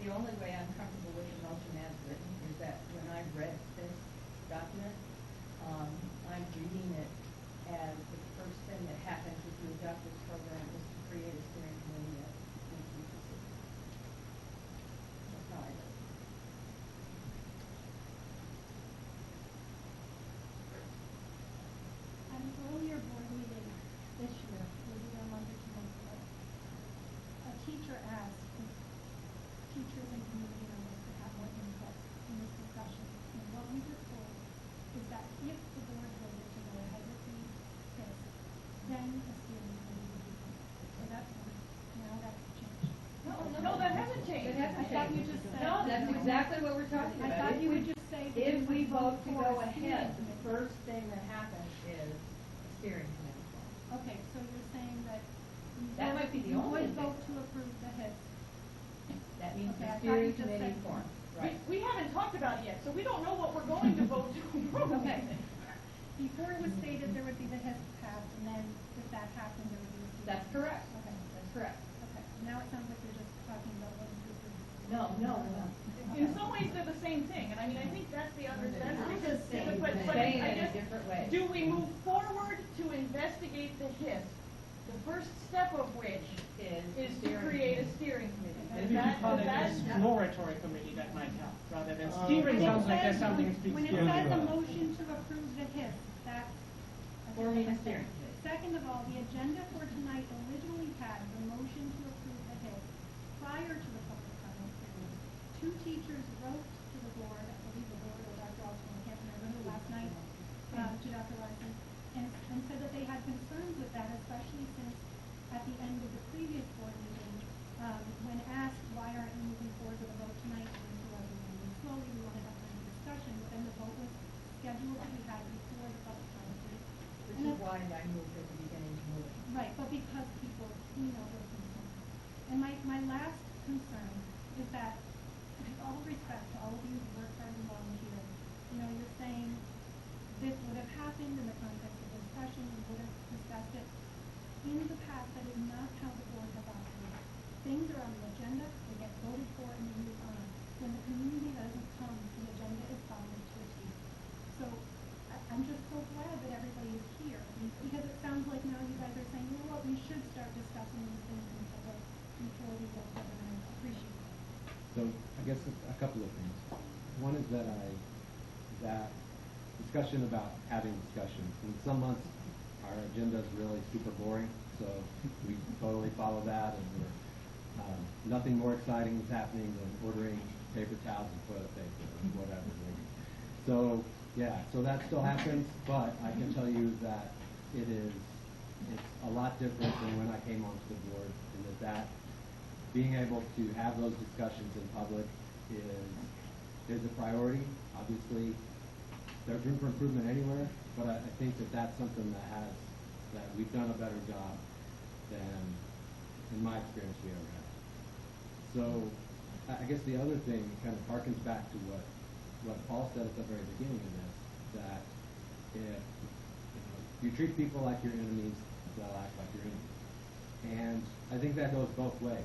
The only way I'm comfortable with the motion as written is that when I read this document, I'm reading it as the first thing that happens if you adopt this program is to create a steering committee that makes these decisions. That's how I read it. At an earlier board meeting this year, maybe a month or 2 months ago, a teacher asked if teachers and community members could have more input in this discussion. And what we were told is that if the board voted to go ahead with this, then a steering committee would be formed. So that's now that's changed. No, that hasn't changed. I thought you just said. No, that's exactly what we're talking about. I thought you would just say that if we vote to go for a ahead, steering the first thing that happens is a steering committee. Okay, so you're saying that That might be the only would thing. vote to approve the HIS. That means Okay, the I thought steering you just committee said- formed. Right. We haven't talked about it yet, so we don't know what we're going to vote to approve. Okay. Before it was stated there would be the HIS passed, and then if that happened, there would be a steering. That's correct. Okay. That's correct. Okay. Now it sounds like you're just talking about voting to approve. No, no. In some ways, they're the same thing, and I mean, I think that's the understanding. Not the same But thing. I Saying it in guess, different ways. do we move forward to investigate the HIS? The first step of which is to create a steering committee. Maybe you call it an exploratory committee, that might help, rather than steering When it sounds like that's says- something that speaks When it to says a you. motion to approve the HIS, that's. Or we can steer. Second of all, the agenda for tonight originally had the motion to approve the HIS prior to the public comment period. Two teachers wrote to the board, I believe the board or Dr. Alston, I can't remember who, last night, to Dr. Larson, and said that they had concerns with that, especially since at the end of the previous board meeting, when asked why aren't you moving forward with a vote tonight, and so moving slowly, we wanted to have a discussion, but then the vote was scheduled to be had before the public comment period. Which is why I moved at the beginning to move it. Right, but because people, were concerned. And my last concern is that, with all respect to all of you who work hard and volunteer, you're saying this would have happened in the context of discussion, we would have discussed it. In the past, that is not how the board has operated. Things are on the agenda, they get voted for, and they move on. When the community doesn't come, the agenda is followed to a T. So I'm just so glad that everybody is here, because it sounds like now you guys are saying, you know what, we should start discussing these things in public before we go further, and I appreciate that. So I guess a couple of things. One is that that discussion about having discussions. In some months, our agenda is really super boring, so we totally follow that, and we're, nothing more exciting is happening than ordering paper towels and toilet paper or whatever. So yeah, so that still happens, but I can tell you that it's a lot different than when I came onto the board, and that being able to have those discussions in public is a priority. Obviously, there's room for improvement anywhere, but I think that's something that we've done a better job than, in my experience, we ever have. So I guess the other thing kind of harkens back to what Paul said at the very beginning of this, that if you treat people like your enemies, they'll act like your enemies. And I think that goes both ways.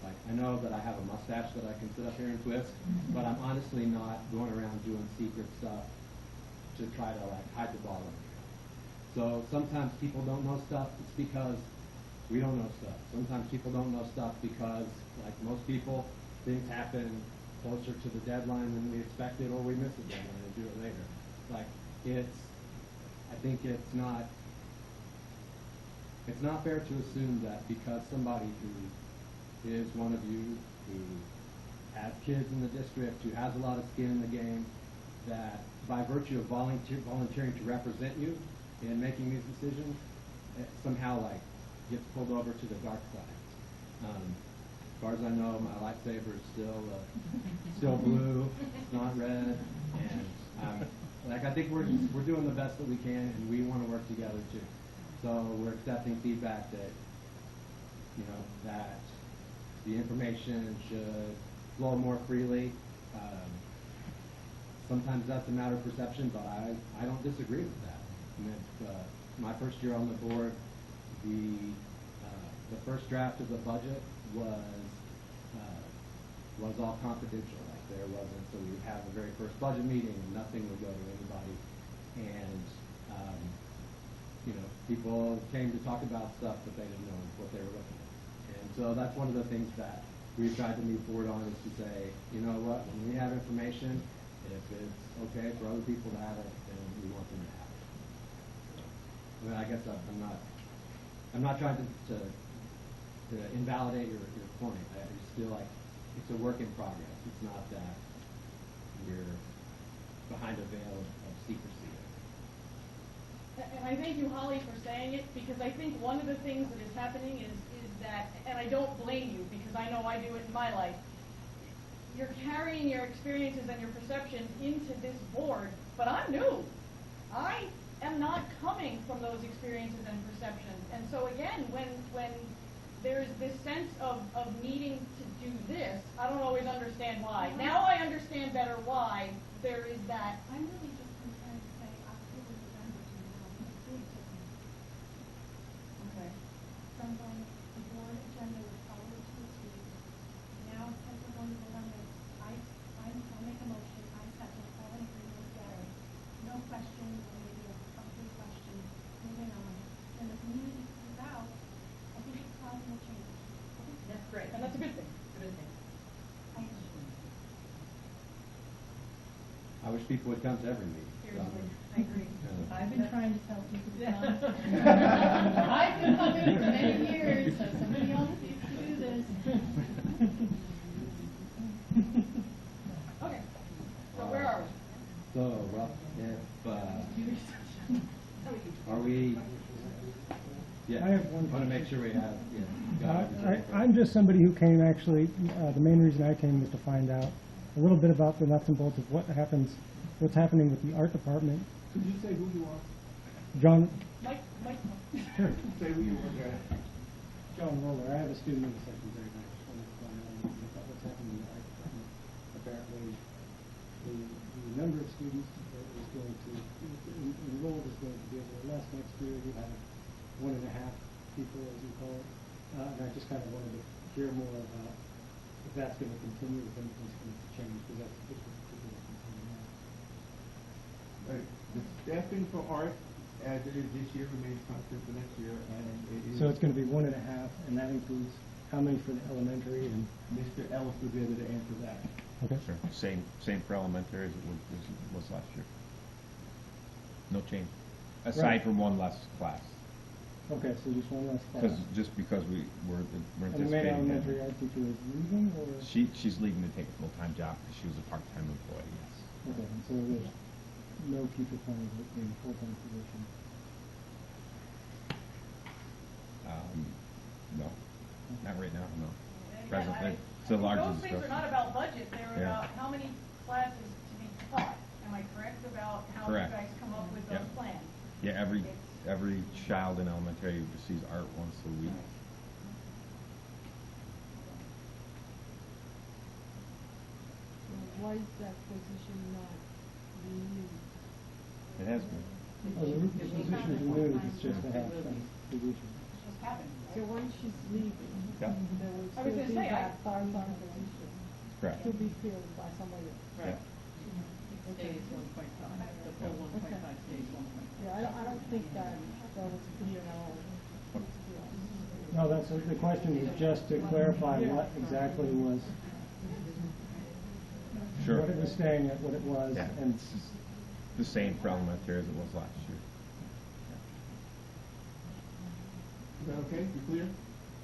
Like, I know that I have a mustache that I can sit up here and twist, but I'm honestly not going around doing secret stuff to try to hide the ball. So sometimes people don't know stuff, it's because we don't know stuff. Sometimes people don't know stuff because, like most people, things happen closer to the deadline than we expected, or we miss the deadline and do it later. Like, I think it's not fair to assume that because somebody who is one of you, who has kids in the district, who has a lot of skin in the game, that by virtue of volunteering to represent you in making these decisions, it somehow gets pulled over to the dark side. As far as I know, my lightsaber is still blue, it's not red, and I think we're doing the best that we can, and we want to work together too. So we're accepting feedback that that the information should flow more freely. Sometimes that's a matter of perception, but I don't disagree with that. My first year on the board, the first draft of the budget was all confidential. Like, there wasn't, so we would have the very first budget meeting and nothing would go to anybody. And people came to talk about stuff that they didn't know what they were looking at. And so that's one of the things that we've tried to move forward on, is to say, you know what, when we have information, if it's okay for other people to have it, then we want them to have it. I mean, I guess I'm not trying to invalidate your point. I just feel like it's a work in progress. It's not that we're behind a veil of secrecy. And I thank you, Holly, for saying it, because I think one of the things that is happening is that, and I don't blame you, because I know I do it in my life, you're carrying your experiences and your perceptions into this board, but I'm new. I am not coming from those experiences and perceptions. And so again, when there's this sense of needing to do this, I don't always understand why. Now I understand better why there is that. I'm really just concerned to say October, November, to have a big difference. Okay. From when the board agenda was followed to a T, now it says we're going to vote on the I wish people would come to every meeting. Seriously, I agree. I've been trying to tell people to come. Yeah. I've been coming for many years, so somebody else needs to do this. Okay, so where are we? So, well, if, are we, yeah, I have one want to make sure we have, I'm just somebody who came actually, the main reason I came was to find out a little bit about the nuts and bolts of what's happening with the art department. Could you say who you are? John, Mike. sure. Say who you are. John Roller, I have a student in the second grade, and I just wanted to find out a little bit about what's happening in the art department. Apparently, the number of students that is going to, enrolled is going to be a little less next year. We have 1.5 people, as you call it. And I just kind of wanted to hear more about if that's going to continue, if anything's going to change, because that's just a particular concern now. The staffing for art, as it is this year, remains constant for next year, and it is. So it's going to be 1.5, and that includes how many for the elementary and? Mr. Ellis will be able to answer that. Okay. Sure. Same for elementary as it was last year. No change, aside Right. from one less class. Okay, so just one less class. Because we're And the main anticipating. elementary art teacher is leaving, or? She's leaving to take a full-time job because she was a part-time employee, yes. Okay, and so there's no future plans in full-time position? No, not right now, no. And Presently, it's I the think largest. those things are not about budget, they're Yeah. about how many classes to be taught. Am I correct about how you Correct. guys come up with Yeah. those plans? Yeah, every child in elementary receives art once a week. Why is that position not renewed? It has been. Oh, the position is new, it's just a half-time position. Just happened. So once she's leaving, Yeah. there will I was still gonna be say, that part-time position. Correct. To be filled by somebody else. Yeah. Stays 1.5, the full 1.5 stays 1.5. Yeah, I don't think that was clear at all, to be honest. No, that's, the question is just to clarify what exactly was, Sure. what it was staying at, what it was, Yeah, and it's the same for elementary as it was last year. Is that okay? You clear?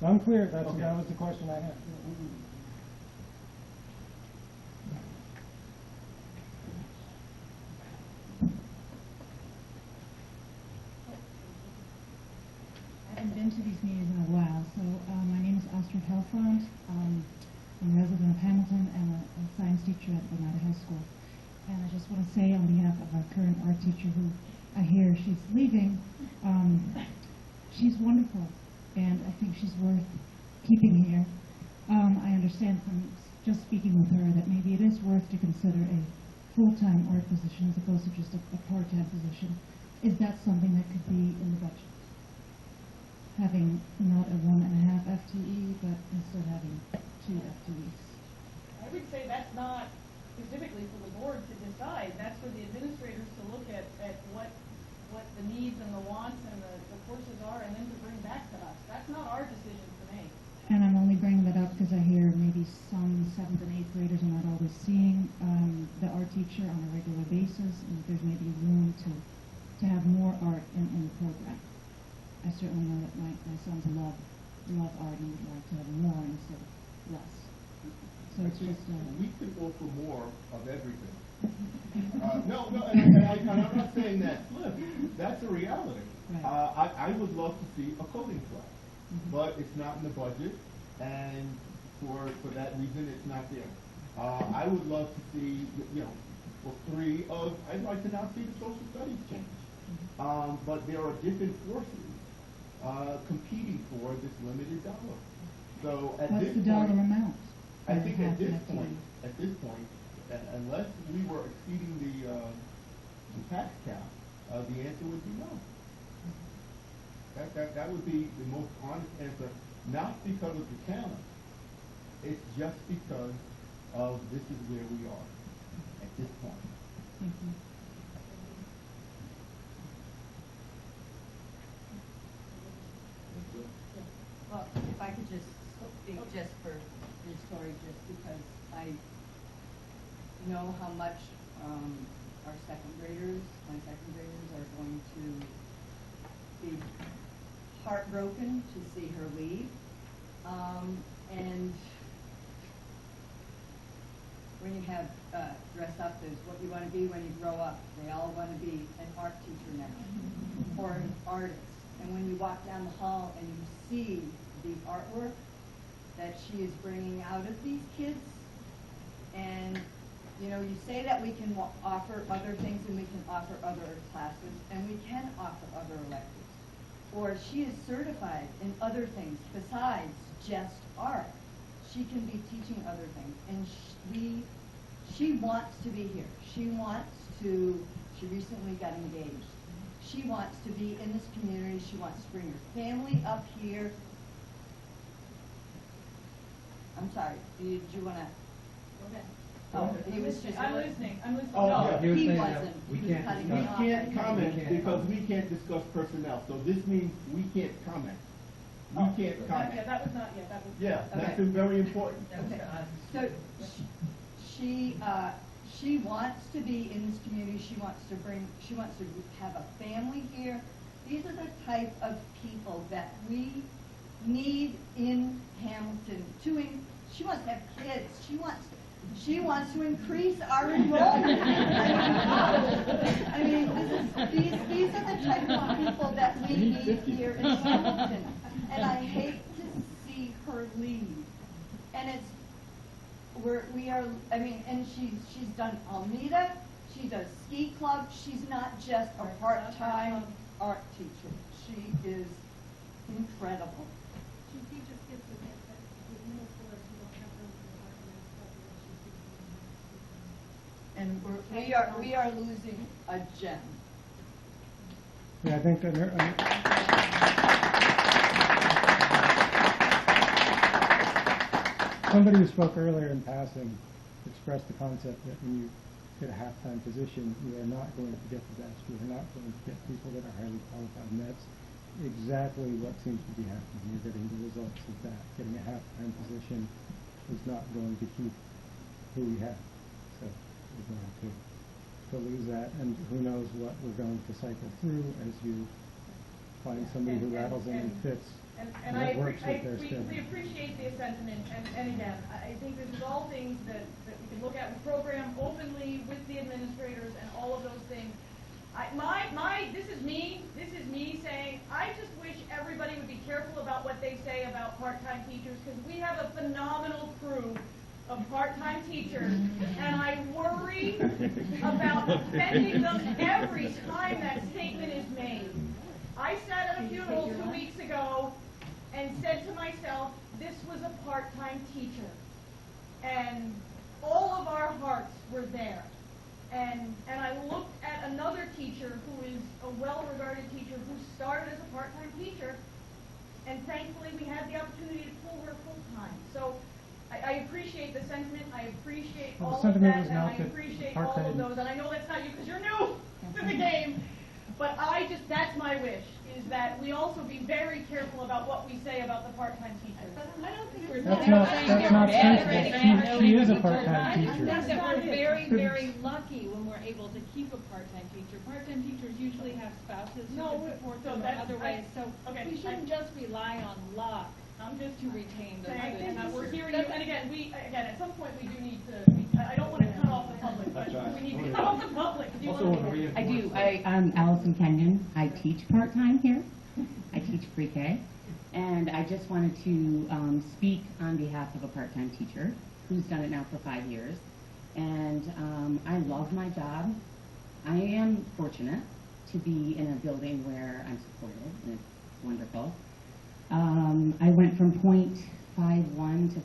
I'm clear, that Okay. was the question I had. I haven't been to these meetings in a while, so my name is Astrid Helfront. I'm a resident of Hamilton and a science teacher at Granada High School. And I just want to say on behalf of our current art teacher, who I hear she's leaving, she's wonderful, and I think she's worth keeping here. I understand from just speaking with her that maybe it is worth to consider a full-time art position as opposed to just a part-time position. Is that something that could be in the budget? Having not a 1.5 FTE, but instead having 2 FTEs. I would say that's not specifically for the board to decide, that's for the administrators to look at what the needs and the wants and the courses are, and then to bring back to us. That's not our decision to make. And I'm only bringing that up because I hear maybe some 7th and 8th graders are not always seeing the art teacher on a regular basis, and there's maybe room to have more art in the program. I certainly know that my sons love art and would like to have more instead of less. So it's just We could offer more of everything. No, and I'm not saying that flip. That's a reality. Right. I would love to see a coding class, but it's not in the budget, and for that reason, it's not there. I would love to see, for free of, I'd like to now see the social studies change. But there are different forces competing for this limited dollar. So at what's this the dollar point, amount? I think Half at this an FTE. point, unless we were exceeding the tax cap, the answer would be no. That would be the most honest answer, not because of the talent, it's just because of this is where we are at this point. Thank you. Well, if I could just speak just for your story, just because I know how much our second graders, my second graders are going to be heartbroken to see her leave. And when you have dress up as what you want to be when you grow up, they all want to be an art teacher now or an artist. And when you walk down the hall and you see the artwork that she is bringing out of these kids, and you know, you say that we can offer other things and we can offer other classes, and we can offer other electives. Or she is certified in other things besides just art. She can be teaching other things, and she wants to be here. She recently got engaged. She wants to be in this community. She wants to bring her family up here. I'm sorry, did you want to? Go ahead. Oh, he was just. I'm listening. Oh, No, yeah. He was he saying wasn't. that we He was can't cutting We me off. can't comment because we can't discuss personnel, so this means we can't comment. We can't comment. Yeah, that was not, yeah, that was. Yeah, that's Okay. very important. Okay, so she wants to be in this community. She wants to have a family here. These are the type of people that we need in Hamilton. She wants to have kids. She wants to increase our enrollment. I mean, these are the type of people that we need here in Hamilton. And I hate to see her leave. And and she's done Almeida, she does ski club, she's not just a part-time art teacher. She is incredible. She teaches kids that the middle schoolers who don't have room for the department. And we are losing a gem. Yeah, I think somebody who spoke earlier in passing expressed the concept that when you get a half-time position, you are not going to get the best. You are not going to get people that are highly qualified, and that's exactly what seems to be happening. You're getting the results of that. Getting a half-time position is not going to keep who we have. So we're going to lose that, and who knows what we're going to cycle through as you find somebody who rattles in and fits. And that works with their schedule. we appreciate the sentiment, and again, I think this is all things that we can look at with program openly with the administrators and all of those things. This is me saying, I just wish everybody would be careful about what they say about part-time teachers, because we have a phenomenal crew of part-time teachers, and I worry about offending them every time that statement is made. I sat at a funeral 2 weeks ago and said to myself, this was a part-time teacher. And all of our hearts were there. And I looked at another teacher who is a well-regarded teacher who started as a part-time teacher, and thankfully we had the opportunity to pull her full-time. So I appreciate the sentiment, I appreciate all of that, and I appreciate all of those. And I know that's not you because you're new to the game, but that's my wish, is that we also be very careful about what we say about the part-time teachers. I don't think we're That's not truthful. She is a part-time teacher. I think that we're very, very lucky when we're able to keep a part-time teacher. Part-time teachers usually have spouses who can support them in other ways, so we shouldn't just rely on luck to retain those students. We're hearing you, and again, at some point we do need to, I don't want to cut off the public, but we need to cut off the public. I do. I'm Allison Kenyon. I teach part-time here. I teach pre-K. And I just wanted to speak on behalf of a part-time teacher who's done it now for 5 years. And I love my job. I am fortunate to be in a building where I'm supported, and it's wonderful. I went from .51 to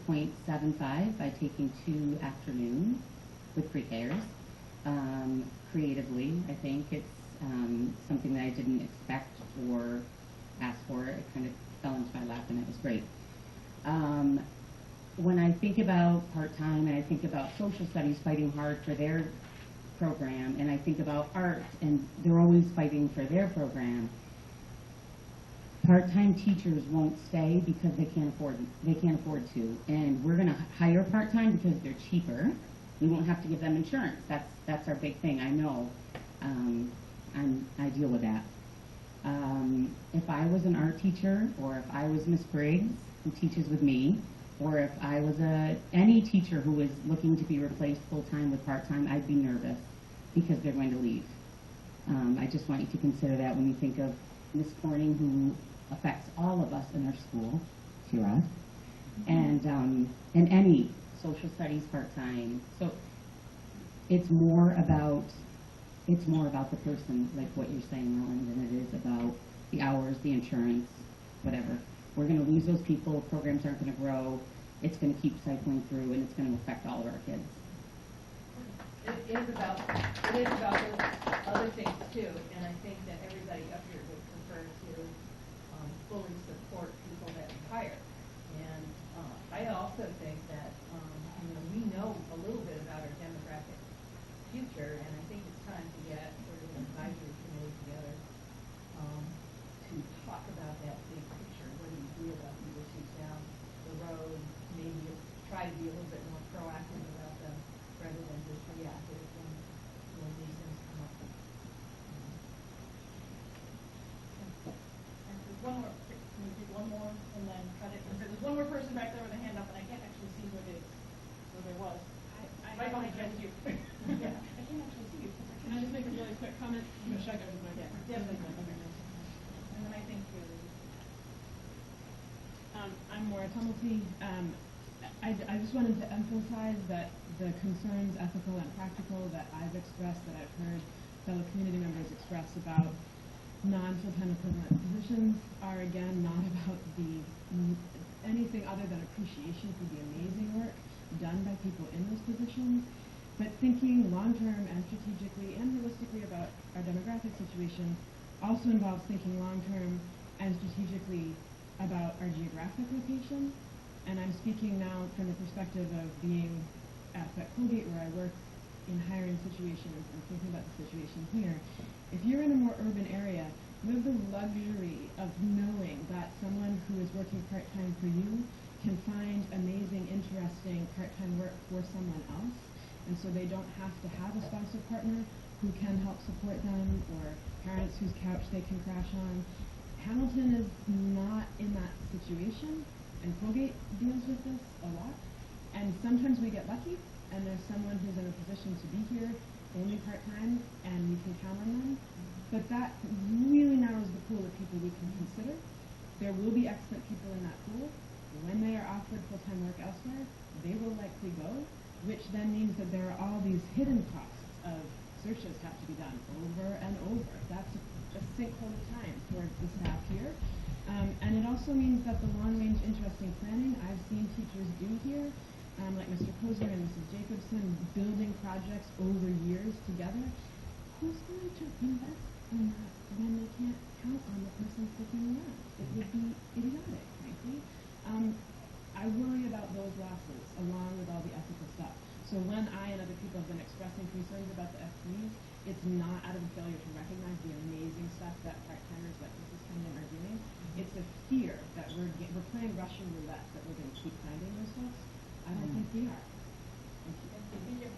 .75 by taking 2 afternoons with pre-Kers. Creatively, I think it's something that I didn't expect or ask for. It kind of fell into my lap, and it was great. When I think about part-time and I think about social studies fighting hard for their program, and I think about art and they're always fighting for their program, part-time teachers won't stay because they can't afford to, and we're going to hire part-time because they're cheaper, We won't have to give them insurance. That's our big thing. I know. I deal with that. If I was an art teacher, or if I was Miss Briggs, who teaches with me, or if I was any teacher who was looking to be replaced full-time with part-time, I'd be nervous because they're going to leave. I just want you to consider that when you think of Miss Corning, who affects all of us in our school, Kira, and any social studies part-time. So it's more about the person, like what you're saying, Ellen, than it is about the hours, the insurance, whatever. We're going to lose those people. Programs aren't going to grow. It's going to keep cycling through, and it's going to affect all of our kids. It is about those other things too, and I think that everybody up here would prefer to fully support people that we hire. And I also think that we know a little bit about our demographic future, and I think it's time to get sort of an advisory committee together to talk about that big picture. What do you do about these issues down the road? Maybe try to be a little bit more proactive about them rather than just reactive when these things come up. And there's one more. Can we do one more and then cut it? There's one more person back there with a hand up, and I can't actually see who it is. So there was. Right behind you. Yeah. I can't actually see you. Can I just make a really quick comment? Should I go with my hand? Yes, I can. And then I think I'm Maura Tumblety. I just wanted to emphasize that the concerns, ethical and practical, that I've expressed, that I've heard fellow community members express about non-full-time equivalent positions are, again, not about anything other than appreciation for the amazing work done by people in those positions, but thinking long-term and strategically and realistically about our demographic situation also involves thinking long-term and strategically about our geographic location. And I'm speaking now from the perspective of being at Colgate, where I work in hiring situations and thinking about the situation here. If you're in a more urban area, you have the luxury of knowing that someone who is working part-time for you can find amazing, interesting part-time work for someone else. And so they don't have to have a spouse or partner who can help support them, or parents whose couch they can crash on. Hamilton is not in that situation, and Colgate deals with this a lot. And sometimes we get lucky, and there's someone who's in a position to be here only part-time, and we can count on them. But that really narrows the pool of people we can consider. There will be excellent people in that pool. When they are offered full-time work elsewhere, they will likely go, which then means that there are all these hidden costs of searches have to be done over and over. That's a sinkhole of time for the staff here. And it also means that the long-range interesting planning I've seen teachers do here, like Mr. Posner and Mrs. Jacobson, building projects over years together. Who's going to invest in that when they can't count on the person sticking around? It would be idiotic, frankly. I worry about those losses along with all the ethical stuff. So when I and other people have been expressing concerns about the FTEs, it's not out of a failure to recognize the amazing stuff that part-timers like Mrs. Kenyon are doing. It's a fear that we're playing Russian roulette, that we're going to keep finding those folks. I don't think we are. Thank you.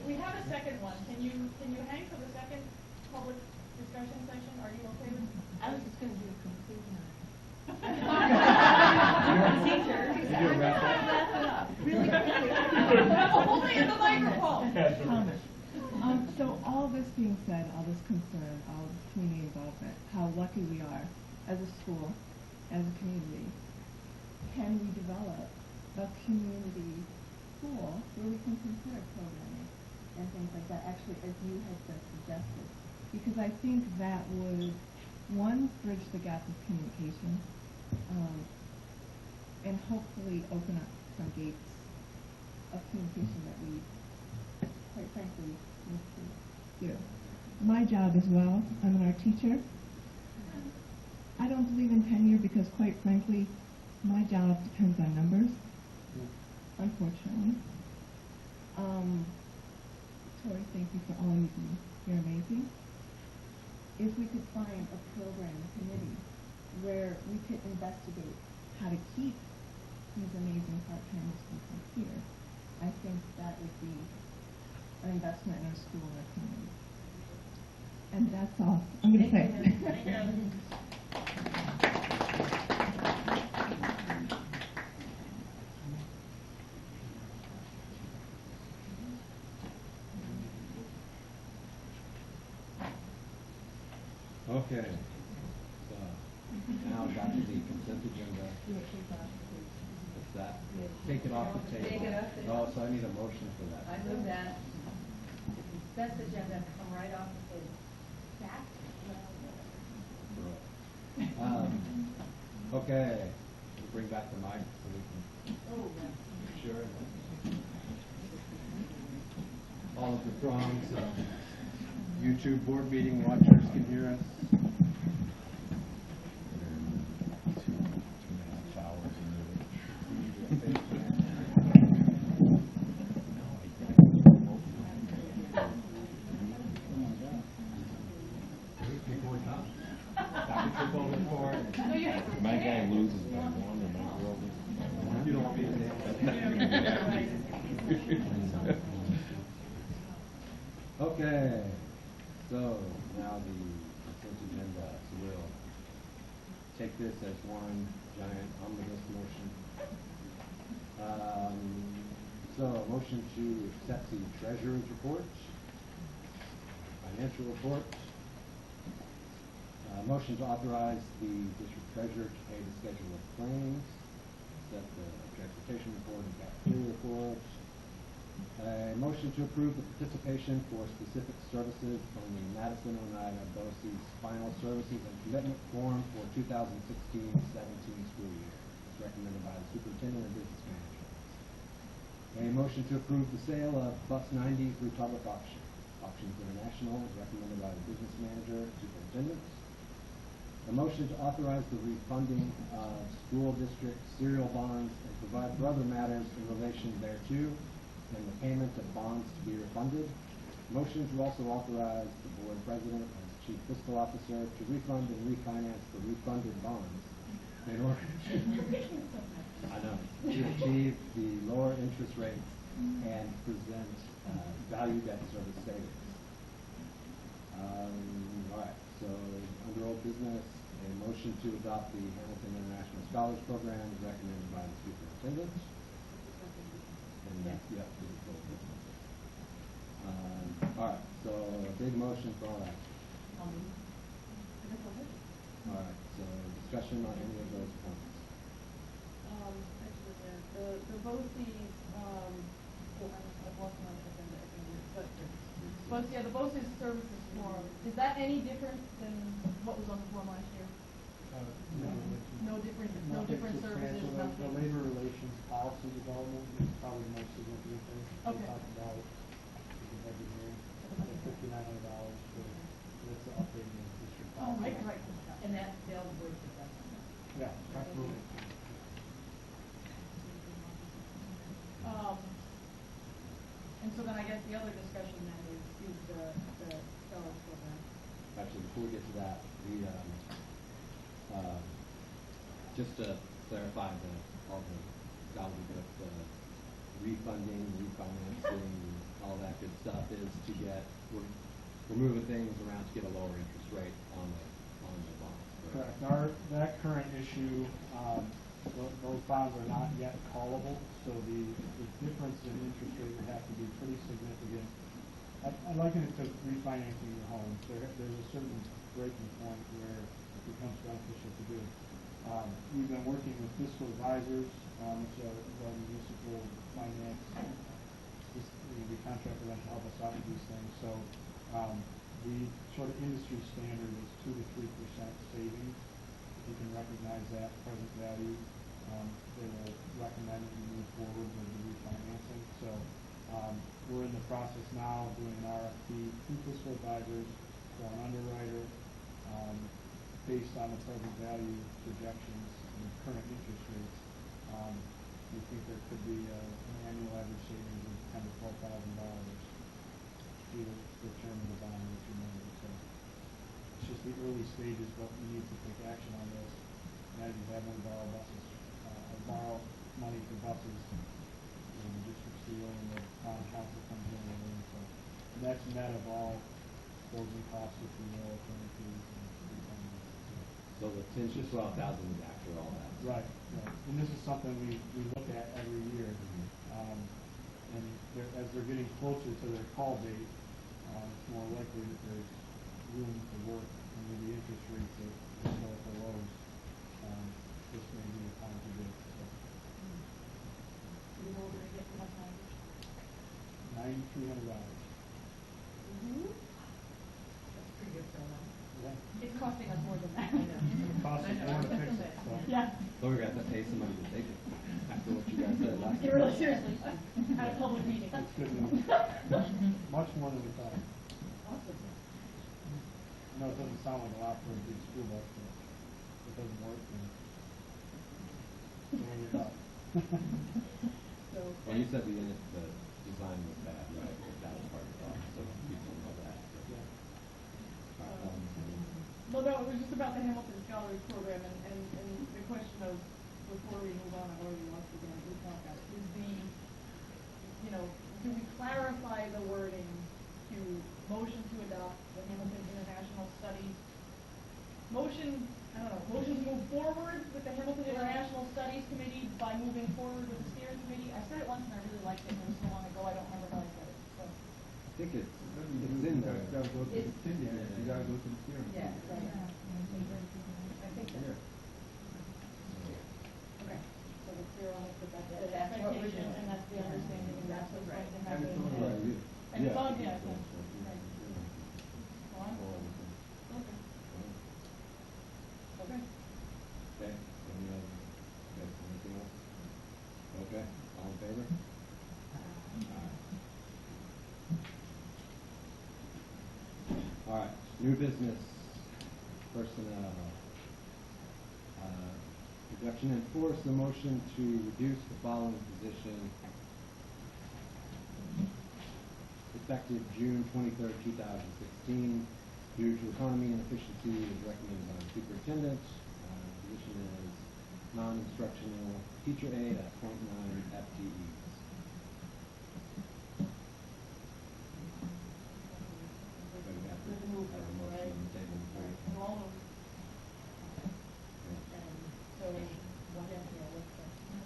We have a second one. Can you hang for the second public discussion session? Are you okay with? I was just going to do a conclusion. Really quickly. Only in the microphone. So all this being said, all this concern, all this community involvement, how lucky we are as a school, as a community, can we develop a community school where we can consider programming and things like that, actually, as you had just suggested? Because I think that would, one, bridge the gap of communication, and hopefully open up some gates of communication that we, quite frankly, need to do. My job as well, I'm an art teacher. I don't believe in tenure because, quite frankly, my job depends on numbers, unfortunately. Tori, thank you for all you do. You're amazing. if we could find a program, a committee, where we could investigate how to keep these amazing part-time people here, I think that would be an investment in our school and our community. And that's all I'm going to say. Okay, so now we've got to the consent agenda. What's that? Take it off the table. Take it off the Oh, so I need a motion for that. I move that the consent agenda come right off the table. Back? Okay, we'll bring back the mic so we can. Oh, Sure. All of the throngs of YouTube board meeting watchers can hear us. My guy loses by one, or my girl loses by one. You don't want me to Okay, so now the consent agenda, so we'll take this as one giant omnibus motion. So, motion to accept the treasurer's report, financial report, motion to authorize the district treasurer to pay the schedule of claims, set the transportation report and cafeteria report, motion to approve the participation for specific services on the Madison, Oneida BOCES final services and commitment form for 2016-17 school year, as recommended by the superintendent and business manager. A motion to approve the sale of Bus 90 through public auction, Auctions International, as recommended by the business manager and superintendent. A motion to authorize the refunding of school district serial bonds and provide for other matters in relation thereto, and the payment of bonds to be refunded. Motion to also authorize the board president as chief fiscal officer to refund and refinance the refunded bonds in order to achieve the lower interest rates and present value debt service savings. All right, so under old business, a motion to adopt the Hamilton International Scholars Program is recommended by the superintendent. And that's the update for old business. All right, so a big motion for all that. All right, so discussion on any of those points. The BOCES, I've lost my agenda, but yeah, the BOCES services forum, is that any different than what was on the forum last year? No different services, The nothing? labor relations policy development is probably the most significant thing. Okay. We talked about engineering, $5,900 for, that's the updating of district Oh, policy. right. And that, they'll work with us. Yeah, absolutely. And so then I guess the other discussion then is the scholars program. Actually, before we get to that, just to clarify all the gobbledygook, refunding, refinancing, all that good stuff is to get, we're moving things around to get a lower interest rate on the bonds. Correct. That current issue, those bonds are not yet callable, so the difference in interest rate would have to be pretty significant. I liken it to refinancing your home. There's a certain breaking point where it becomes beneficial to do. We've been working with fiscal advisors, which are municipal finance. We contract with them to help us out with these things. So the sort of industry standard is 2 to 3% savings. If you can recognize that present value, they will recommend that you move forward with the refinancing. So we're in the process now of doing an RFP to fiscal advisors for an underwriter based on the present value projections and current interest rates. We think there could be an annual average savings of $10,000 to $12,000 due to the term of the bond, which you know. So it's just early stages, but we need to take action on this. And as you have one borrow buses, borrow money for buses, the district seal and the town council comes in and so that's net of all closing costs, if you will, attorney fees and So the 10 to 12,000 is after all that. right. And this is something we look at every year. And as they're getting closer to their call date, it's more likely that there's room to work, and with the interest rates at historical lows, this may be the time to do it. So. $9,300. That's pretty good for a month. Yeah. It's costing us more than that. It costs us more to fix it. So. Yeah. So we're going to have to pay somebody to take it after what you guys said last Yeah, time. really, seriously. At a public meeting. It's good news. Much more than we thought. I know it doesn't sound like a lot for a big school bus, but it doesn't work. And so we thought. Well, you said the design was bad, right? That was part of the problem, so people know that. Well, no, it was just about the Hamilton Scholars Program, and the question of, before we move on, I've already lost again, we talked about it, is do we clarify the wording to motion to adopt the Hamilton International Studies? Motion to move forward with the Hamilton International Studies Committee by moving forward with the steering committee. I said it once and I really liked it, and it was so long ago, I don't remember how I said it, so. I think it's in there. You gotta go to the steering. Yeah, right. I think that's. Okay, so we're clear on it, but that's the expectation, and that's the understanding, and that's what's going to happen. And it's on, yeah, right. Go on? Okay. Okay. Okay, anything else? Okay, all in favor? All right, new business personnel. Reduction in force, the motion to reduce the following position effective June 23rd, 2016. Due to economy and efficiency is recommended by the superintendent. Position is non-instructional teacher aide at 0.9 FTEs.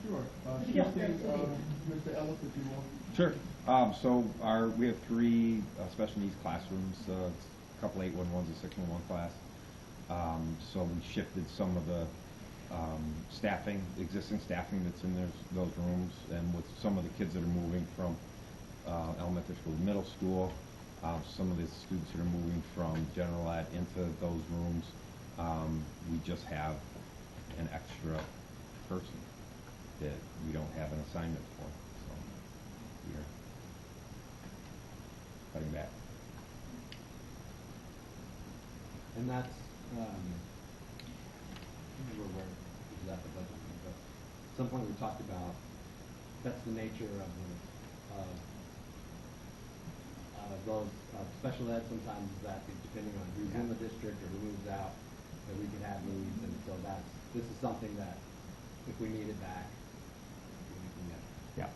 Sure. Mr. Ellis, if you want. Sure. We have 3 special needs classrooms, a couple 811s, a 611 class. So we shifted some of the existing staffing that's in those rooms, and with some of the kids that are moving from elementary school to middle school, some of the students that are moving from general ed into those rooms, we just have an extra person that we don't have an assignment for, so we are cutting back. And that's, I don't remember where it was at the budget meeting, but at some point we talked about that's the nature of those special ed. Sometimes that depending on who's in the district or who moves out, that we can have needs, and so this is something that if we need it back, we can get it. Yeah.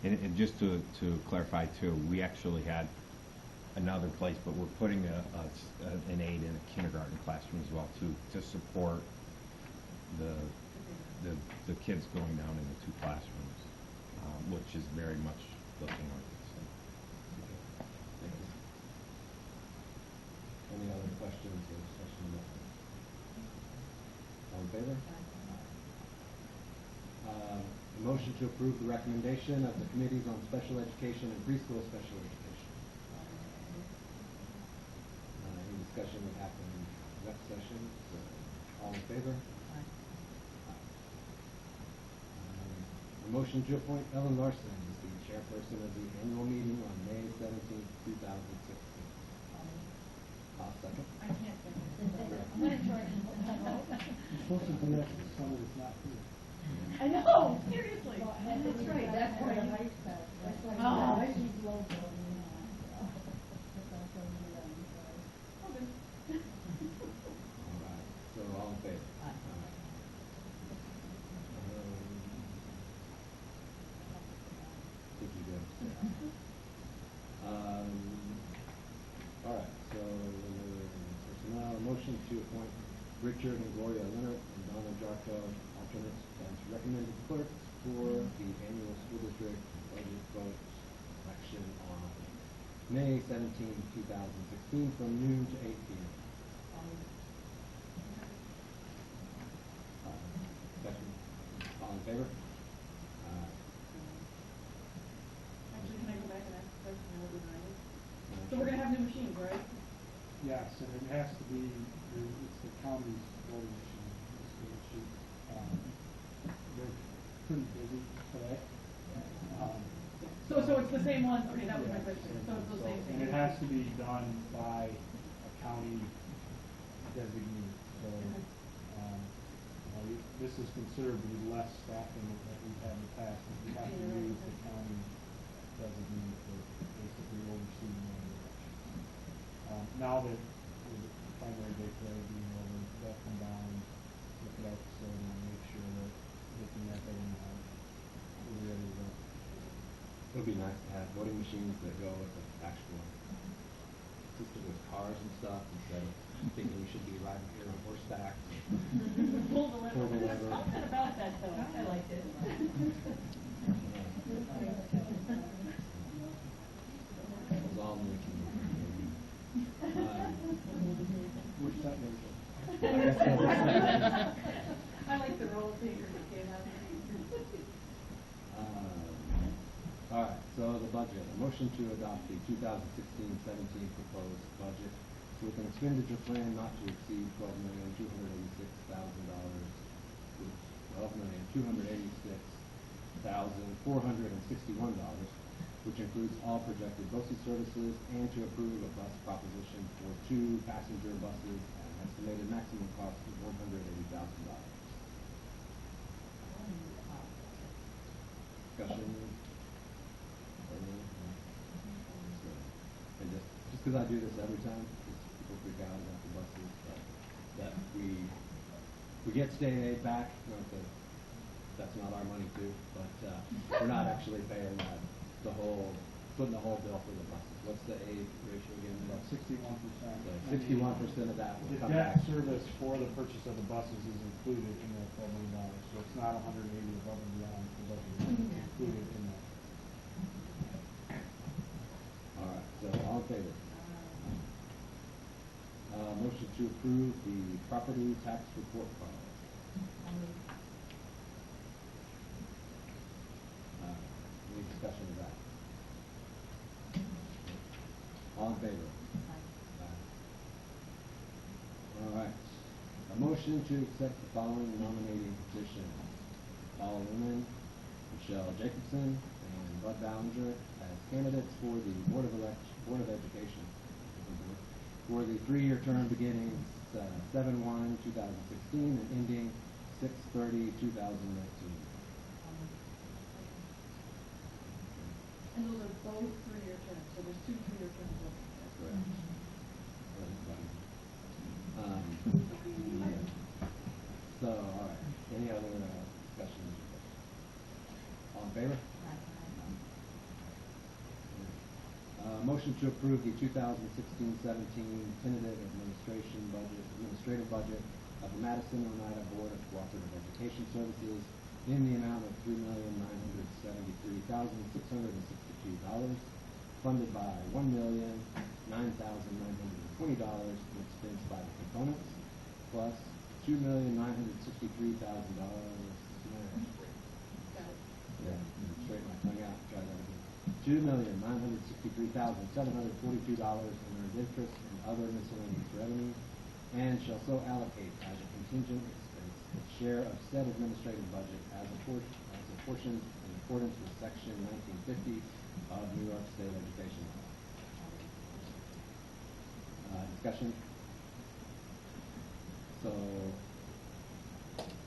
And just to clarify too, we actually had another place, but we're putting an aide in a kindergarten classroom as well to support the kids going down in the 2 classrooms, which is very much looking like it. So. Thank you. Any other questions or discussion? All in favor? A motion to approve the recommendation of the committees on special education and preschool special education. Any discussion would happen in rec session. So all in favor? A motion to appoint Ellen Larson as the chairperson of the annual meeting on May 17th, 2016. I'll second. I can't think of it. I'm not in charge. You're supposed to do that to someone that's not here. I know, seriously. That's right, that's why I like that. That's why Oh. I use local, so personnel, motion to appoint Richard and Gloria Leonard and Donna Jarko alternates as recommended clerks for the annual school district budget vote election on May 17, 2016, from noon to 8 p.m. Second. All in favor? Actually, can I go back and ask a question now behind it? So we're gonna have new machines, right? Yes, and it has to be, it's the county's voting machine, it's the machine. They're pretty busy today. So it's the same one, okay, that was my question, so it's the same thing. And it has to be done by a county designee, so, this is considerably less staffing that we've had in the past, because we have to use the county designee for basically overseeing the elections. Now that the primary day play being over, they'll come down, look at our facility, and make sure that they can get that in the house. We're ready to go. It would be nice to have voting machines that go with the actual system with cars and stuff, instead of thinking you should be riding here on horseback. Pull the lever. Pull the There's lever. something about that though, I liked it. It was all new to me. We're setting it. I like the roll taker that came out. All right, so the budget, a motion to adopt the 2016-17 proposed budget with an expenditure plan not to exceed $12,286,461, which includes all projected BOCE services, and to approve a bus proposition for 2 passenger buses at an estimated maximum cost of $180,000. Discussion? And just because I do this every time, because people freak out about the buses, that we get state aid back, not that that's not our money too, but we're not actually paying putting the whole bill for the buses. What's the aid ratio again? About 61%. 61% of that will The come debt back. service for the purchase of the buses is included in that $12 million, so it's not 180 above and beyond the budget, it's included in that. All right, so all in favor? Motion to approve the property tax report card. Any discussion of that? All in favor? All right. A motion to accept the following nominating petitions. Paul Lumen, Michelle Jacobson, and Bud Ballinger as candidates for the Board of Education for the 3-year term beginning 7/1/2016 and ending 6/30/2019. And those are both 3-year terms, so there's 2 3-year terms. That's correct. So, all right. Any other discussion? All in favor? Motion to approve the 2016-17 tentative administrative budget of the Madison, Oneida Board of Cooperative Education Services in the amount of $3,973,662, funded by $1,009,920 expensed by the components, plus $2,963,000. Yeah, straighten my tongue out. Try that again. $2,963,742 in earned interest and other miscellaneous revenue, and shall so allocate as a contingent expense its share of said administrative budget as apportioned in accordance with Section 1950 of New York State Education Law. Discussion? So,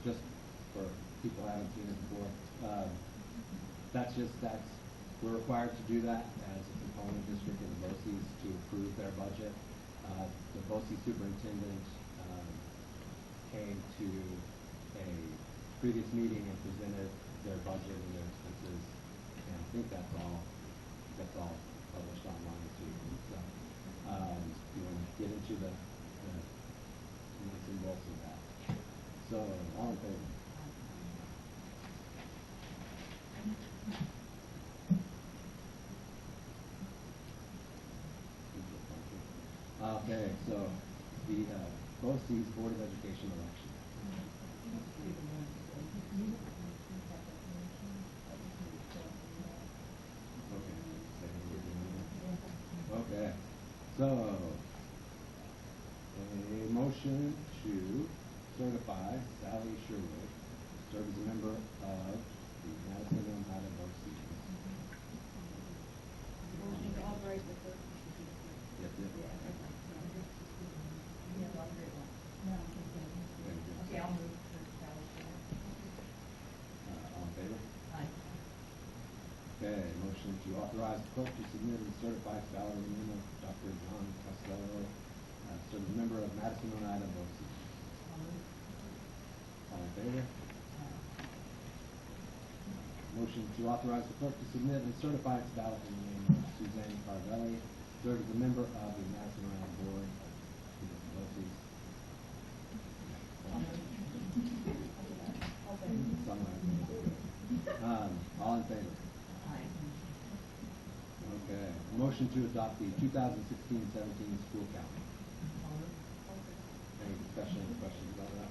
just for people who haven't seen it before, we're required to do that as a component district in the BOCES to approve their budget. The BOCES superintendent came to a previous meeting and presented their budget and their expenses, and I think that's all published online too. So, you want to you the nuts and bolts of that. So, all in favor? Okay, so the BOCES Board of Education election. Okay, so a motion to certify Sally Sherwood serve as a member of the Madison Ohio BOCES. Motion to authorize the clerk. Yep, yep. Okay, I'll move. All in favor? Aye. Okay, motion to authorize the clerk to submit and certify salary name of Dr. John Costello, serve as a member of Madison Ohio BOCES. All in favor? Motion to authorize the clerk to submit and certify its ballot in the name of Suzanne Carvelli, serve as a member of the Madison Ohio Board of BOCES. All in favor? Okay. A motion to adopt the 2016-17 school calendar. Any discussion or questions about that?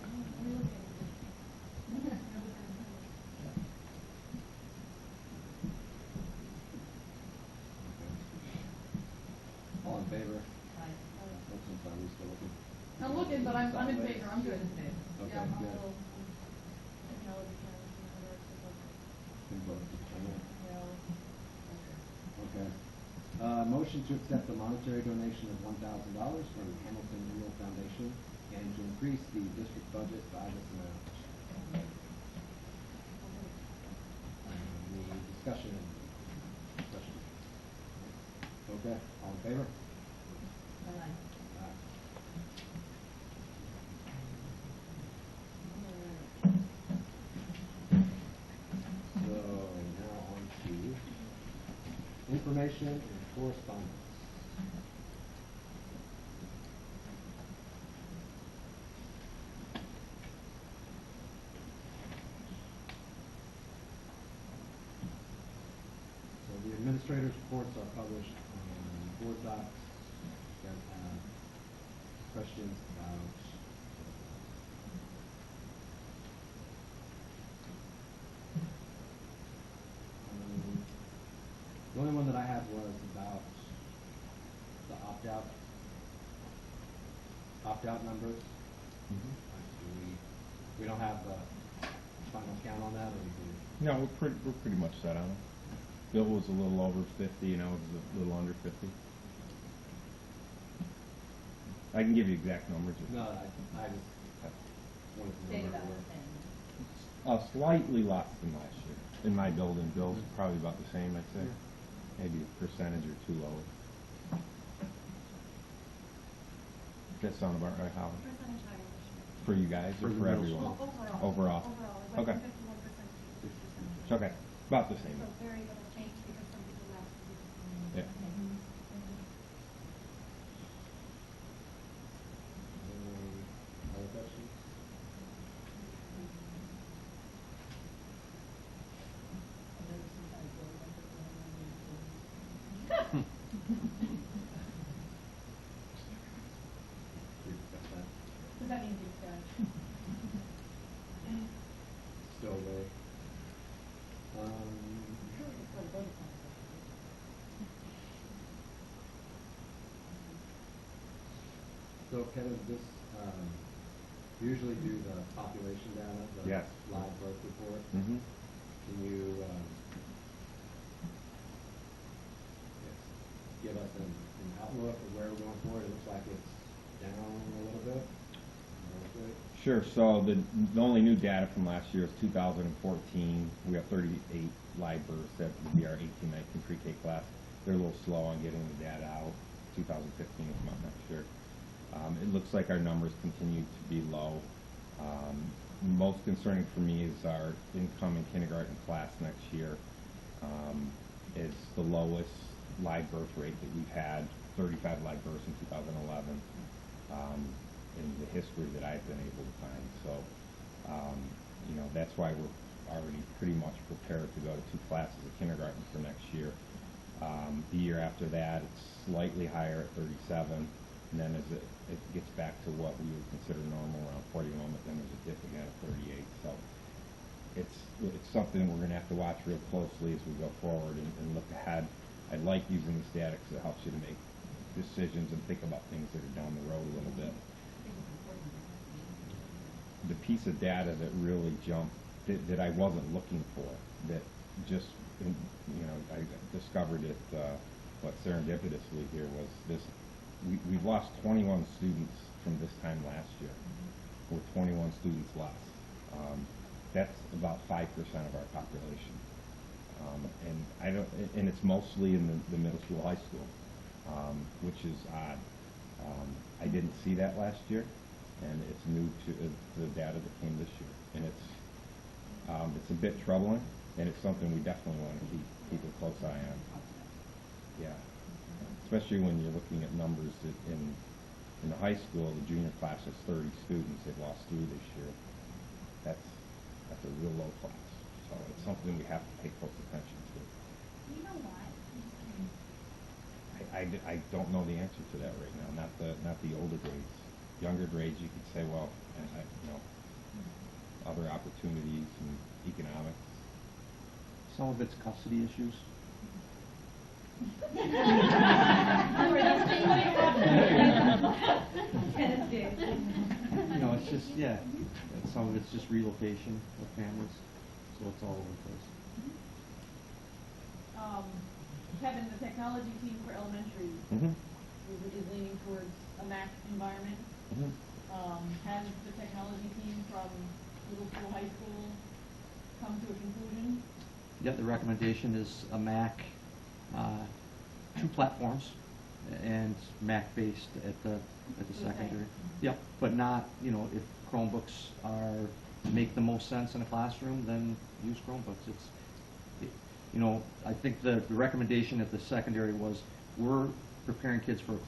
All in favor? Are we still looking? I'm looking, but I'm in favor, I'm good. Okay, Yeah, I'm good. still- Can vote. Okay. Motion to accept the monetary donation of $1,000 from the Hamilton Emerald Foundation and to increase the district budget by this amount. Any discussion? Okay, all in favor? Aye. So now on to information and correspondence. So the administrators' reports are published on board docs. If you guys have questions about the only one that I had was about the opt-out numbers. We don't have the final count on that, or anything? No, we're pretty much set on it. Bill was a little over 50, and I was a little under 50. I can give you exact numbers. No, I just wanted to know where we were. Slightly less than last year. In my building, Bill's probably about the same, I'd say. Maybe a percentage or two lower. Does that sound about right, Howard? Percentage higher this year. For you guys or For the for middle everyone? school. Overall. Overall, it went Okay. from 51% to 50%. Okay, about the same. So very little change because some people left. Yeah. Other questions? Does that mean it's done? Still there. So Kevin, this, you usually do the population data, the Yes. live birth report. Mm-hmm. Can you, give us an outlook of where we're going forward? It looks like it's down a little bit. Sure. So the only new data from last year is 2014. We have 38 live births. That would be our 18-19 pre-K class. They're a little slow on getting the data out. 2015 will come out next year. It looks like our numbers continue to be low. Most concerning for me is our incoming kindergarten class next year. It's the lowest live birth rate that we've had, 35 live births in 2011. in the history that I've been able to find. So, that's why we're already pretty much prepared to go to 2 classes of kindergarten for next year. The year after that, it's slightly higher at 37, and then as it gets back to what we would consider normal, around 41, but then there's a dip again at 38. So it's something we're going to have to watch real closely as we go forward and look ahead. I like using this data because it helps you to make decisions and think about things that are down the road a little bit. The piece of data that really jumped, that I wasn't looking for, that just, I discovered it, serendipitously here, was this. We've lost 21 students from this time last year. We're 21 students less. That's about 5% of our population. And it's mostly in the middle school, high school, which is odd. I didn't see that last year, and it's new to the data that came this year. And it's a bit troubling, and it's something we definitely want to keep a close eye on. Yeah, especially when you're looking at numbers that in the high school, the junior class is 30 students. They've lost 3 this year. That's a real low class. So it's something we have to pay close attention to. You know what? I don't know the answer to that right now. Not the older grades. Younger grades, you could say, well, other opportunities and economics. Some of it's custody issues. It's just, some of it's just relocation of families, so it's all over the place. Kevin, the technology team for elementary is leaning towards a Mac environment. Has the technology team from middle school, high school come to a conclusion? The recommendation is a Mac, 2 platforms, and Mac-based at the secondary. Yep, but not, if Chromebooks make the most sense in a classroom, then use Chromebooks. I think the recommendation at the secondary was, we're preparing kids for a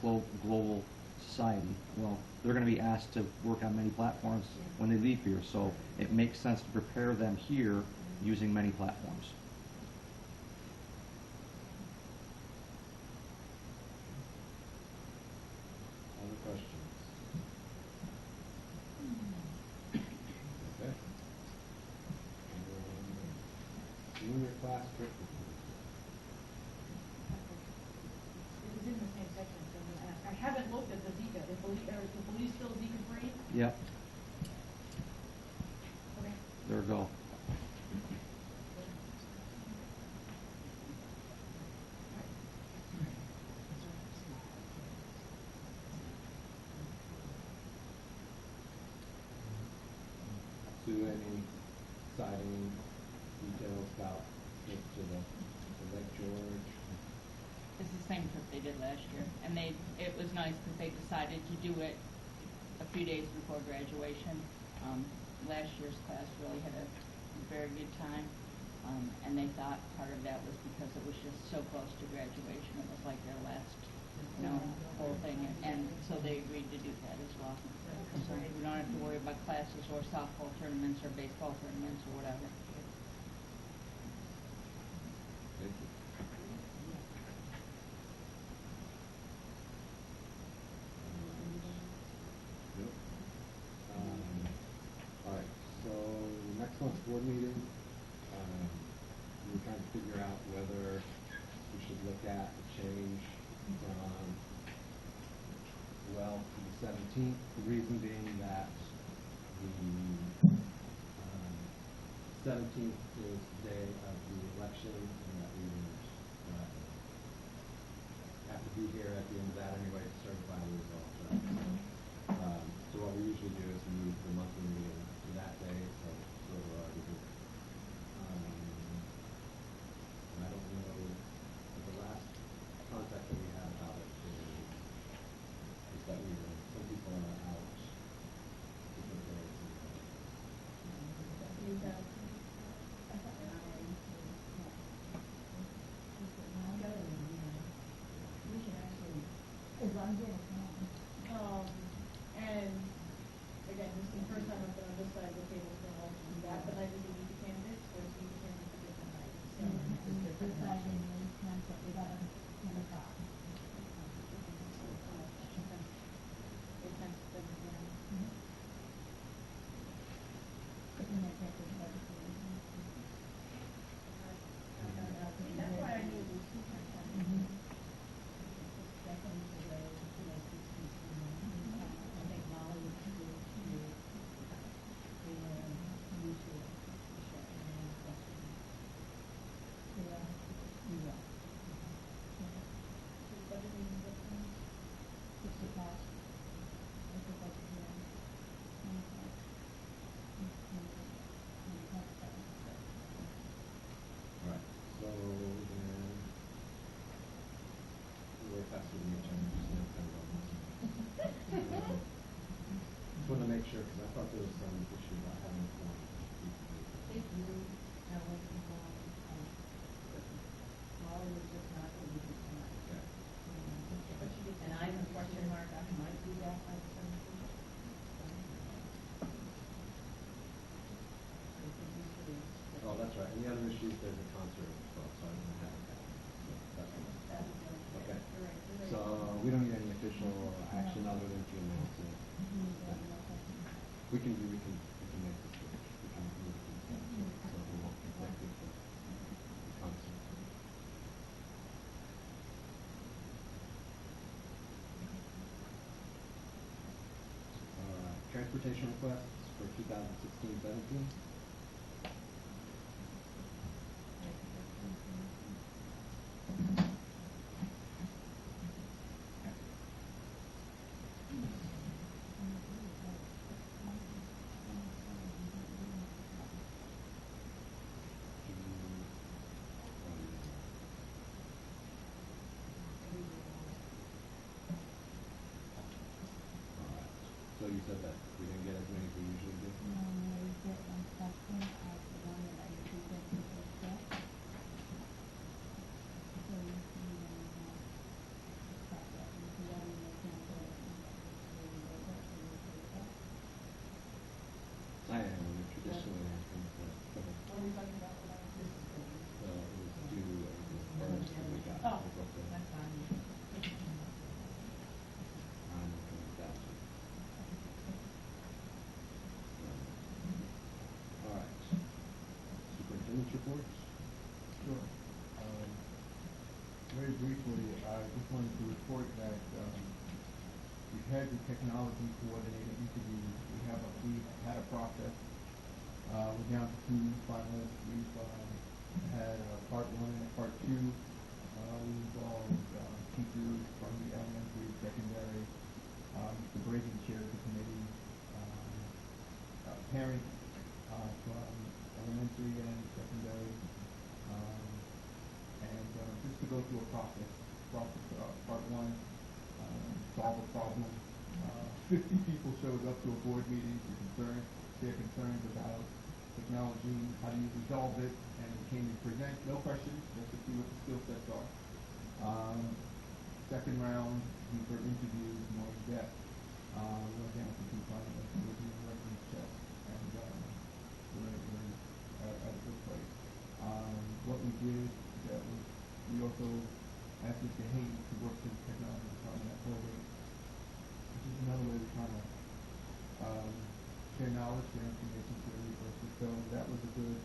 global society. Well, they're going to be asked to work on many platforms when they leave here, so it makes sense to prepare them here using many platforms. Other questions? Okay. Junior class trip. It was in the same section, so I'm going to ask. I haven't looked at the Zika. Is the police still Zika free? Yep. Okay. There we go. To any exciting details about trips to Lake George? It's the same trip they did last year, and it was nice because they decided to do it a few days before graduation. Last year's class really had a very good time, and they thought part of that was because it was just so close to graduation. It was like their last, whole thing, and so they agreed to do that as well. So we don't have to worry about classes or softball tournaments or baseball tournaments or whatever. Thank you. All right, so next month's board meeting, we're trying to figure out whether we should look at a change from 12 to the 17th. The reason being that the 17th is the day of the election, and that we would have to be here at the end of that anyway to certify the results. Right? So what we usually do is we move the monthly meeting to that day, so we're already here. And I don't know, the last contact that we had about it is that some people are out different days. sure, because I thought there was some issue about having one. They do have one people, well, it was just not going to be tonight. Okay. And I'm a question mark, I might be back by the 17th. Oh, that's right. And the other issue is there's a concert as well, so I'm going to have that. So that's okay. So we don't need any official action other than to announce it. We can make the switch. We can move it to the 17th, so we won't conflict with the concert. Transportation requests for 2016-17. So you said that we didn't get as many as we usually do? No, we get one section of the one that I usually get to the set. So you can, check that, you can let me know, cancel it, I am traditionally asking for it. What are we talking about? It was due April 1st, and we got Oh, April 5th. that's fine. I'm okay with that. All right. Superintendent's reports? Sure. Very briefly, I just wanted to report that we've had the technology coordinator interviews. We've had a process. We're down to 2 finalists. We've had part 1 and part 2. We involved teachers from the elementary, secondary. Mr. Braden chaired the committee. Parents from elementary and secondary. And just to go through a process. Part 1, solve a problem. 50 people showed up to a board meeting to share concerns about technology, how do you resolve it, and we came to present, no questions, just to see what the skill sets are. Second round, deeper interviews, more in depth. Went down to 2 finalists, we're doing a reference check, and we're at a good place. What we did, we also asked Mr. Hayes to work with the technology department at Colgate, which is another way of trying to share knowledge, share information, share resources. So that was a good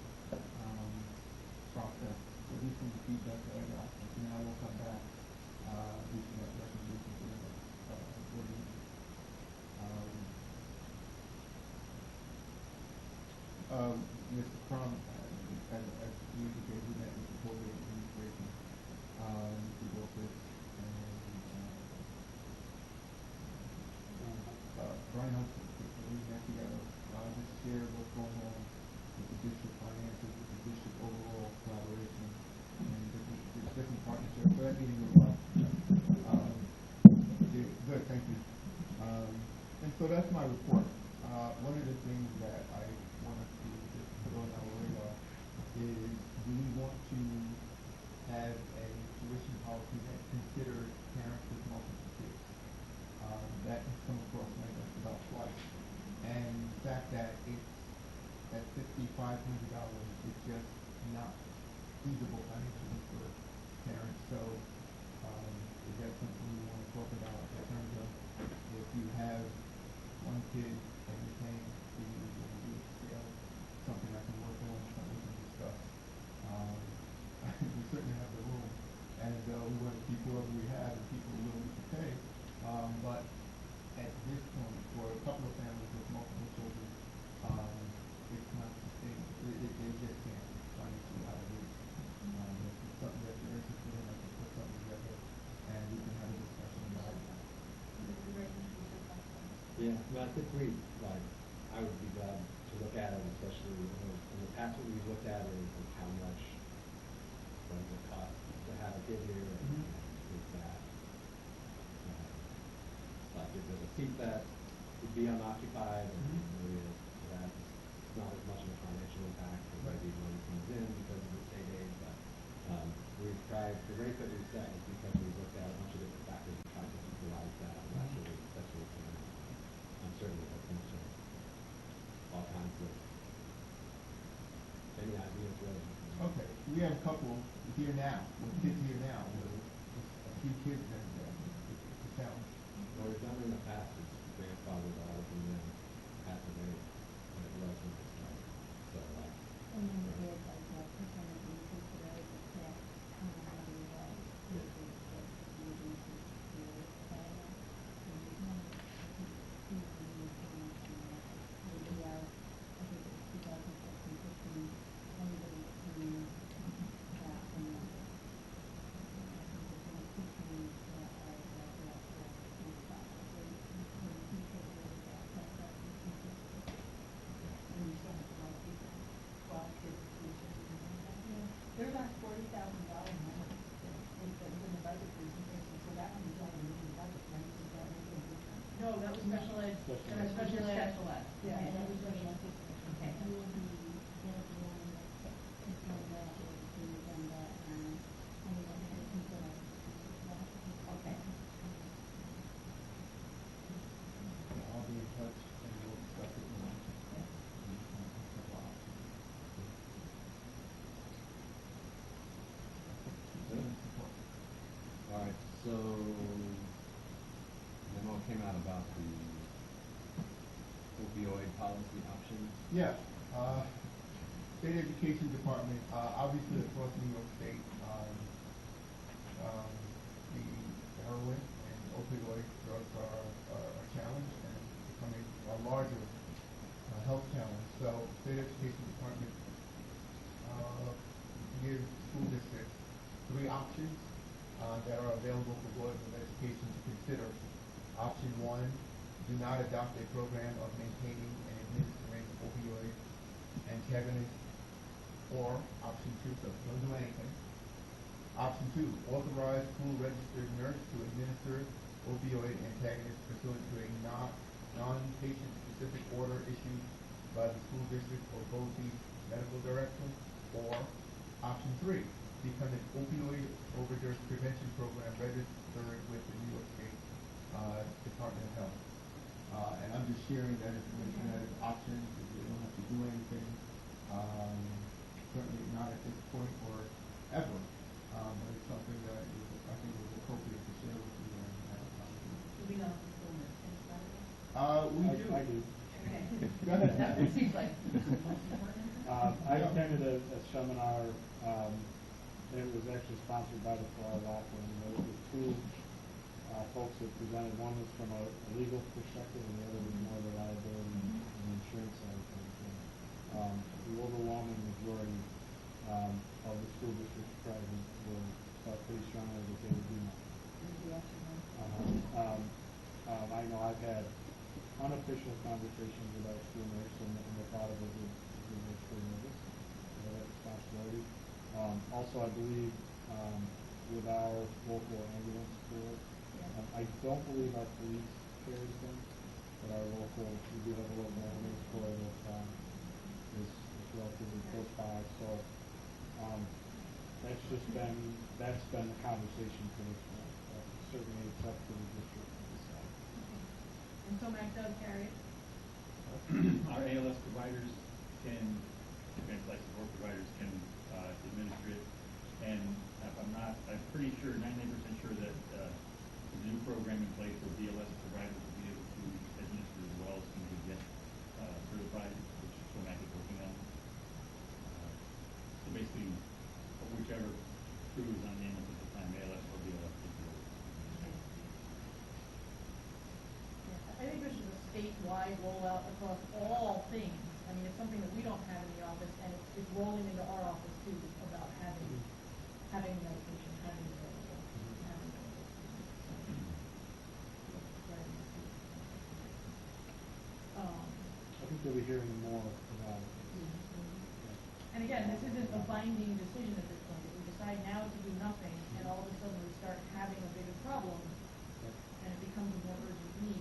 process. So this is the feedback that I got. And now we'll come back, reaching that recommendation for the board meeting. Mr. Crum, as we indicated, we met with the Colgate administration, Mr. Wilford, and Brian Hudson. We met together to share what's going on with the district finances, with the district overall collaboration, and the different partnerships. So that meeting was well. Good, thank you. And so that's my report. One of the things that I want us to just put on our radar is, do we want to have a tuition policy that considers parents with multiple kids? That has come across my desk about twice. And the fact that it's at $5,500 is just not feasible financially for parents. So is that something we want to talk about in terms of if you have 1 kid and you're paying the scale, something I can work on, something we can discuss. We certainly have the room, and we want to keep whoever we have and people are willing to pay. But at this point, for a couple of families with multiple children, it's not sustainable. They just can't financially out of it. If it's something that you're interested in, I can put something together, and we can have a discussion about it. Yeah, no, I think I would be glad to look at it, especially in the past what we've looked at is how much does it cost to have a kid here, and is that, like, is it a seat that be unoccupied, and maybe that it's not as much of a financial impact, because maybe money comes in because of the state aid, but we've tried, the rate that we've set is because we've looked at a bunch of different factors and tried to equalize that, and that's what we're doing. I'm certainly open to all kinds of, any ideas, really. Okay, we have a couple here now, with kids here now, with a few kids and it's a challenge. What we've done in the past is grandfathered all of them in at the rate that it was when they started. So, And then we did like a percentage increase to those that can't, There's our $40,000 number that was in the budget presentation, so that one was only in the budget, right? Is that anything different? No, that was special ed. That was special ed. Yeah, that was special ed. Okay. You will be, that'll be one of the six that will be done that, and we're going to consider. Okay. I'll be in touch and we'll discuss it more. All right, so memo came out about the opioid policy options. Yeah, State Education Department, obviously across New York State, the heroin and opioid drugs are a challenge and becoming a larger health challenge. So State Education Department gives school districts 3 options that are available for Board of Education to consider. Option 1, do not adopt a program of maintaining and administering opioid antagonists. Or option 2, so don't do anything. Option 2, authorize school registered nurse to administer opioid antagonists pursuant to a non-patient specific order issued by the school district or BOCES medical director. Or option 3, become an opioid overdose prevention program registered with the New York State Department of Health. And I'm just sharing that information as options. You don't have to do anything. Certainly not at this point or ever. But it's something that is, I think is appropriate to share with you and have a conversation. Do we know if the school nurse thinks about it? We do. I do. Okay. Go ahead. It seems like it's the most important. I attended a seminar, and it was actually sponsored by the Florida Law Firm. There were 2 folks that presented. One was from a legal perspective, and the other was more the liability and insurance side of things. And, the overwhelming majority of the school district presidents were felt pretty strongly that they would do nothing. I know I've had unofficial conversations with our school nurse, and the thought of it would make her nervous. That responsibility. Also, I believe with our local ambulance corps, I don't believe our police carries them, but our local, we do have a local ambulance corps that is relatively close by. So that's been the conversation to this point. Certainly, it's up to the district to decide. And so Mac does carry it. Our ALS providers can, advanced life support providers can administer it, and I'm pretty sure, 99% sure that the new program in place for BLS providers will be able to administer as well as soon as we get certified, which is what Mac is working on. So basically, whichever crew is on the ambulance at the time, ALS or BLS will be able to. I think this is a statewide rollout across all things. I mean, it's something that we don't have in the office, and it's rolling into our office too, about having medication, having it available, having it available. I think we'll be hearing more about it. And again, this isn't a binding decision at this point. If we decide now to do nothing, and all of a sudden we start having a bigger problem, and it becomes a more urgent need,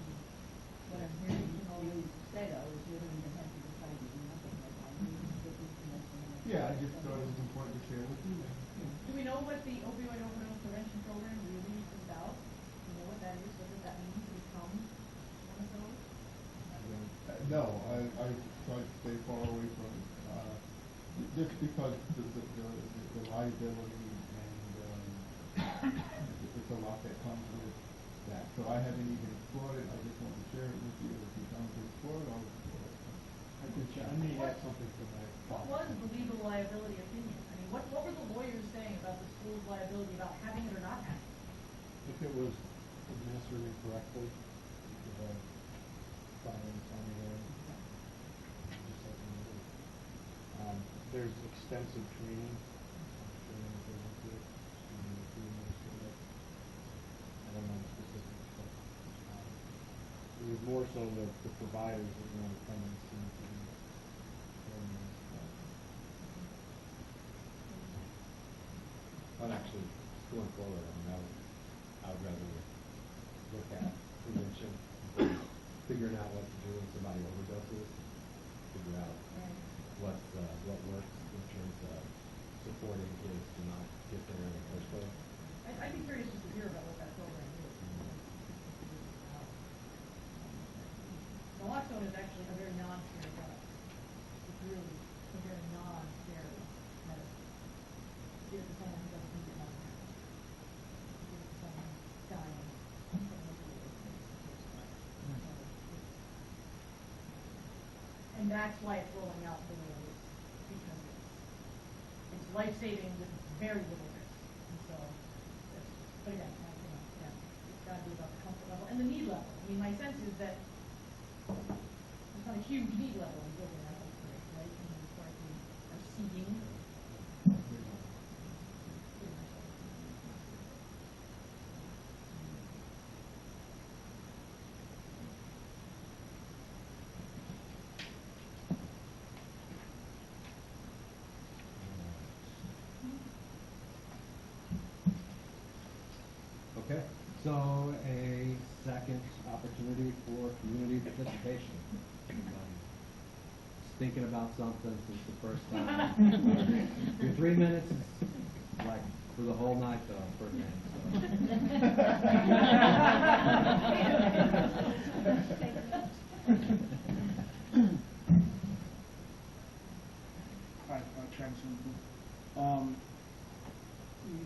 what I'm hearing share with you. Do we know what the opioid overdose prevention program really is about? Do you know what that is? What does that mean to become one of those? No, I try to stay far away from it, just because the liability and it's a lot that comes with that. So I haven't even explored it. I just want to share it with you. If you come to explore it, I'll explore it. I may add something to my What was the legal liability opinion? I mean, what were the lawyers saying about the school's liability about having it or not having it? If it was administered incorrectly, you could have violence on your own, just like in the there's extensive training. I'm sure if they went to it, to administer it. I don't know the specifics, but it was more so the providers that were independent seemed to be very nice about it. But actually, going forward, I mean, I would rather look at prevention, figuring out what to do when somebody overdoses, figure out what works in terms of supporting kids to not get there in the first place. I'd be curious just to hear about what that program is. Naloxone is actually a very non-scary drug. It's really a very non-scary medicine. Give it to someone who doesn't need it enough now. Give it to someone dying from and that's why it's rolling out the way it is, because it's life-saving with very little risk. And so, but again, it's got to be about the comfort level and the need level. I mean, my sense is that there's not a huge need level in building that whole place, right? I mean, as far as we are seeing. Okay, so a second opportunity for community participation. Just thinking about something since the first time. Your 3 minutes is like for the whole night though, for me. Hi, Travis Winkle.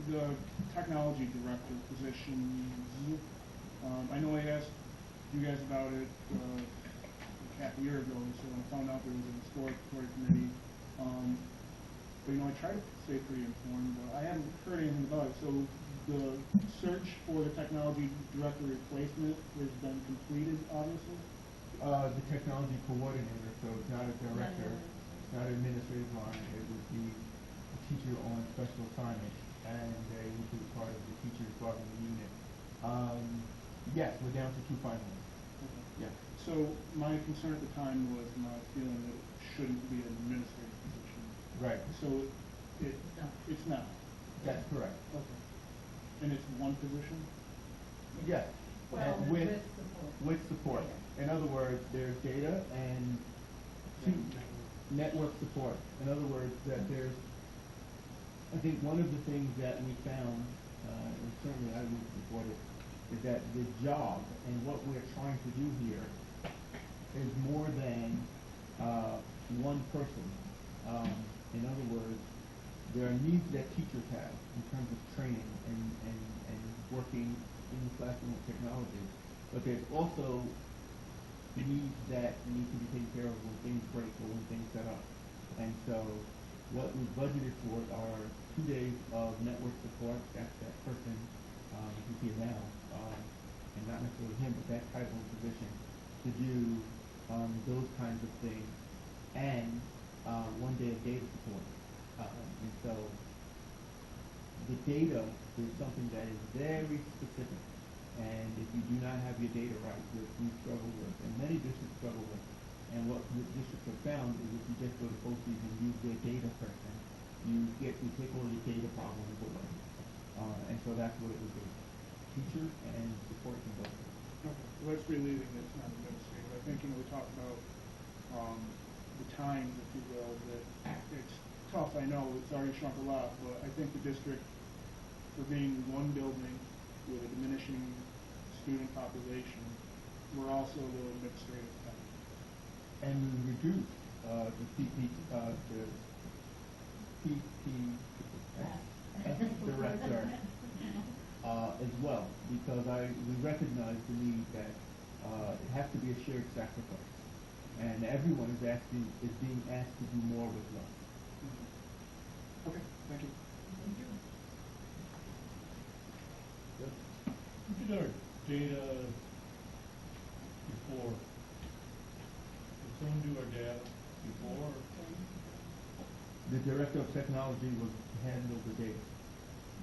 The technology director position, I know I asked you guys about it half a year ago, so I found out there was a exploratory committee. But I try to stay pretty informed, but I haven't heard anything about it. So the search for the technology director replacement has been completed, obviously? The technology coordinator, so it's not a director, it's not an administrative line, it would be a teacher on special assignment, and they would be part of the teachers bargaining unit. Yes, we're down to 2 finalists. Okay. Yeah. So my concern at the time was my feeling that it shouldn't be an administrative position. Right. So it's not. That's correct. Okay. And it's one position? Yes. Well, And with support. In other words, there's data and network support. In other words, that there's, I think one of the things that we found, and certainly I would support it, is that the job and what we're trying to do here is more than one person. In other words, there are needs that teachers have in terms of training and working in the classroom with technology, but there's also needs that need to be taken care of when things break or when things set up. And so what we budgeted for are 2 days of network support. That's that person who's here now, and not necessarily him, but that type of position to do those kinds of things, and 1 day of data support. And so the data is something that is very specific, and if you do not have your data right, which we struggle with, and many districts struggle with, and what the districts have found is if you just go to BOCES and use their data person, you take all your data problems away. And so that's what it would be. Teachers and support from both. Okay, well, that's relieving that it's not administrative. I think, we talked about the times, if you will, that it's tough, I know, it's already shrunk a lot, but I think the district, for being one building with a diminishing student population, we're also a little administrative heavy. And we reduce the PPS director as well, because we recognize the need that it has to be a shared sacrifice, and everyone is being asked to do more with less. Okay, thank you. We did our data before. Did someone do our data before? The director of technology was handled the data.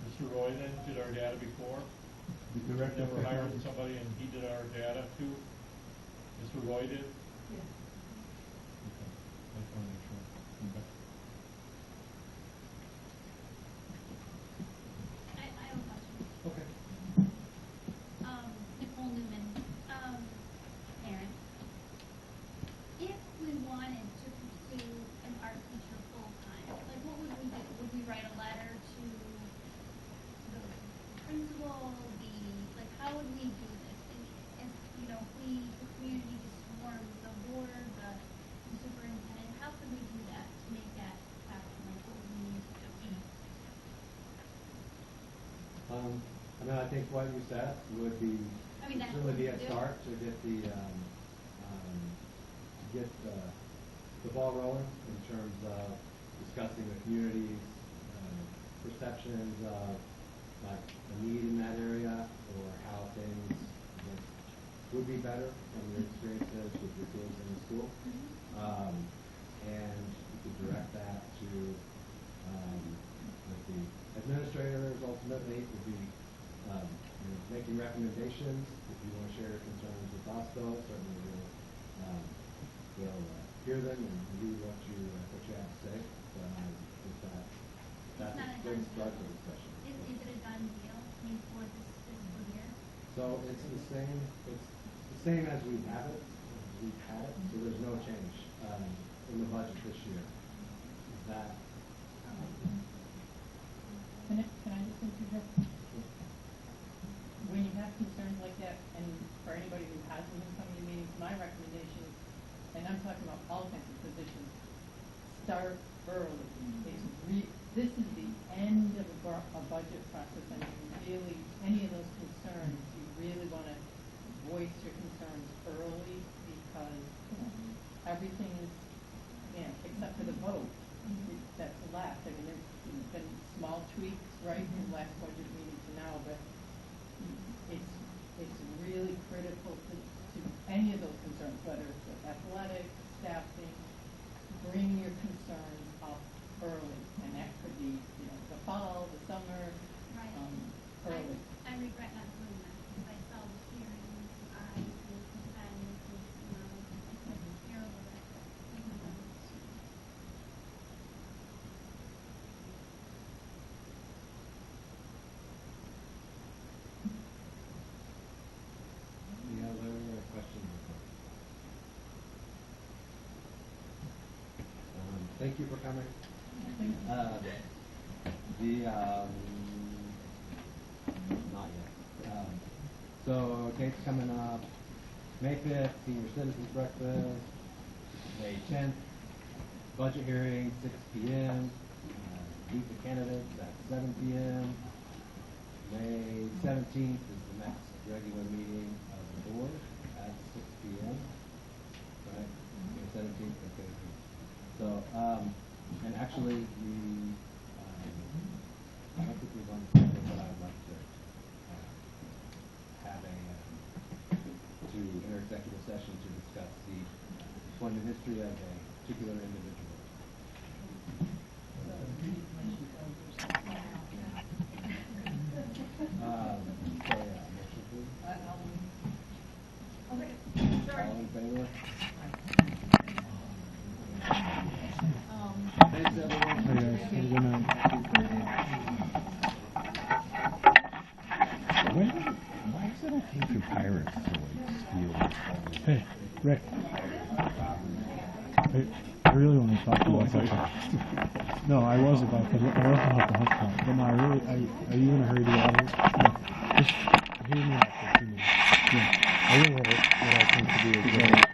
Mr. Roy then did our data before? The director of Never hired technology. somebody and he did our data too? Mr. Roy did? Yeah. Okay, I just want to make sure. Okay. I have a question. Okay. Nicole Newman, parent. If we wanted to pursue an art teacher full-time, like what would we do? Would we write a letter to the principal, how would we do this? And if, the community just swarms the board, the superintendent, how could we do that to make that happen? Like what would we need to do? I think what you said would be I mean, that's certainly what be we a do. start to get the ball rolling in terms of discussing the community's perceptions of like the need in that area or how things would be better from your experiences with your kids in the school. And you could direct that to the administrators ultimately would be making recommendations. If you want to share your concerns with us, though, certainly we'll hear them and read what you have to say. But I think that's a good start to the discussion. Is it a done deal? I mean, for this fiscal year? So it's the same as we have it. We've had it, so there's no change in the budget this year. That. Can I just interject? When you have concerns like that, and for anybody who hasn't been coming to meetings, my recommendation is, and I'm talking about all kinds of positions, start early. This is the end of a budget process, and you really, any of those concerns, you really want to voice your concerns early, because everything is, except for the vote that's left. I mean, there's been small tweaks, right, from last budget meeting to now, but it's really critical to any of those concerns, whether it's athletic, staffing, bring your concerns up early, and that could be, the fall, the summer, early. I regret not doing that, because I saw the hearings, I was concerned, it was terrible that. Any other questions? Thank you for coming. Not yet. So Kate's coming up May 5th, Senior Citizens Breakfast, May 10th, budget hearing, 6 p.m., meet the candidates at 7 p.m., May 17th is the next regular meeting of the board at 6 p.m., right? May 17th, okay. So, and actually, I don't think we've on the schedule, but I'd like to have to enter executive session to discuss the employment history of a particular individual. Motion please. All in favor? Thanks, everyone. Why is it okay for pirates to steal? Hey, Rick. Hey, really want to talk to you about something. No, I was about the hook pump, but no, I really, are you in a hurry to get out of here? No, just hear me out for 2 minutes. Yeah. I will what I think to be a good